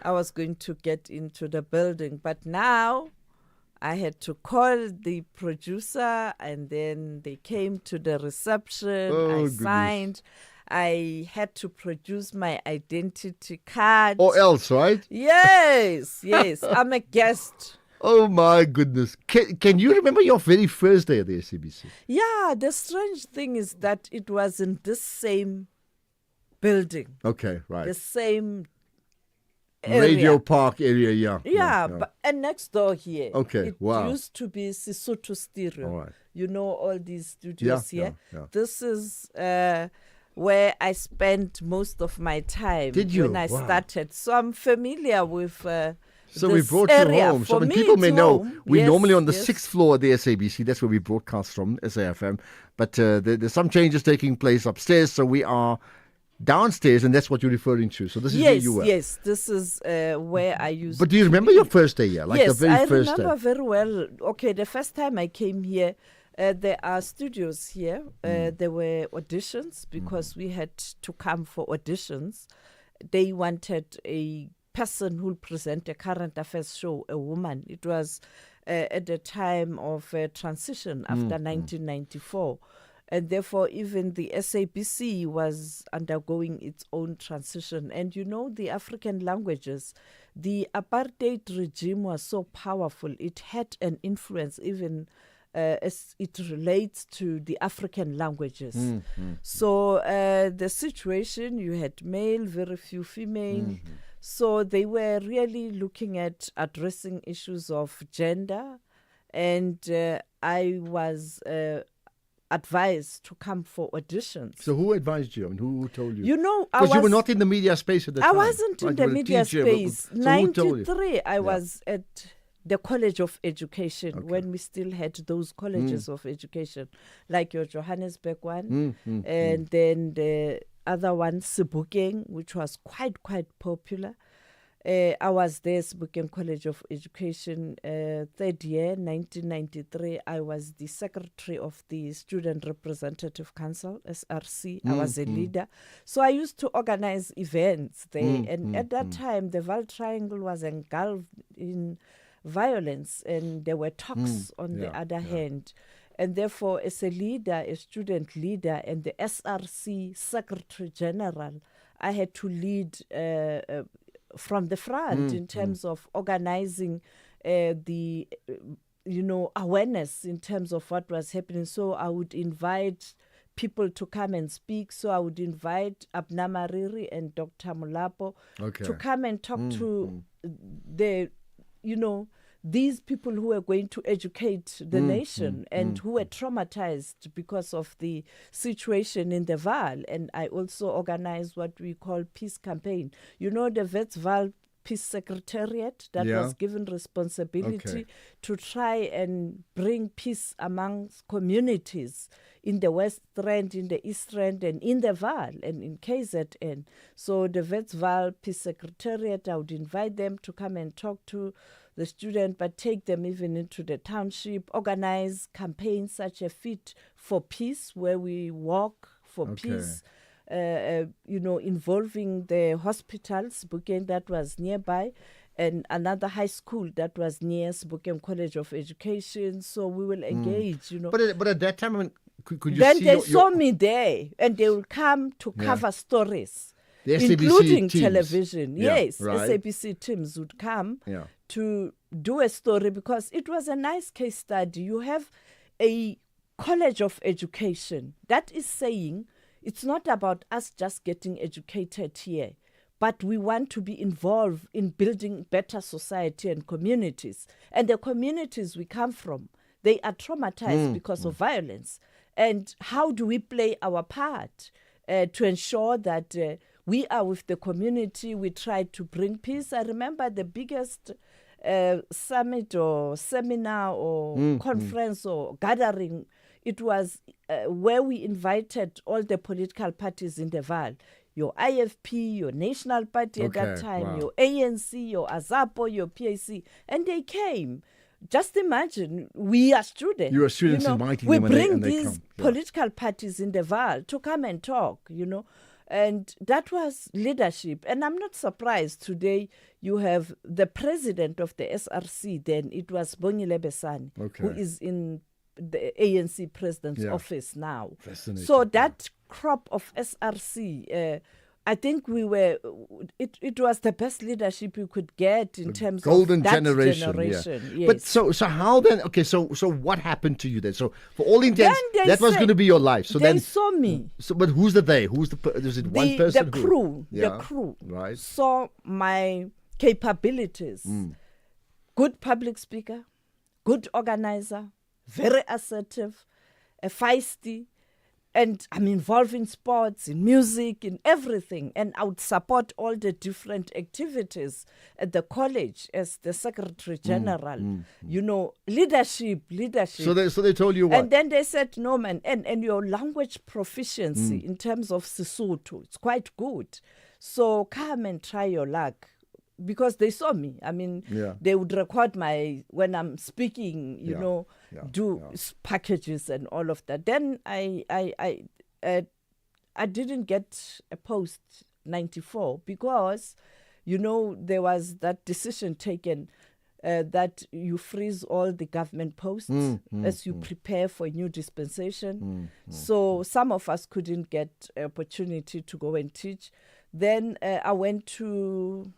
I was going to get into the building. But now I had to call the producer and then they came to the reception. I signed. I had to produce my identity card. Or else, right? Yes. I'm a guest. Oh my goodness. Can you remember your very first day at the SABC? Yeah, the strange thing is that it was in this same building. Okay, right. The same area. Radio Park area, yeah. Yeah, but and next door here. Okay, it wow. used to be Sesotho Stereo. All right. You know all these studios here. Yeah. This is where I spent most of my time. Did you? When I Wow. started. So I'm familiar with So we this brought area. you home. So For when me, people may it's know, home. we're Yes, normally on the yes. 6th floor of the SABC. That's where we broadcast from, SAFM. But there's some changes taking place upstairs, so we are downstairs, and that's what you're referring to. So this is where you were. Yes, this is where I used But do you remember your first day here? Like yes, the very I first remember day? very well. Okay, the first time I came here, there are studios here. There were auditions because we had to come for auditions. They wanted a person who'll present a current affairs show, a woman. It was at the time of transition after 1994. And therefore, even the SABC was undergoing its own transition. And you know, the African languages, the apartheid regime was so powerful. It had an influence even as it relates to the African languages. So the situation, you had male, very few female. So they were really looking at addressing issues of gender. And I was advised to come for auditions. So who advised you? I mean, who told you? You know, because you were not in the media space at the time. I wasn't in right? the You were a media teacher, space. so who told you? 93, I was at the College of Education, when we still had those colleges of education, like your Johannesburg one, and then the other one, Sebokeng, which was quite popular. I was there, Sebokeng College of Education, third year, 1993. I was the secretary of the Student Representative Council, SRC. I was a leader. So I used to organize events there. And at that time, the Vaal Triangle was engulfed in violence, and there were talks on the other hand. And therefore, as a leader, a student leader, and the SRC Secretary General, I had to lead from the front in terms of organizing the awareness in terms of what was happening. So I would invite people to come and speak. So I would invite Abna Mariri and Dr. Mulapo to come and talk to the, these people who were going to educate the nation and who were traumatized because of the situation in the Vaal. And I also organized what we call peace campaign. The Wits Vaal Peace Secretariat that was given responsibility to try and bring peace amongst communities in the West Rand, in the East Rand, and in the Vaal, and in KZN. So the Wits Vaal Peace Secretariat, I would invite them to come and talk to the student, but take them even into the township, organize campaigns such as Fit for Peace, where we walk for peace, involving the hospitals, Sebokeng, that was nearby, and another high school that was near Sebokeng College of Education. So we will engage, But at that time, could you then see they saw me there, and they will come to cover stories, including teams. Television. Yes, right. SABC teams would come to do a story, because it was a nice case study. You have a college of education that is saying it's not about us just getting educated here, but we want to be involved in building better society and communities. And the communities we come from, they are traumatized because of violence. And how do we play our part to ensure that we are with the community? We try to bring peace. I remember the biggest summit or seminar or conference or gathering. It was where we invited all the political parties in the Vaal. Your IFP, your National Party at that time, your ANC, your AZAPO, your PAC, and they came. Just imagine, we are students. You are students inviting we them bring and they these come. political parties in the Vaal to come and talk, And that was leadership. And I'm not surprised today you have the president of the SRC then, it was Bongile Besani, who is in the ANC president's office now. So that crop of SRC, I think we were, it was the best leadership you could get in terms golden of that generation. Yes. But so how then? Okay, so what happened to you then? So for all intents, that was going to be your life. So they then saw me. So, but who's the they? Who's was it one person? The crew. The crew. Right. Saw my capabilities. Good public speaker, good organizer, very assertive, feisty. And I'm involved in sports, in music, in everything. And I would support all the different activities at the college as the Secretary General. Leadership. So they told you what? And then they said, no, man, and your language proficiency in terms of Sesotho, it's quite good. So come and try your luck. Because they saw me. I mean, they would record when I'm speaking, do packages and all of that. Then I didn't get a post 94 because, there was that decision taken that you freeze all the government posts as you prepare for a new dispensation. So some of us couldn't get an opportunity to go and teach. Then I went to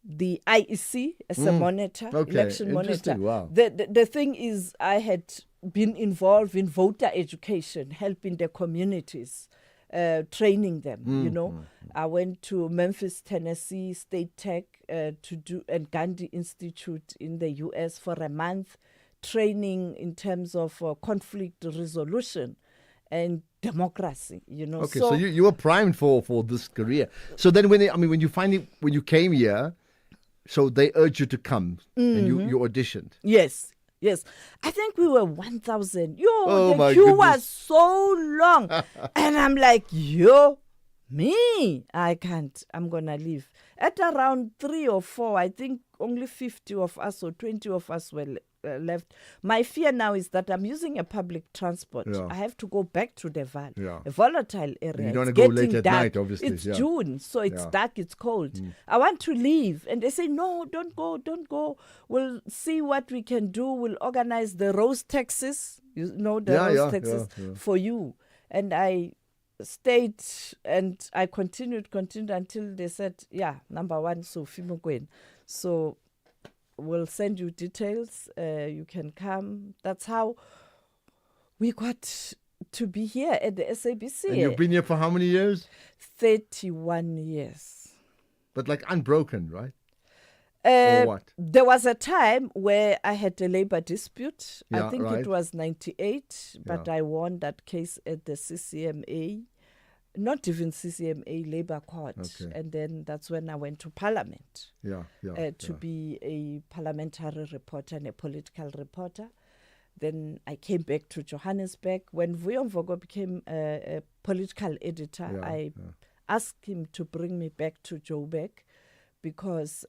the IEC as a monitor, election monitor. Wow. The thing is, I had been involved in voter education, helping the communities, training them, I went to Memphis, Tennessee State Tech to do, and Gandhi Institute in the US for a month, training in terms of conflict resolution and democracy, Okay, so you were primed for this career. So then when you came here, So they urged you to come, and you auditioned. Yes. I think we were 1,000. Oh, my the queue goodness. was so long. And I'm like, me, I can't. I'm going to leave. At around 3 or 4, I think only 50 of us or 20 of us were left. My fear now is that I'm using a public transport. Yeah. I have to go back to the Val, Yeah. a volatile area. You don't It's wanna go late getting at dark. night, obviously, It's yeah. June, so it's Yeah. dark, it's cold. I want to leave. And they say, no, don't go. We'll see what we can do. We'll organize the rose taxis, rose taxis for you. And I stayed and I continued until they said, number 1, Sophie Mugwen. So we'll send you details. You can come. That's how we got to be here at the SABC. And you've been here for how many years? 31 years. But like unbroken, right? Or what? There was a time where I had a labor dispute. Yeah, I think right. it was 98, but I won that case at the CCMA. Not even CCMA, Labour Court. Okay. And then that's when I went to Parliament to Yeah. be a parliamentary reporter and a political reporter. Then I came back to Johannesburg. When Vuyo Mvogo became a political editor, I asked him to bring me back to Joburg because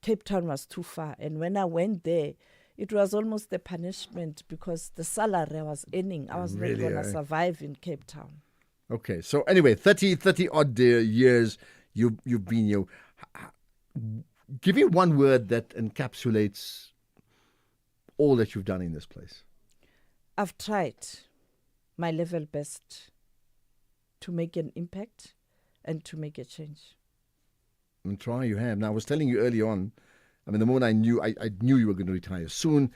Cape Town was too far. And when I went there, it was almost a punishment because the salary I was earning, I was Really, not going to eh? survive in Cape Town. Okay, so anyway, 30 odd years you've been here. Give me one word that encapsulates all that you've done in this place. I've tried my level best to make an impact and to make a change. And try you have. Now, I was telling you early on, I mean, the moment I knew you were going to retire soon,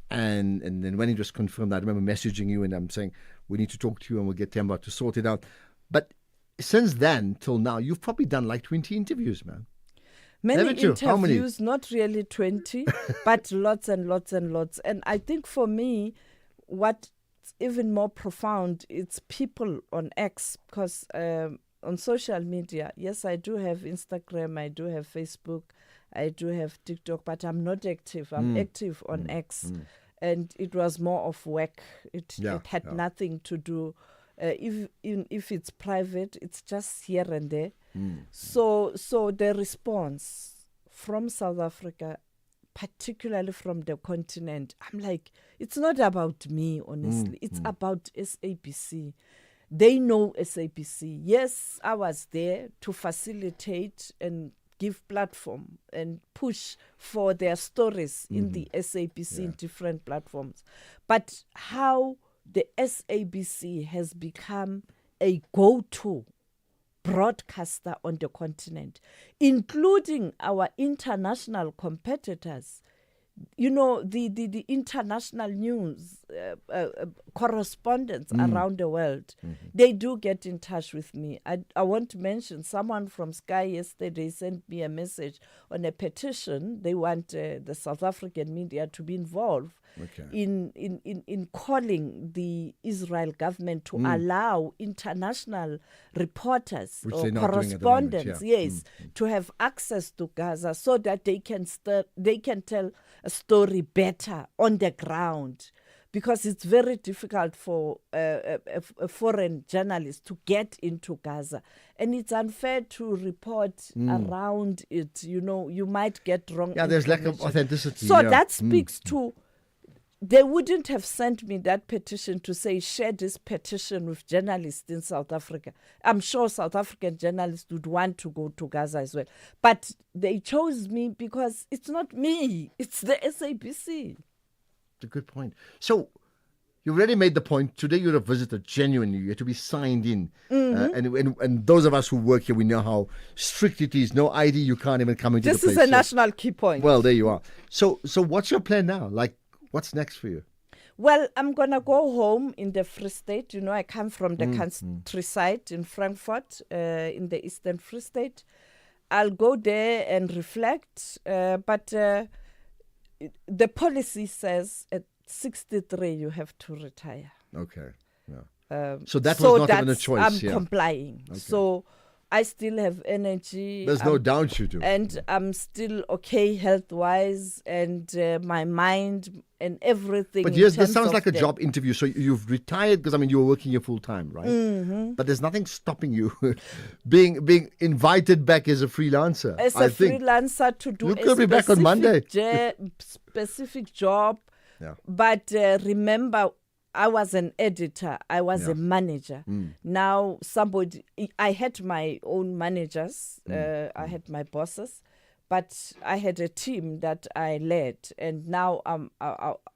and then when it was confirmed, I remember messaging you and I'm saying, we need to talk to you and we'll get Temba to sort it out. But since then till now, you've probably done like 20 interviews, man. Many Haven't you? How many? interviews, not really 20, but lots and lots and lots. And I think for me, what's even more profound, it's people on X, because on social media, yes, I do have Instagram, I do have Facebook, I do have TikTok, but I'm not active. I'm active on X. And it was more of work. It had nothing to do. If it's private, it's just here and there. So the response from South Africa, particularly from the continent, I'm like, it's not about me, honestly. It's about SABC. They know SABC. Yes, I was there to facilitate and give platform and push for their stories in the SABC in different platforms. But how the SABC has become a go-to broadcaster on the continent, including our international competitors. You know, the international news correspondents around the world, they do get in touch with me. I want to mention someone from Sky yesterday sent me a message on a petition. They want the South African media to be involved in calling the Israel government to allow international reporters Which or they're not doing at the moment, correspondents, to have access to Gaza so that they can tell a story better on the ground, because it's very difficult for a foreign journalist to get into Gaza, and it's unfair to report around it. You know, you might get wrong. Yeah, there's lack of authenticity. So that speaks to. They wouldn't have sent me that petition to say, share this petition with journalists in South Africa. I'm sure South African journalists would want to go to Gaza as well. But they chose me because it's not me, it's the SABC. It's a good point. So you already made the point. Today you're a visitor, genuinely. You have to be signed in. And those of us who work here, we know how strict it is. No ID, you can't even come into This the place. is a national key point. Well, there you are. So what's your plan now? Like, what's next for you? Well, I'm going to go home in the Free State. You know, I come from the countryside in Frankfurt, in the Eastern Free State. I'll go there and reflect. But the policy says at 63 you have to retire. Okay. Yeah. So that was not even a choice. I'm complying. Okay. So I still have energy. There's no doubt you do. And I'm still okay health-wise, and my mind and everything. But in yes, this terms sounds of like a the- job interview. So you've retired because, I mean, you were working here full time, right? Mhm. But there's nothing stopping you being invited back as a freelancer. As I a think. freelancer to do You a could be back on Monday. specific job. Yeah. But remember, I was an editor. I was a manager. Now I had my own managers. I had my bosses, but I had a team that I led. And now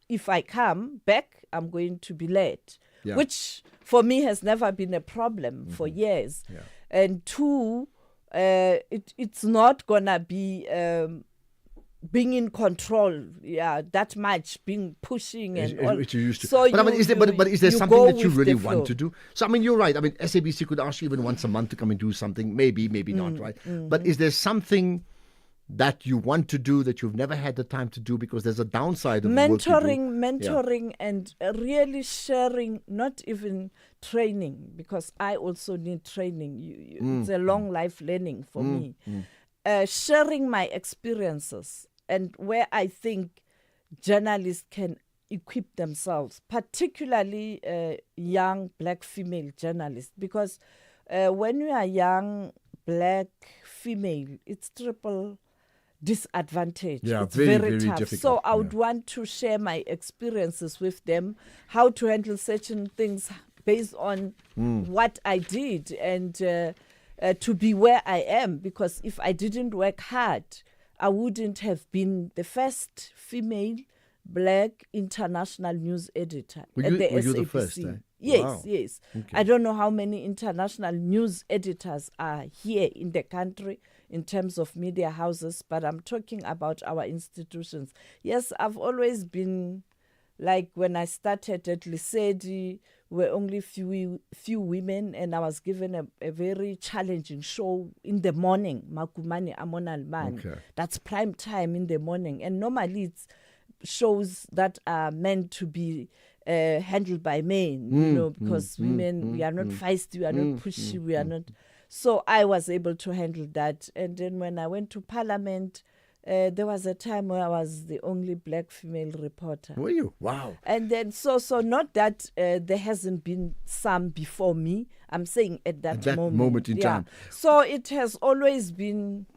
if I come back, I'm going to be led, which for me has never been a problem for years. Yeah. And two, it's not gonna be being in control, that much, being pushing and all. Which you used to. So but I mean, is there you something go that you with really the want flow. to do? So I mean, you're right. I mean, SABC could ask you even once a month to come and do something. Maybe not, right? But is there something that you want to do that you've never had the time to do because there's a downside of the work you do? mentoring and really sharing, not even training, because I also need training. It's a long life learning for me. Sharing my experiences and where I think journalists can equip themselves, particularly young black female journalists, because when you are young black female, it's triple disadvantage. Yeah, it's very, very very tough. difficult. So I would want to share my experiences with them, how to handle certain things based on what I did, and to be where I am, because if I didn't work hard, I wouldn't have been the first female black international news editor Were at you- the were you SABC. the first, eh? Yes, Wow. yes. Okay. I don't know how many international news editors are here in the country in terms of media houses, but I'm talking about our institutions. Yes, I've always been, like when I started at Lesedi, were only few women, and I was given a very challenging show in the morning, Makumani Amonal Man. Okay. That's prime time in the morning, and normally it's shows that are meant to be handled by men, you know, because women, we are not feisty, we are not pushy, we are not. So I was able to handle that. And then when I went to Parliament, there was a time where I was the only black female reporter. Were you? Wow. And then, so not that there hasn't been some before me. I'm saying at that moment in time. So it has always been,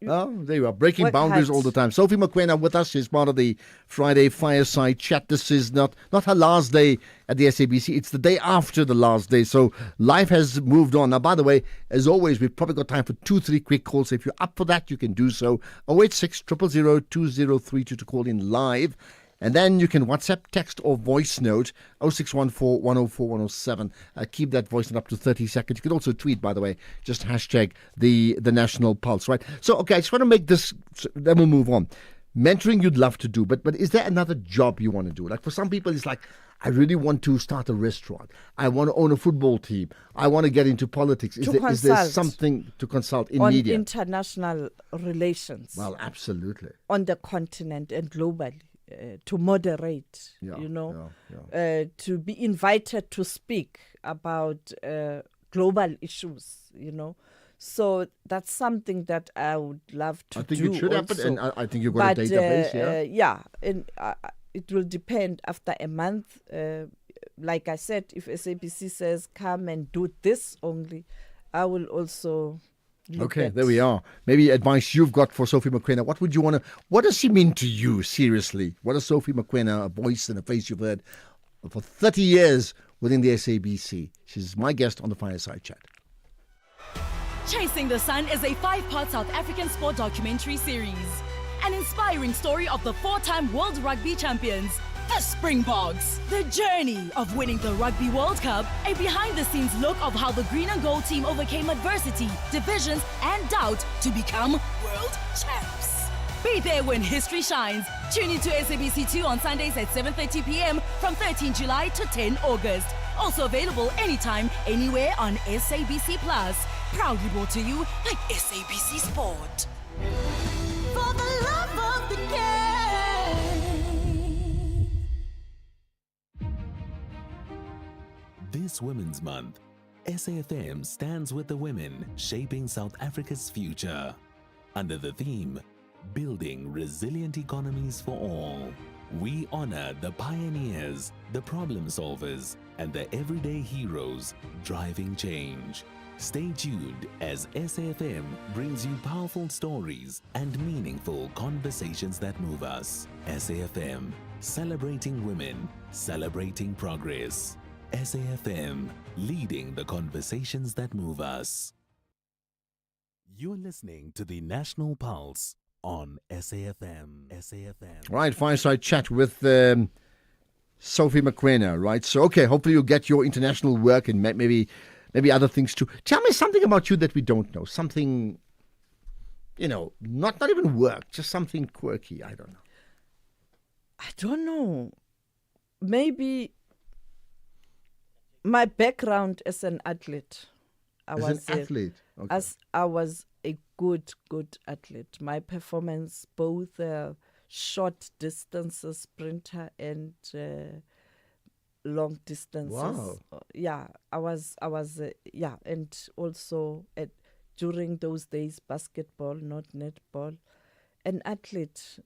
Oh, there you are, breaking Work boundaries hard. all the time. Sophie McQuena with us. She's part of the Friday Fireside Chat. This is not her last day at the SABC. It's the day after the last day. So life has moved on. Now, by the way, as always, we've probably got time for 2-3 quick calls. So if you're up for that, you can do so. 086 000 2032 to call in live. And then you can WhatsApp, text, or voice note 0614 104 107. Keep that voice note up to 30 seconds. You can also tweet, by the way, just hashtag the National Pulse, right? So, okay, I just want to make this, then we'll move on. Mentoring you'd love to do, but is there another job you want to do? Like for some people, it's like, I really want to start a restaurant. I want to own a football team. I want to get into politics. Is there consult something to consult in on media? international relations Well, absolutely. on the continent and globally. To moderate, to be invited to speak about global issues, So that's something that I would love to do. I think it should happen, also. and I think you've got a database, and it will depend after a month. Like I said, if SABC says come and do this only, I will also. Okay, there we are. Maybe advice you've got for Sophie McQuena. What does she mean to you, seriously? What is Sophie McQuena, a voice and a face you've heard for 30 years within the SABC? She's my guest on the Fireside Chat. Chasing the Sun is a 5-part South African sport documentary series. An inspiring story of the 4-time World Rugby Champions, the Springboks. The journey of winning the Rugby World Cup, a behind-the-scenes look of how the green and gold team overcame adversity, divisions, and doubt to become world champs. Be there when history shines. Tune into SABC2 on Sundays at 7:30 p.m. from 13 July to 10 August. Also available anytime, anywhere on SABC Plus. Proudly brought to you by SABC Sport. For the love of the game. This Women's Month, SAFM stands with the women shaping South Africa's future. Under the theme, Building Resilient Economies for All, we honor the pioneers, the problem solvers, and the everyday heroes driving change. Stay tuned as SAFM brings you powerful stories and meaningful conversations that move us. SAFM, celebrating women, celebrating progress. SAFM, leading the conversations that move us. You're listening to the National Pulse on SAFM. SAFM. Right, fireside chat with Sophie Mokoena, right? So, okay, hopefully you'll get your international work and maybe other things too. Tell me something about you that we don't know. Something, not even work, just something quirky. I don't know. I don't know. Maybe my background as an athlete. I was a good athlete. My performance, both short distances, sprinter, and long distances. Wow. Yeah, I was, and also during those days, basketball, not netball. An athlete.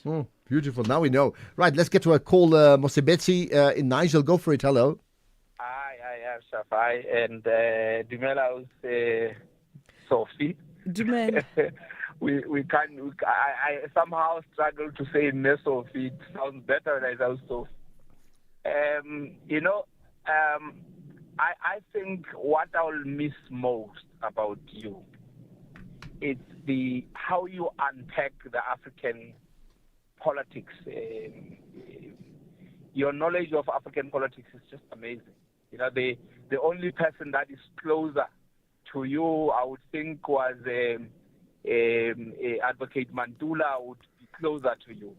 Oh, beautiful. Now we know. Right, let's get to a call. Mosebetsi in Nigel. Go for it. Hello. I am Shafai, and Dumela is Sophie. Dumela. we can't. I somehow struggle to say Sophie. It sounds better when I say Sophie. I think what I will miss most about you, it's how you unpack the African politics. Your knowledge of African politics is just amazing. The only person that is closer to you, I would think, was Advocate Mantula would be closer to you.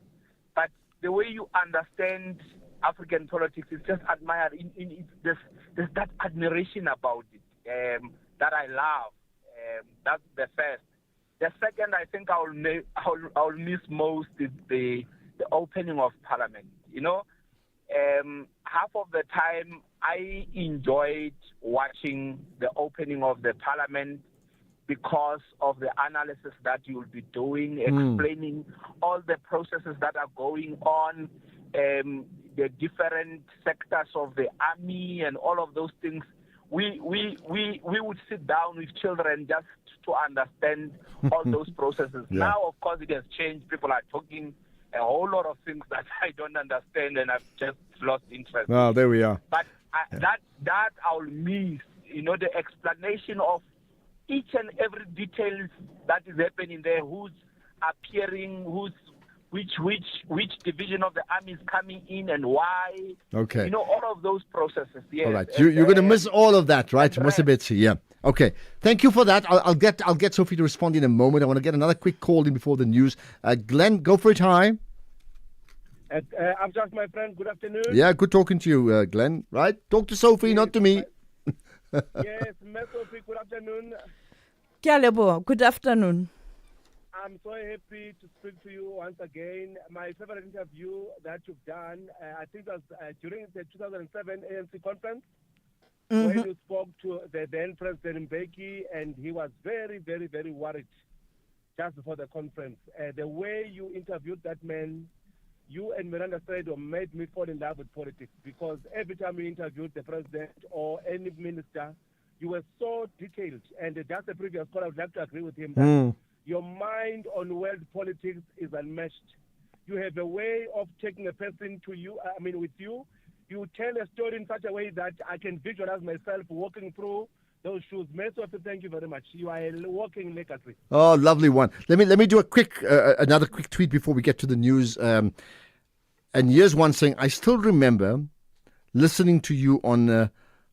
But the way you understand African politics is just admired. There's that admiration about it that I love. That's the first. The second, I think I'll miss most is the opening of Parliament. Half of the time I enjoyed watching the opening of the Parliament because of the analysis that you'll be doing, explaining all the processes that are going on, the different sectors of the army and all of those things. We would sit down with children just to understand all those processes. Yeah. Now, of course, it has changed. People are talking a whole lot of things that I don't understand, and I've just lost interest. Oh, there we are. But that I'll miss, the explanation of each and every detail that is happening there, who's appearing, which division of the army is coming in and why. Okay. All of those processes. Yes. All right. You're going to miss all of that, right? Mosebetsi, yeah. Okay. Thank you for that. I'll get Sophie to respond in a moment. I want to get another quick call in before the news. Glenn, go for it. Hi. I'm just my friend. Good afternoon. Yeah, good talking to you, Glenn. Right? Talk to Sophie, not to me. Yes, Sophie, good afternoon. Good afternoon. I'm so happy to speak to you once again. My favorite interview that you've done, I think was during the 2007 ANC conference, when you spoke to the then President Mbeki, and he was very, very, very worried just before the conference. The way you interviewed that man, you and Miranda Sredo made me fall in love with politics, because every time you interviewed the president or any minister, you were so detailed. And just the previous caller, I would like to agree with him that your mind on world politics is unmatched. You have a way of taking a person with you. You tell a story in such a way that I can visualize myself walking through those shoes. Sophie, thank you very much. You are a walking legacy. Oh, lovely one. Let me do another quick tweet before we get to the news. And here's one saying, I still remember listening to you on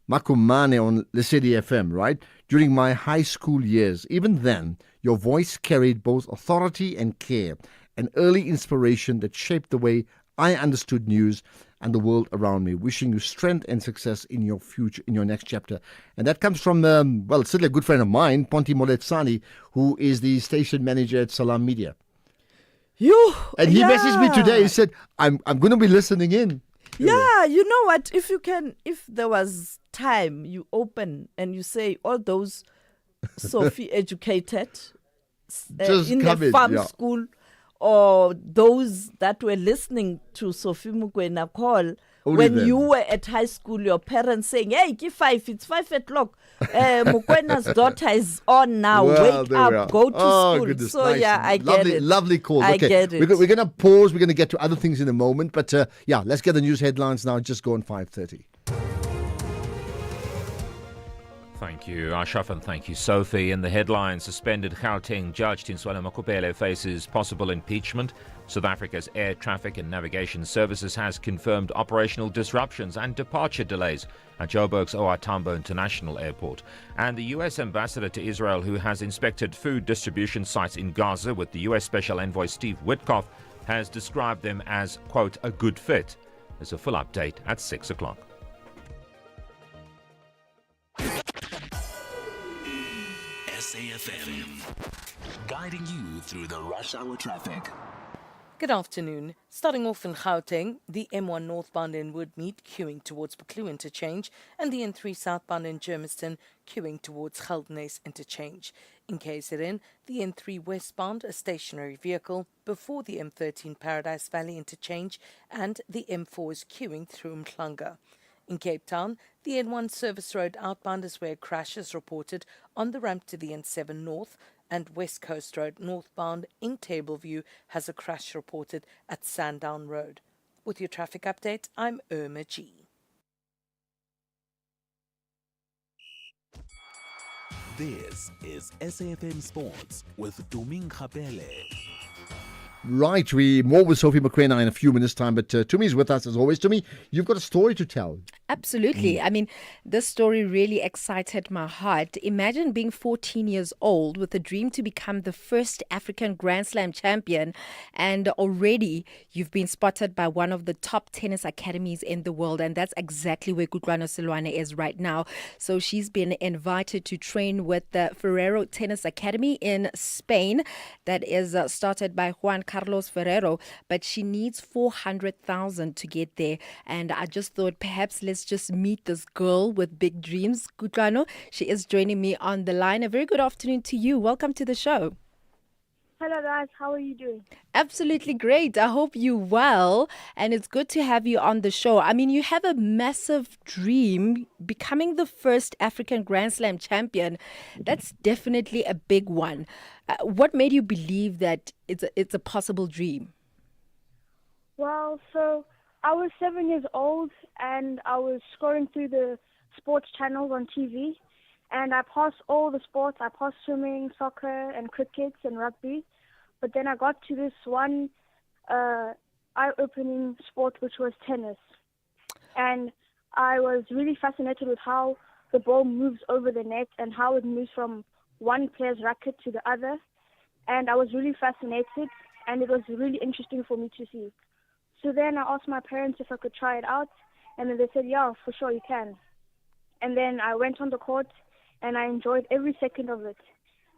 Makumane on Lesedi FM, right? During my high school years. Even then, your voice carried both authority and care, an early inspiration that shaped the way I understood news and the world around me. Wishing you strength and success in your future, in your next chapter. And that comes from, certainly a good friend of mine, Ponti Moletsani, who is the station manager at Salam Media. And he messaged me today. He said, I'm going to be listening in. Yeah, you know what? If there was time, you open and you say all those Sophie educated Just in come the in, farm yeah. school, or those that were listening to Sophie Mukwena call Only when them. you were at high school, your parents saying, "Hey, give 5, it's 5 o'clock. Mukwena's daughter is on now. Well, Wake there we are. up, go to Oh, school." goodness, So nice. yeah, I get Lovely, it. lovely call. I Okay, get it. we're going to pause. We're going to get to other things in a moment. But yeah, let's get the news headlines now. Just go on 5:30. Thank you, Ashraf, and thank you, Sophie. In the headlines, suspended Gauteng judge Tinswala Makopele faces possible impeachment. South Africa's Air Traffic and Navigation Services has confirmed operational disruptions and departure delays at Joburg's OR Tambo International Airport. And the U.S. ambassador to Israel, who has inspected food distribution sites in Gaza with the U.S. Special Envoy Steve Witkoff, has described them as, quote, a good fit. There's a full update at 6 o'clock. SAFM, guiding you through the rush hour traffic. Good afternoon. Starting off in Gauteng, the M1 northbound in Woodmead queuing towards Buccleuch Interchange and the N3 southbound in Germiston queuing towards Geldenhuys Interchange. In KZN, the N3 westbound, a stationary vehicle before the M13 Paradise Valley Interchange, and the M4 is queuing through Mhlanga. In Cape Town, the N1 Service Road outbound is where a crash is reported on the ramp to the N7 North, and West Coast Road northbound in Tableview has a crash reported at Sandown Road. With your traffic update, I'm Irma G. This is SAFM Sports with Tuming Khapele. Right, we more with Sophie Mukwena in a few minutes' time, but Tumi's with us as always. Tumi, you've got a story to tell. Absolutely. I mean, this story really excited my heart. Imagine being 14 years old with a dream to become the first African Grand Slam champion, and already you've been spotted by one of the top tennis academies in the world, and that's exactly where Kutlwano Silwane is right now. So she's been invited to train with the Ferrero Tennis Academy in Spain that is started by Juan Carlos Ferrero, but she needs 400,000 to get there. And I just thought perhaps let's just meet this girl with big dreams. Kutlwano, she is joining me on the line. A very good afternoon to you. Welcome to the show. Hello guys, how are you doing? Absolutely great. I hope you're well, and it's good to have you on the show. I mean, you have a massive dream, becoming the first African Grand Slam champion. That's definitely a big one. What made you believe that it's a possible dream? Well, so I was 7 years old and I was scrolling through the sports channels on TV, and I passed all the sports. I passed swimming, soccer, and cricket and rugby. But then I got to this one eye-opening sport, which was tennis. And I was really fascinated with how the ball moves over the net and how it moves from one player's racket to the other. And I was really fascinated, and it was really interesting for me to see. So then I asked my parents if I could try it out, and then they said, yeah, for sure you can. And then I went on the court, and I enjoyed every second of it.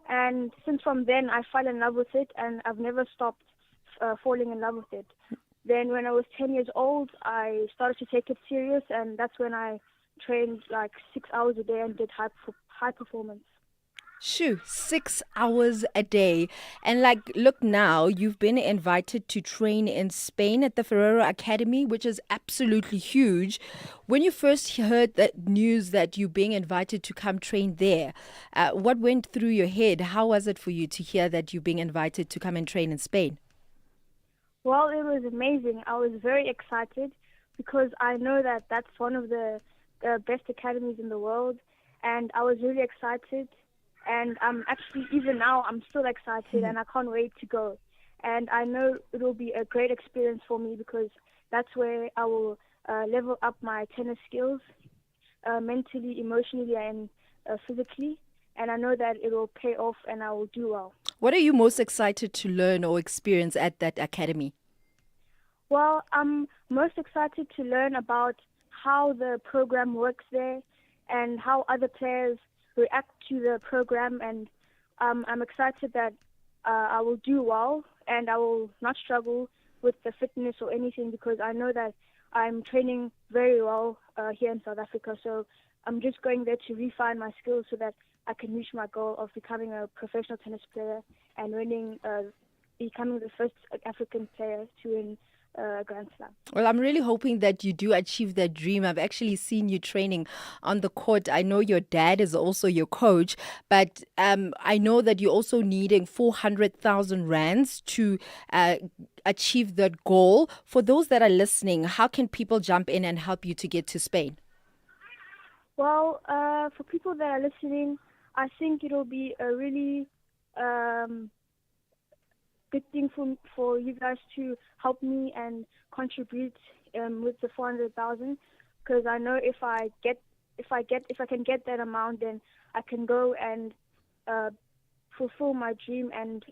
And since from then, I fell in love with it, and I've never stopped falling in love with it. Then when I was 10 years old, I started to take it serious, and that's when I trained like 6 hours a day and did high performance. Shoo, 6 hours a day. And look now, you've been invited to train in Spain at the Ferrero Academy, which is absolutely huge. When you first heard that news that you're being invited to come train there, what went through your head? How was it for you to hear that you're being invited to come and train in Spain? Well, it was amazing. I was very excited because I know that that's one of the best academies in the world, and I was really excited. And even now, I'm still excited, and I can't wait to go. And I know it will be a great experience for me because that's where I will level up my tennis skills, mentally, emotionally, and physically. And I know that it will pay off, and I will do well. What are you most excited to learn or experience at that academy? Well, I'm most excited to learn about how the program works there and how other players react to the program, and I'm excited that I will do well and I will not struggle with the fitness or anything, because I know that I'm training very well here in South Africa. So I'm just going there to refine my skills so that I can reach my goal of becoming a professional tennis player and becoming the first African player to win Grand Slam. Well, I'm really hoping that you do achieve that dream. I've actually seen you training on the court. I know your dad is also your coach, but I know that you're also needing 400,000 rands to achieve that goal. For those that are listening, how can people jump in and help you to get to Spain? Well, for people that are listening, I think it'll be a really good thing for you guys to help me and contribute with the 400,000, because I know if I can get that amount, then I can go and fulfill my dream. And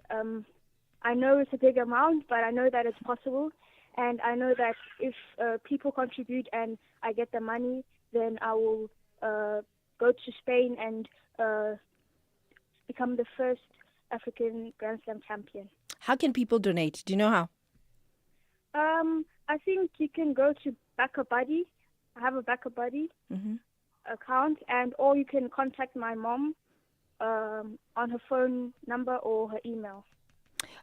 I know it's a big amount, but I know that it's possible, and I know that if people contribute and I get the money, then I will go to Spain and become the first African Grand Slam champion. How can people donate? Do you know how? I think you can go to Back a Buddy. I have a Back a Buddy account, or you can contact my mom on her phone number or her email.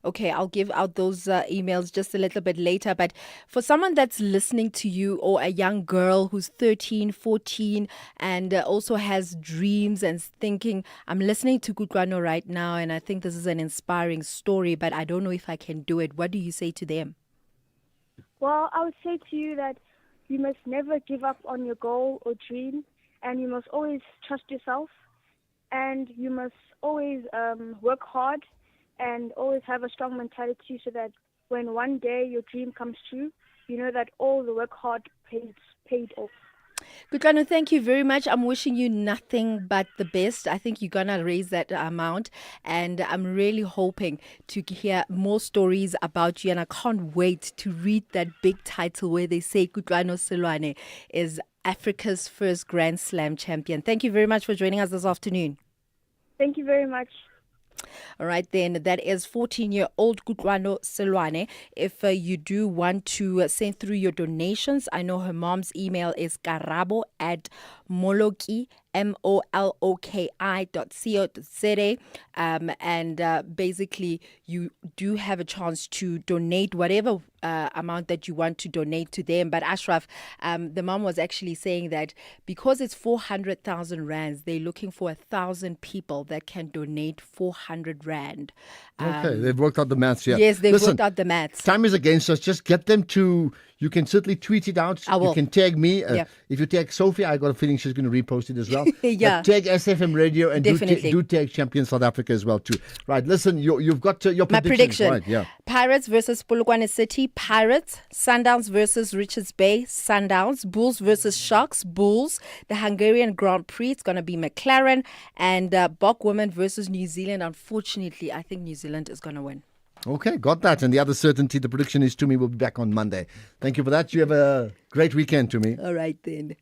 Okay, I'll give out those emails just a little bit later. But for someone that's listening to you, or a young girl who's 13, 14, and also has dreams and thinking, I'm listening to Kutlwano right now, and I think this is an inspiring story, but I don't know if I can do it. What do you say to them? Well, I would say to you that you must never give up on your goal or dream, and you must always trust yourself, and you must always work hard and always have a strong mentality, so that when one day your dream comes true, you know that all the work hard paid off. Kutlwano, thank you very much. I'm wishing you nothing but the best. I think you're going to raise that amount, and I'm really hoping to hear more stories about you, and I can't wait to read that big title where they say Kutlwano Seloane is Africa's first Grand Slam champion. Thank you very much for joining us this afternoon. Thank you very much. All right, then, that is 14-year-old Kutlwano Seloane. If you do want to send through your donations, I know her mom's email is karabo@moloki, MOLOKI.co.za, and basically you do have a chance to donate whatever amount that you want to donate to them. But Ashraf, the mom was actually saying that because it's 400,000 rands, they're looking for 1,000 people that can donate 400 rand. Okay, they've worked out the maths, yeah. Yes, they've worked out the maths. Time is against us. Just get them to... You can certainly tweet it out. I will. You can tag me. Yeah. If you tag Sophie, I got a feeling she's going to repost it as well. Yeah. Tag SFM Radio, and Definitely. do tag Champion South Africa as well too. Right, listen, you've got your My predictions. prediction. Right, yeah. Pirates versus Polokwane City, Pirates. Sundowns versus Richards Bay, Sundowns. Bulls versus Sharks, Bulls. The Hungarian Grand Prix, it's going to be McLaren. And Bok Women versus New Zealand. Unfortunately, I think New Zealand is going to win. Okay, got that. And the other certainty, the prediction is Tumi will be back on Monday. Thank you for that. You have a great weekend, Tumi. All right then.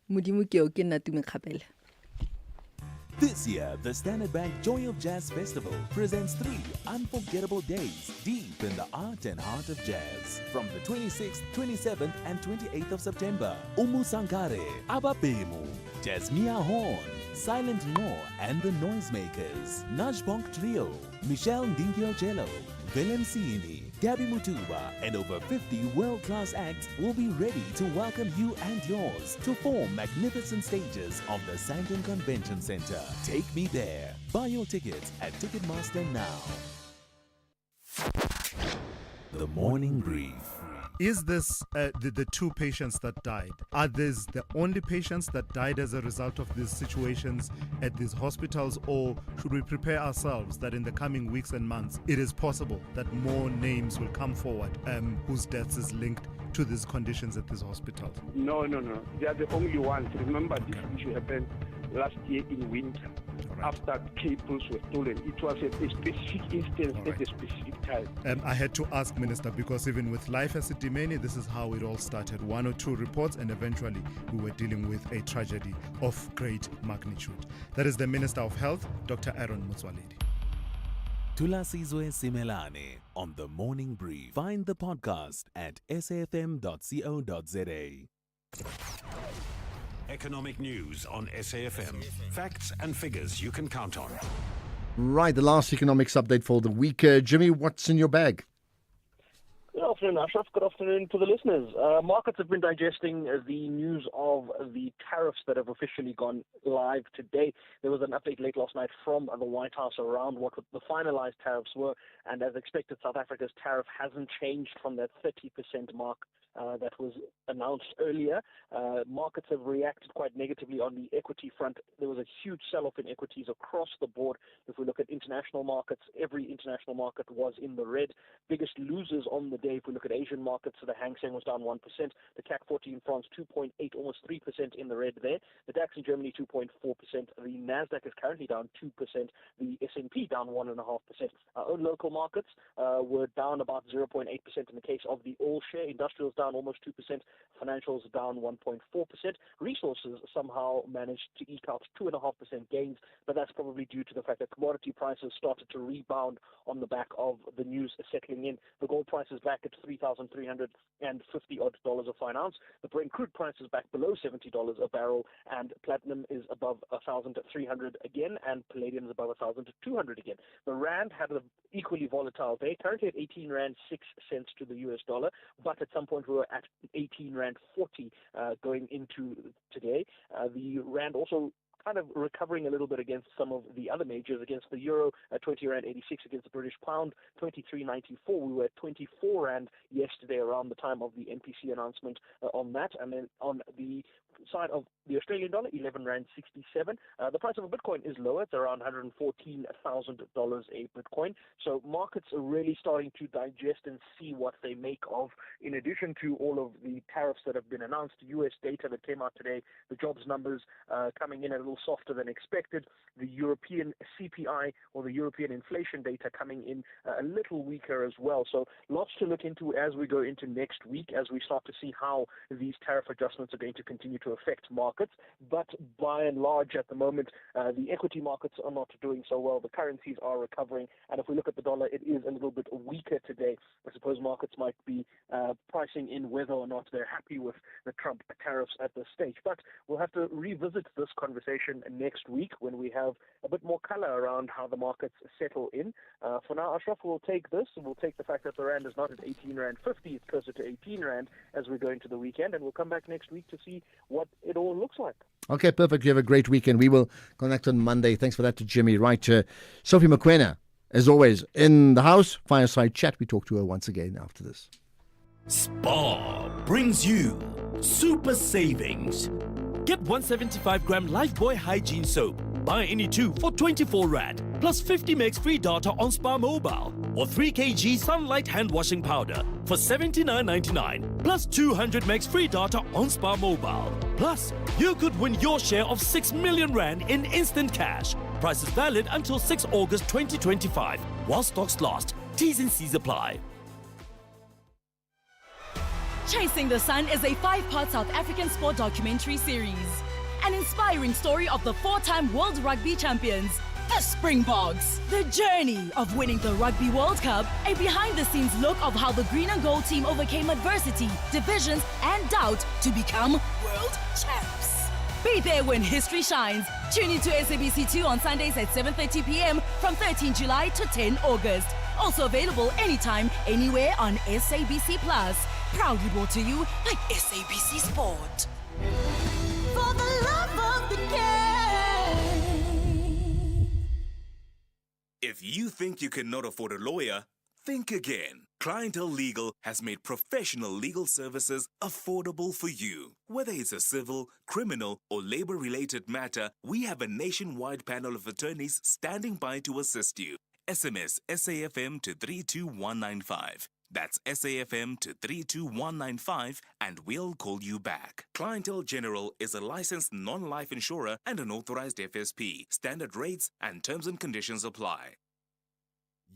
This year, the Standard Bank Joy of Jazz Festival presents 3 unforgettable days deep in the art and heart of jazz. From the 26th, 27th, and 28th of September, Umu Sankare, Ababemu, Jasmia Horn, Silent Law and the Noisemakers, Najbonk Trio, Michelle Ndingio-Cello, Willem Siini, Gabby Mutuba, and over 50 world-class acts will be ready to welcome you and yours to 4 magnificent stages of the Sandton Convention Center. Take me there. Buy your tickets at Ticketmaster now. The Morning Brief. Is this the 2 patients that died? Are these the only patients that died as a result of these situations at these hospitals, or should we prepare ourselves that in the coming weeks and months it is possible that more names will come forward whose deaths is linked to these conditions at these hospitals? No. They are the only ones. Remember, this issue happened last year in winter. After cables were stolen. It was a specific instance at a specific time. I had to ask, Minister, because even with Life as a Dimeni, this is how it all started. 1 or 2 reports, and eventually we were dealing with a tragedy of great magnitude. That is the Minister of Health, Dr. Aaron Motsoaledi. Tulasizwe Simelane on The Morning Brief. Find the podcast at safm.co.za. Economic news on SAFM. Facts and figures you can count on. Right, the last economics update for the week. Jimmy, what's in your bag? Good afternoon, Ashraf. Good afternoon to the listeners. Markets have been digesting the news of the tariffs that have officially gone live today. There was an update late last night from the White House around what the finalized tariffs were, and as expected, South Africa's tariff hasn't changed from that 30% mark that was announced earlier. Markets have reacted quite negatively on the equity front. There was a huge sell-off in equities across the board. If we look at international markets, every international market was in the red. Biggest losers on the day, if we look at Asian markets, so the Hang Seng was down 1%, the CAC 40 in France 2.8, almost 3% in the red there. The DAX in Germany 2.4%. The Nasdaq is currently down 2%. The S&P down 1.5%. Our own local markets were down about 0.8% in the case of the all share. Industrials down almost 2%. Financials down 1.4%. Resources somehow managed to eke out 2.5% gains, but that's probably due to the fact that commodity prices started to rebound on the back of the news settling in. The gold price is back at $3,350 odd a fine ounce. The Brent crude price is back below $70 a barrel, and platinum is above 1,300 again, and palladium is above 1,200 again. The rand had an equally volatile day, currently at 18 rand 6 cents to the US dollar, but at some point we were at 18 rand 40 going into today. The rand also kind of recovering a little bit against some of the other majors, against the euro at 20 rand 86, against the British pound 23.94. We were at 24 rand yesterday around the time of the MPC announcement on that, and then on the side of the Australian dollar, 11 rand 67. The price of a Bitcoin is lower; it's around $114,000 a Bitcoin. So markets are really starting to digest and see what they make of. In addition to all of the tariffs that have been announced, U.S. data that came out today, the jobs numbers coming in a little softer than expected, the European CPI or the European inflation data coming in a little weaker as well. So lots to look into as we go into next week, as we start to see how these tariff adjustments are going to continue to affect markets. But by and large, at the moment, the equity markets are not doing so well. The currencies are recovering, and if we look at the dollar, it is a little bit weaker today. I suppose markets might be pricing in whether or not they're happy with the Trump tariffs at this stage. But we'll have to revisit this conversation next week when we have a bit more color around how the markets settle in. For now, Ashraf, we'll take this, and we'll take the fact that the rand is not at 18 rand 50, it's closer to 18 rand as we go into the weekend, and we'll come back next week to see what it all looks like. Okay, perfect. You have a great weekend. We will connect on Monday. Thanks for that to Jimmy. Right, Sophie Mokoena, as always, in the house, fireside chat. We talk to her once again after this. Spar brings you super savings. Get 175-gram Lifebuoy Hygiene Soap. Buy any two for 24 Rand, plus 50 megs free data on Spar Mobile. Or 3 kg Sunlight Hand Washing Powder for 79.99, plus 200 megs free data on Spar Mobile. Plus, you could win your share of 6 million Rand in instant cash. Prices valid until 6 August 2025, while stocks last. T's and C's apply. Chasing the Sun is a 5-part South African sport documentary series. An inspiring story of the 4-time World Rugby Champions, the Springboks. The journey of winning the Rugby World Cup, a behind-the-scenes look of how the green and gold team overcame adversity, divisions, and doubt to become world champs. Be there when history shines. Tune into SABC2 on Sundays at 7:30 p.m. from 13 July to 10 August. Also available anytime, anywhere on SABC Plus. Proudly brought to you by SABC Sport. For the love of the game. If you think you cannot afford a lawyer, think again. Clientele Legal has made professional legal services affordable for you. Whether it's a civil, criminal, or labor-related matter, we have a nationwide panel of attorneys standing by to assist you. SMS SAFM to 32195. That's SAFM to 32195 and we'll call you back. Clientele General is a licensed non-life insurer and an authorized FSP. Standard rates and terms and conditions apply.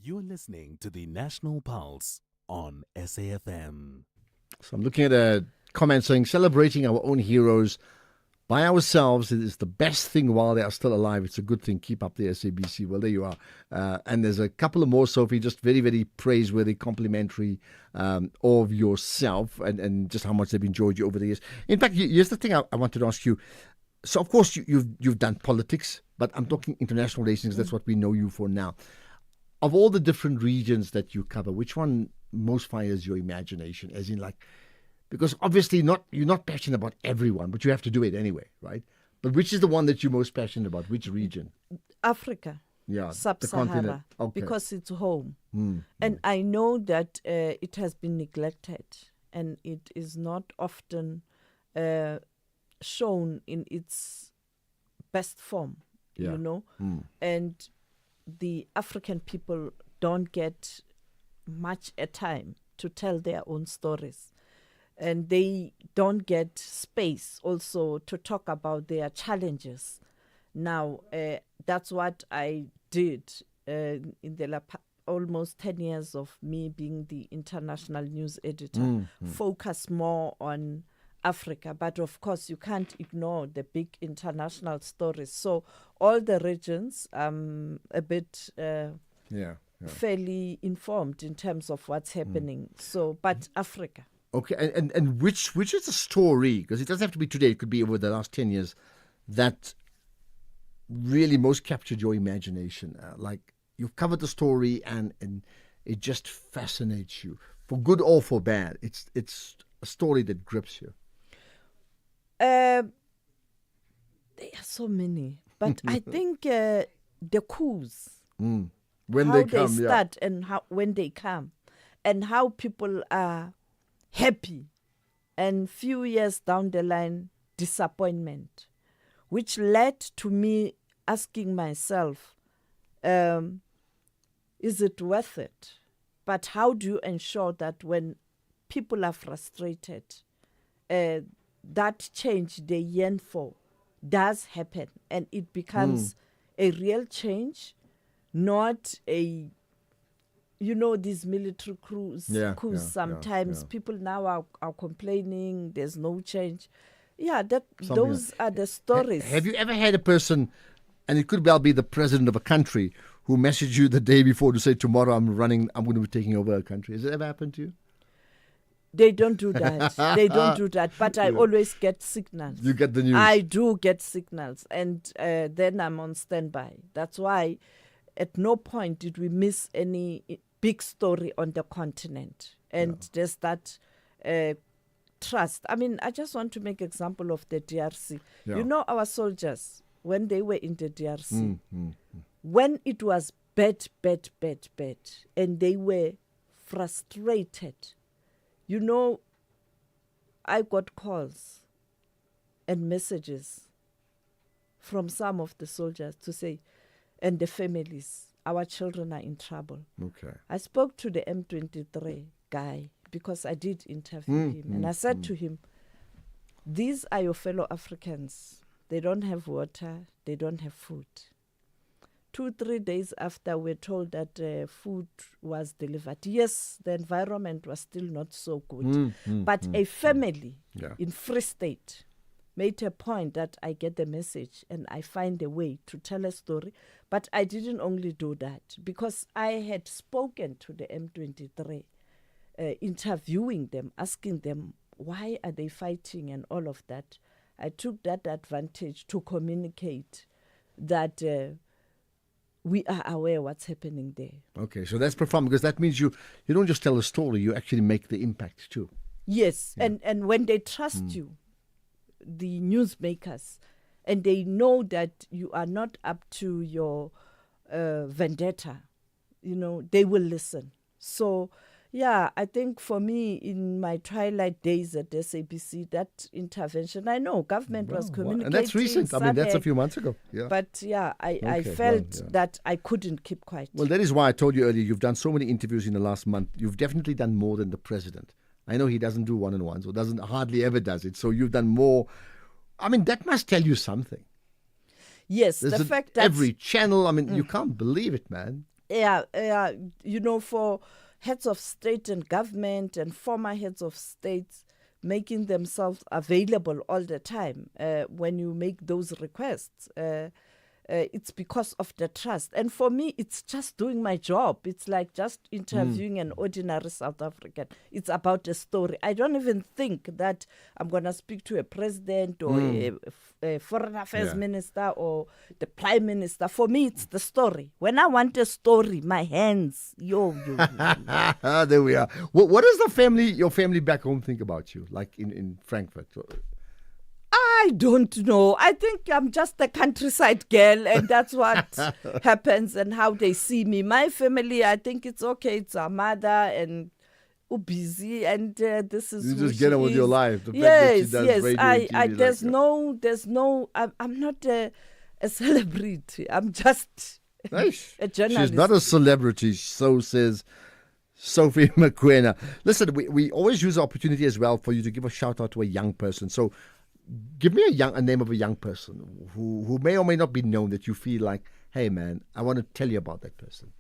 You're listening to the National Pulse on SAFM. So I'm looking at a comment saying, celebrating our own heroes by ourselves. It is the best thing while they are still alive. It's a good thing. Keep up the SABC. Well, there you are. And there's a couple of more, Sophie, just very, very praiseworthy, complimentary of yourself and just how much they've enjoyed you over the years. In fact, here's the thing I wanted to ask you. So, of course, you've done politics, but I'm talking international relations. That's what we know you for now. Of all the different regions that you cover, which one most fires your imagination? As in, like, because obviously you're not passionate about everyone, but you have to do it anyway, right? But which is the one that you're most passionate about? Which region? Africa. Yeah, Sub-Sahara. Okay. Because it's home. And I know that it has been neglected and it is not often shown in its best form, you know. And the African people don't get much time to tell their own stories. And they don't get space also to talk about their challenges. Now, that's what I did in the almost 10 years of me being the international news editor, focus more on Africa. But of course, you can't ignore the big international stories. So all the regions, a bit fairly informed in terms of what's happening. So, but Africa. Okay, and which is the story, because it doesn't have to be today, it could be over the last 10 years, that really most captured your imagination? Like, you've covered the story and it just fascinates you, for good or for bad. It's a story that grips you. There are so many, but I think the coups, when how they come, start and when they come, and how people are happy, and few years down the line, disappointment, which led to me asking myself, is it worth it? But how do you ensure that when people are frustrated, that change they yearn for does happen and it becomes a real change, not a, you know, these military coups sometimes people now are complaining there's no change. Those are the stories. Have you ever had a person, and it could well be the president of a country, who messaged you the day before to say, tomorrow I'm going to be taking over a country? Has it ever happened to you? They don't do that. They don't do that. But I always get signals. You get the news. I do get signals. And then I'm on standby. That's why at no point did we miss any big story on the continent. And there's that trust. I mean, I just want to make example of the DRC. Yeah. You know, our soldiers, when they were in the DRC, when it was bad, and they were frustrated, you know, I got calls and messages from some of the soldiers to say, and the families, our children are in trouble. Okay. I spoke to the M23 guy because I did interview him. And I said to him, these are your fellow Africans. They don't have water. They don't have food. 2-3 days after, we're told that food was delivered. Yes, the environment was still not so good. But a family in Free State made a point that I get the message and I find a way to tell a story. But I didn't only do that because I had spoken to the M23, interviewing them, asking them, why are they fighting and all of that. I took that advantage to communicate that we are aware what's happening there. Okay, so that's profound, because that means you don't just tell a story, you actually make the impact too. Yes, and when they trust you, the newsmakers, and they know that you are not up to your vendetta, you know, they will listen. So, yeah, I think for me, in my twilight days at SABC, that intervention, I know government was communicating. And that's recent. I mean, that's a few months ago. Yeah. But I felt that I couldn't keep quiet. Well, that is why I told you earlier, you've done so many interviews in the last month. You've definitely done more than the president. I know he doesn't do one-on-ones, or hardly ever does it. So you've done more. I mean, that must tell you something. Yes, the fact that every channel, I mean, you can't believe it, man. Yeah, you know, for heads of state and government and former heads of states, making themselves available all the time when you make those requests. It's because of the trust. And for me, it's just doing my job. It's like just interviewing an ordinary South African. It's about a story. I don't even think that I'm going to speak to a president or a foreign affairs minister or the prime minister. For me, it's the story. When I want a story, my hands, yo. There we are. What does your family back home think about you, like in Frankfurt? I don't know. I think I'm just a countryside girl, and that's what happens and how they see me. My family, I think it's okay. It's our mother and busy, and this is you who just get on she with is. your life. The fact Yes, that she does yes. radio and TV There's no. I'm not a celebrity. I'm just a journalist. She's not a celebrity, so says Sophie Mokoena. Listen, we always use the opportunity as well for you to give a shout out to a young person. So give me a name of a young person who may or may not be known that you feel like, hey man, I want to tell you about that person.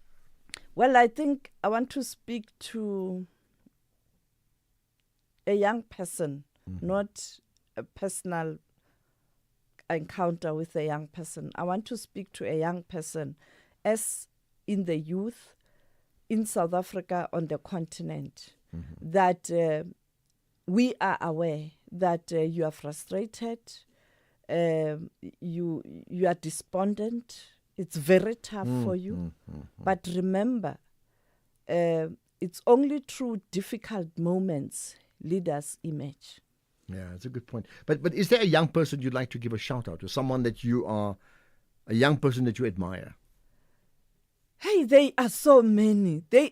Well, I think I want to speak to a young person, not a personal encounter with a young person. I want to speak to a young person as in the youth in South Africa, on the continent, that we are aware that you are frustrated, you are despondent. It's very tough for you. But remember, it's only through difficult moments leaders emerge. Yeah, that's a good point. But is there a young person you'd like to give a shout out to? Someone that you are, a young person that you admire? Hey, they are so many. I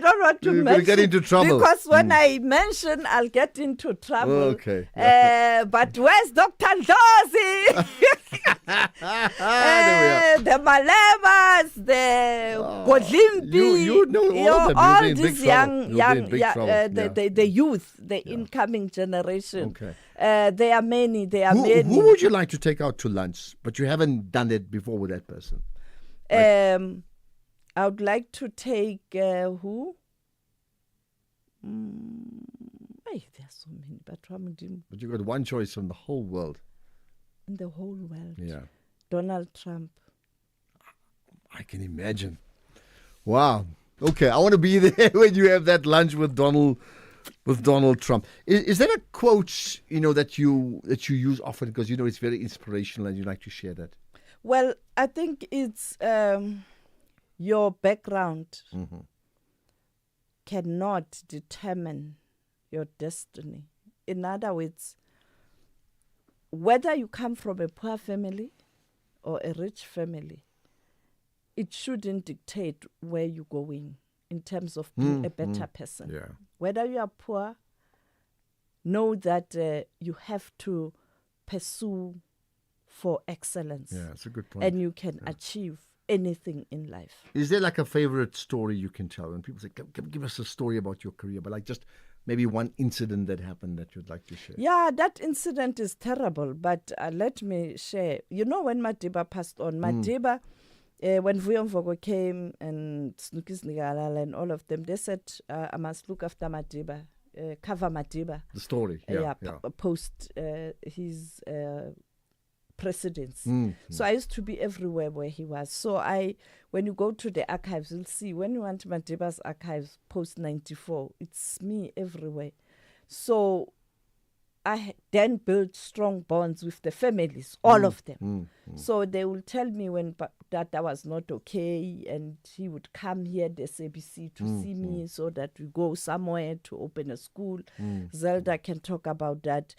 don't want to You're mention. get into trouble. Because when I mention, I'll get into trouble. Okay. But where's Dr. Dozy? The Malevas, the Godlimpi. You know all of them. All You'll be in these big trouble. young, You'll be in big trouble. the youth, the incoming generation. Okay. There are many. Who would you like to take out to lunch? But you haven't done it before with that person. I would like to take who? Hey, there are so many, but But you got one choice from the whole world. In the whole world. Yeah. Donald Trump. I can imagine. Wow. Okay, I want to be there when you have that lunch with Donald Trump. Is there a quote that you use often because it's very inspirational and you like to share that? Well, I think it's your background cannot determine your destiny. In other words, whether you come from a poor family or a rich family, it shouldn't dictate where you're going in terms of being a better person. Yeah. Whether you are poor, know that you have to pursue for excellence. Yeah, that's a good point. And you can achieve anything in life. Is there like a favorite story you can tell? When people say, give us a story about your career, but like just maybe one incident that happened that you'd like to share. Yeah, that incident is terrible, but let me share. When Madiba passed on, Madiba, when Vuyo Mvoko came and Snooki's Nigalala and all of them, they said, I must look after Madiba, cover Madiba. The story, post his presidency. So I used to be everywhere where he was. So when you go to the archives, you'll see when you want Madiba's archives post 94, it's me everywhere. So I then built strong bonds with the families, all of them. So they will tell me when that was not okay, and he would come here at the SABC to see me so that we go somewhere to open a school. Zelda can talk about that.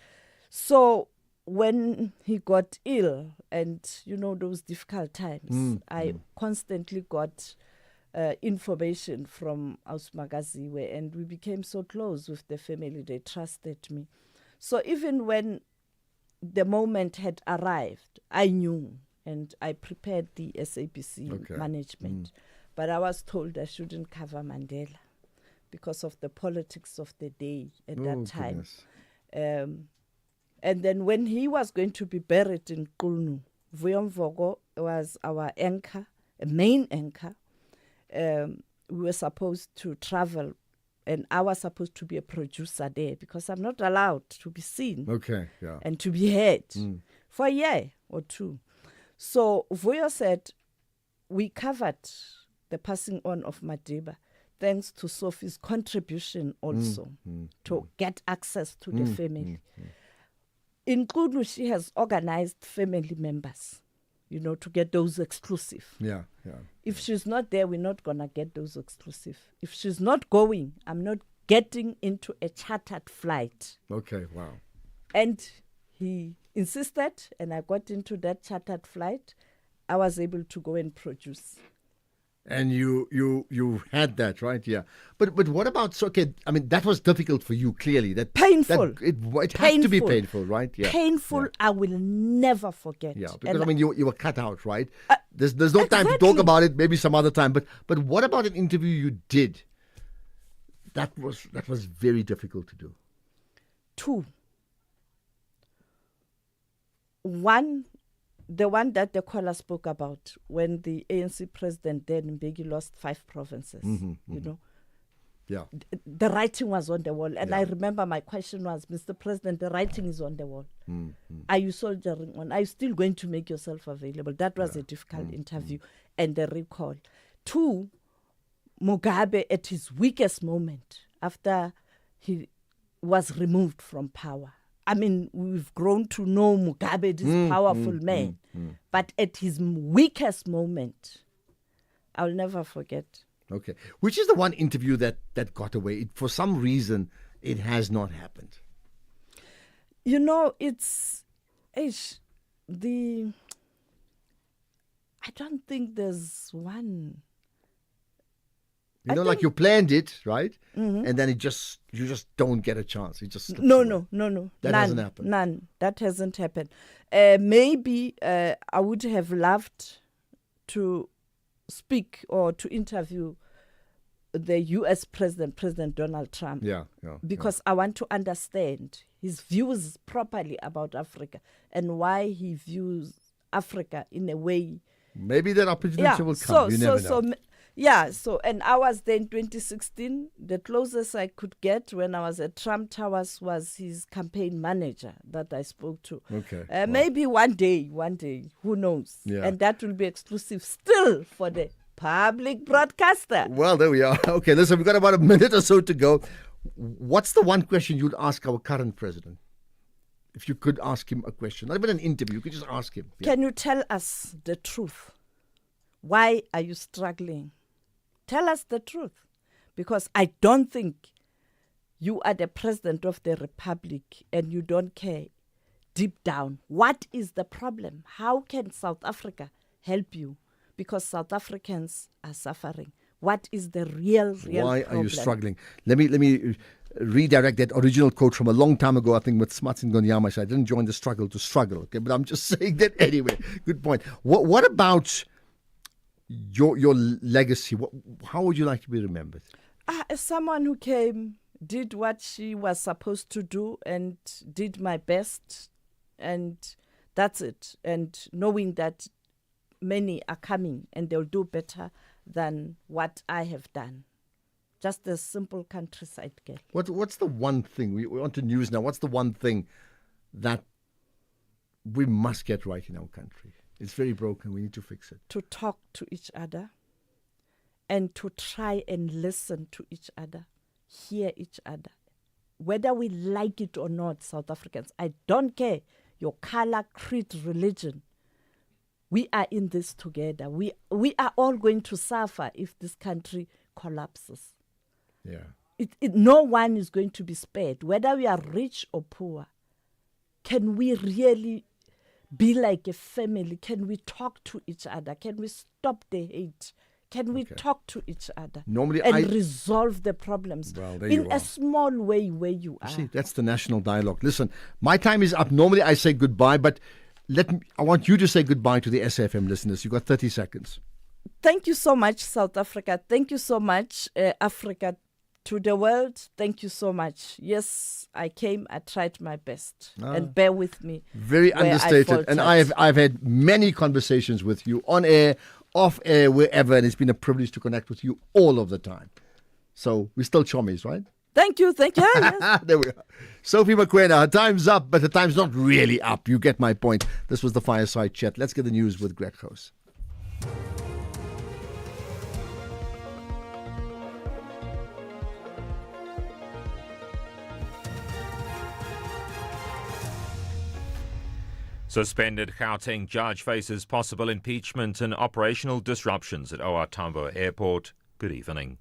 So when he got ill and, those difficult times, I constantly got information from Ausmagaziwe, and we became so close with the family. They trusted me. So even when the moment had arrived, I knew, and I prepared the SABC management. But I was told I shouldn't cover Mandela because of the politics of the day at that time. And then when he was going to be buried in Qunu, Vuyo Mvoko was our anchor, a main anchor. We were supposed to travel and I was supposed to be a producer there because I'm not allowed to be seen. Okay, yeah. And to be heard for a year or two. So Vuyo said, we covered the passing on of Madiba thanks to Sophie's contribution also to get access to the family. In Kudu, she has organized family members, to get those exclusive. Yeah. If she's not there, we're not going to get those exclusive. If she's not going, I'm not getting into a chartered flight. Okay, wow. And he insisted, and I got into that chartered flight. I was able to go and produce. And you had that, right? Yeah. But what about, that was difficult for you, clearly. That painful. It had to be painful, right? Yeah. Painful, yeah. I will never forget. Yeah, because you were cut out, right? There's no time to talk about it, maybe some other time. But what about an interview you did? That was very difficult to do. 2. One, the one that the caller spoke about, when the ANC president then Mbeki lost 5 provinces, Yeah. The writing was on the wall. And I remember my question was, Mr. President, the writing is on the wall. Are you soldiering on? Are you still going to make yourself available? That was a difficult interview and the recall. 2, Mugabe at his weakest moment after he was removed from power. I mean, we've grown to know Mugabe, this powerful man. But at his weakest moment, I'll never forget. Okay. Which is the one interview that got away? For some reason, it has not happened. I don't think there's one. Like you planned it, right? And then you just don't get a chance. It just No. That hasn't happened. None. That hasn't happened. Maybe I would have loved to speak or to interview the U.S. President Donald Trump. Because I want to understand his views properly about Africa and why he views Africa in a way. Maybe that opportunity will come. You never know. And I was there in 2016. The closest I could get when I was at Trump Towers was his campaign manager that I spoke to. Okay. Maybe one day, who knows? Yeah. And that will be exclusive still for the public broadcaster. Well, there we are. Okay, listen, we've got about a minute or so to go. What's the one question you'd ask our current president? If you could ask him a question, not even an interview, you could just ask him. Yeah. Can you tell us the truth? Why are you struggling? Tell us the truth, because I don't think you are the president of the republic and you don't care deep down. What is the problem? How can South Africa help you? Because South Africans are suffering. What is the real Why problem? Are you struggling? Let me redirect that original quote from a long time ago, I think, with Smartin Gonyama. I didn't join the struggle to struggle. Okay, but I'm just saying that anyway. Good point. What about your legacy? How would you like to be remembered? As someone who came, did what she was supposed to do and did my best, and that's it. And knowing that many are coming and they'll do better than what I have done. Just a simple countryside girl. What's the one thing, we're on to news now, what's the one thing that we must get right in our country? It's very broken. We need to fix it. To talk to each other and to try and listen to each other, hear each other. Whether we like it or not, South Africans, I don't care your color, creed, religion. We are in this together. We are all going to suffer if this country collapses. Yeah. No one is going to be spared, whether we are rich or poor. Can we really be like a family? Can we talk to each other? Can we stop the hate? Can we talk to each other and resolve the problems in a small way where you are? See, that's the national dialogue. Listen, my time is up. Normally I say goodbye, but I want you to say goodbye to the SAFM listeners. You've got 30 seconds. Thank you so much, South Africa. Thank you so much, Africa. To the world, thank you so much. Yes, I came, I tried my best. And bear with me. Very understated. And I've had many conversations with you on air, off air, wherever, and it's been a privilege to connect with you all of the time. So we're still chummies, right? Thank you. Yes. There we are. Sophie Makwena, her time's up, but her time's not really up. You get my point. This was the Fireside Chat. Let's get the news with Greg House. Suspended Gauteng judge faces possible impeachment and operational disruptions at OR Tambo Airport. Good evening.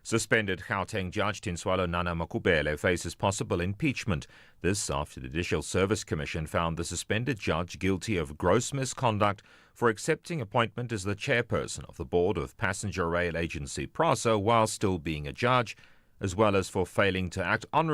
Suspended Gauteng judge Tinswalo Nana Makubele faces possible impeachment. This after the Judicial Service Commission found the suspended judge guilty of gross misconduct for accepting appointment as the chairperson of the board of passenger rail agency PRASA while still being a judge, as well as for failing to act honorably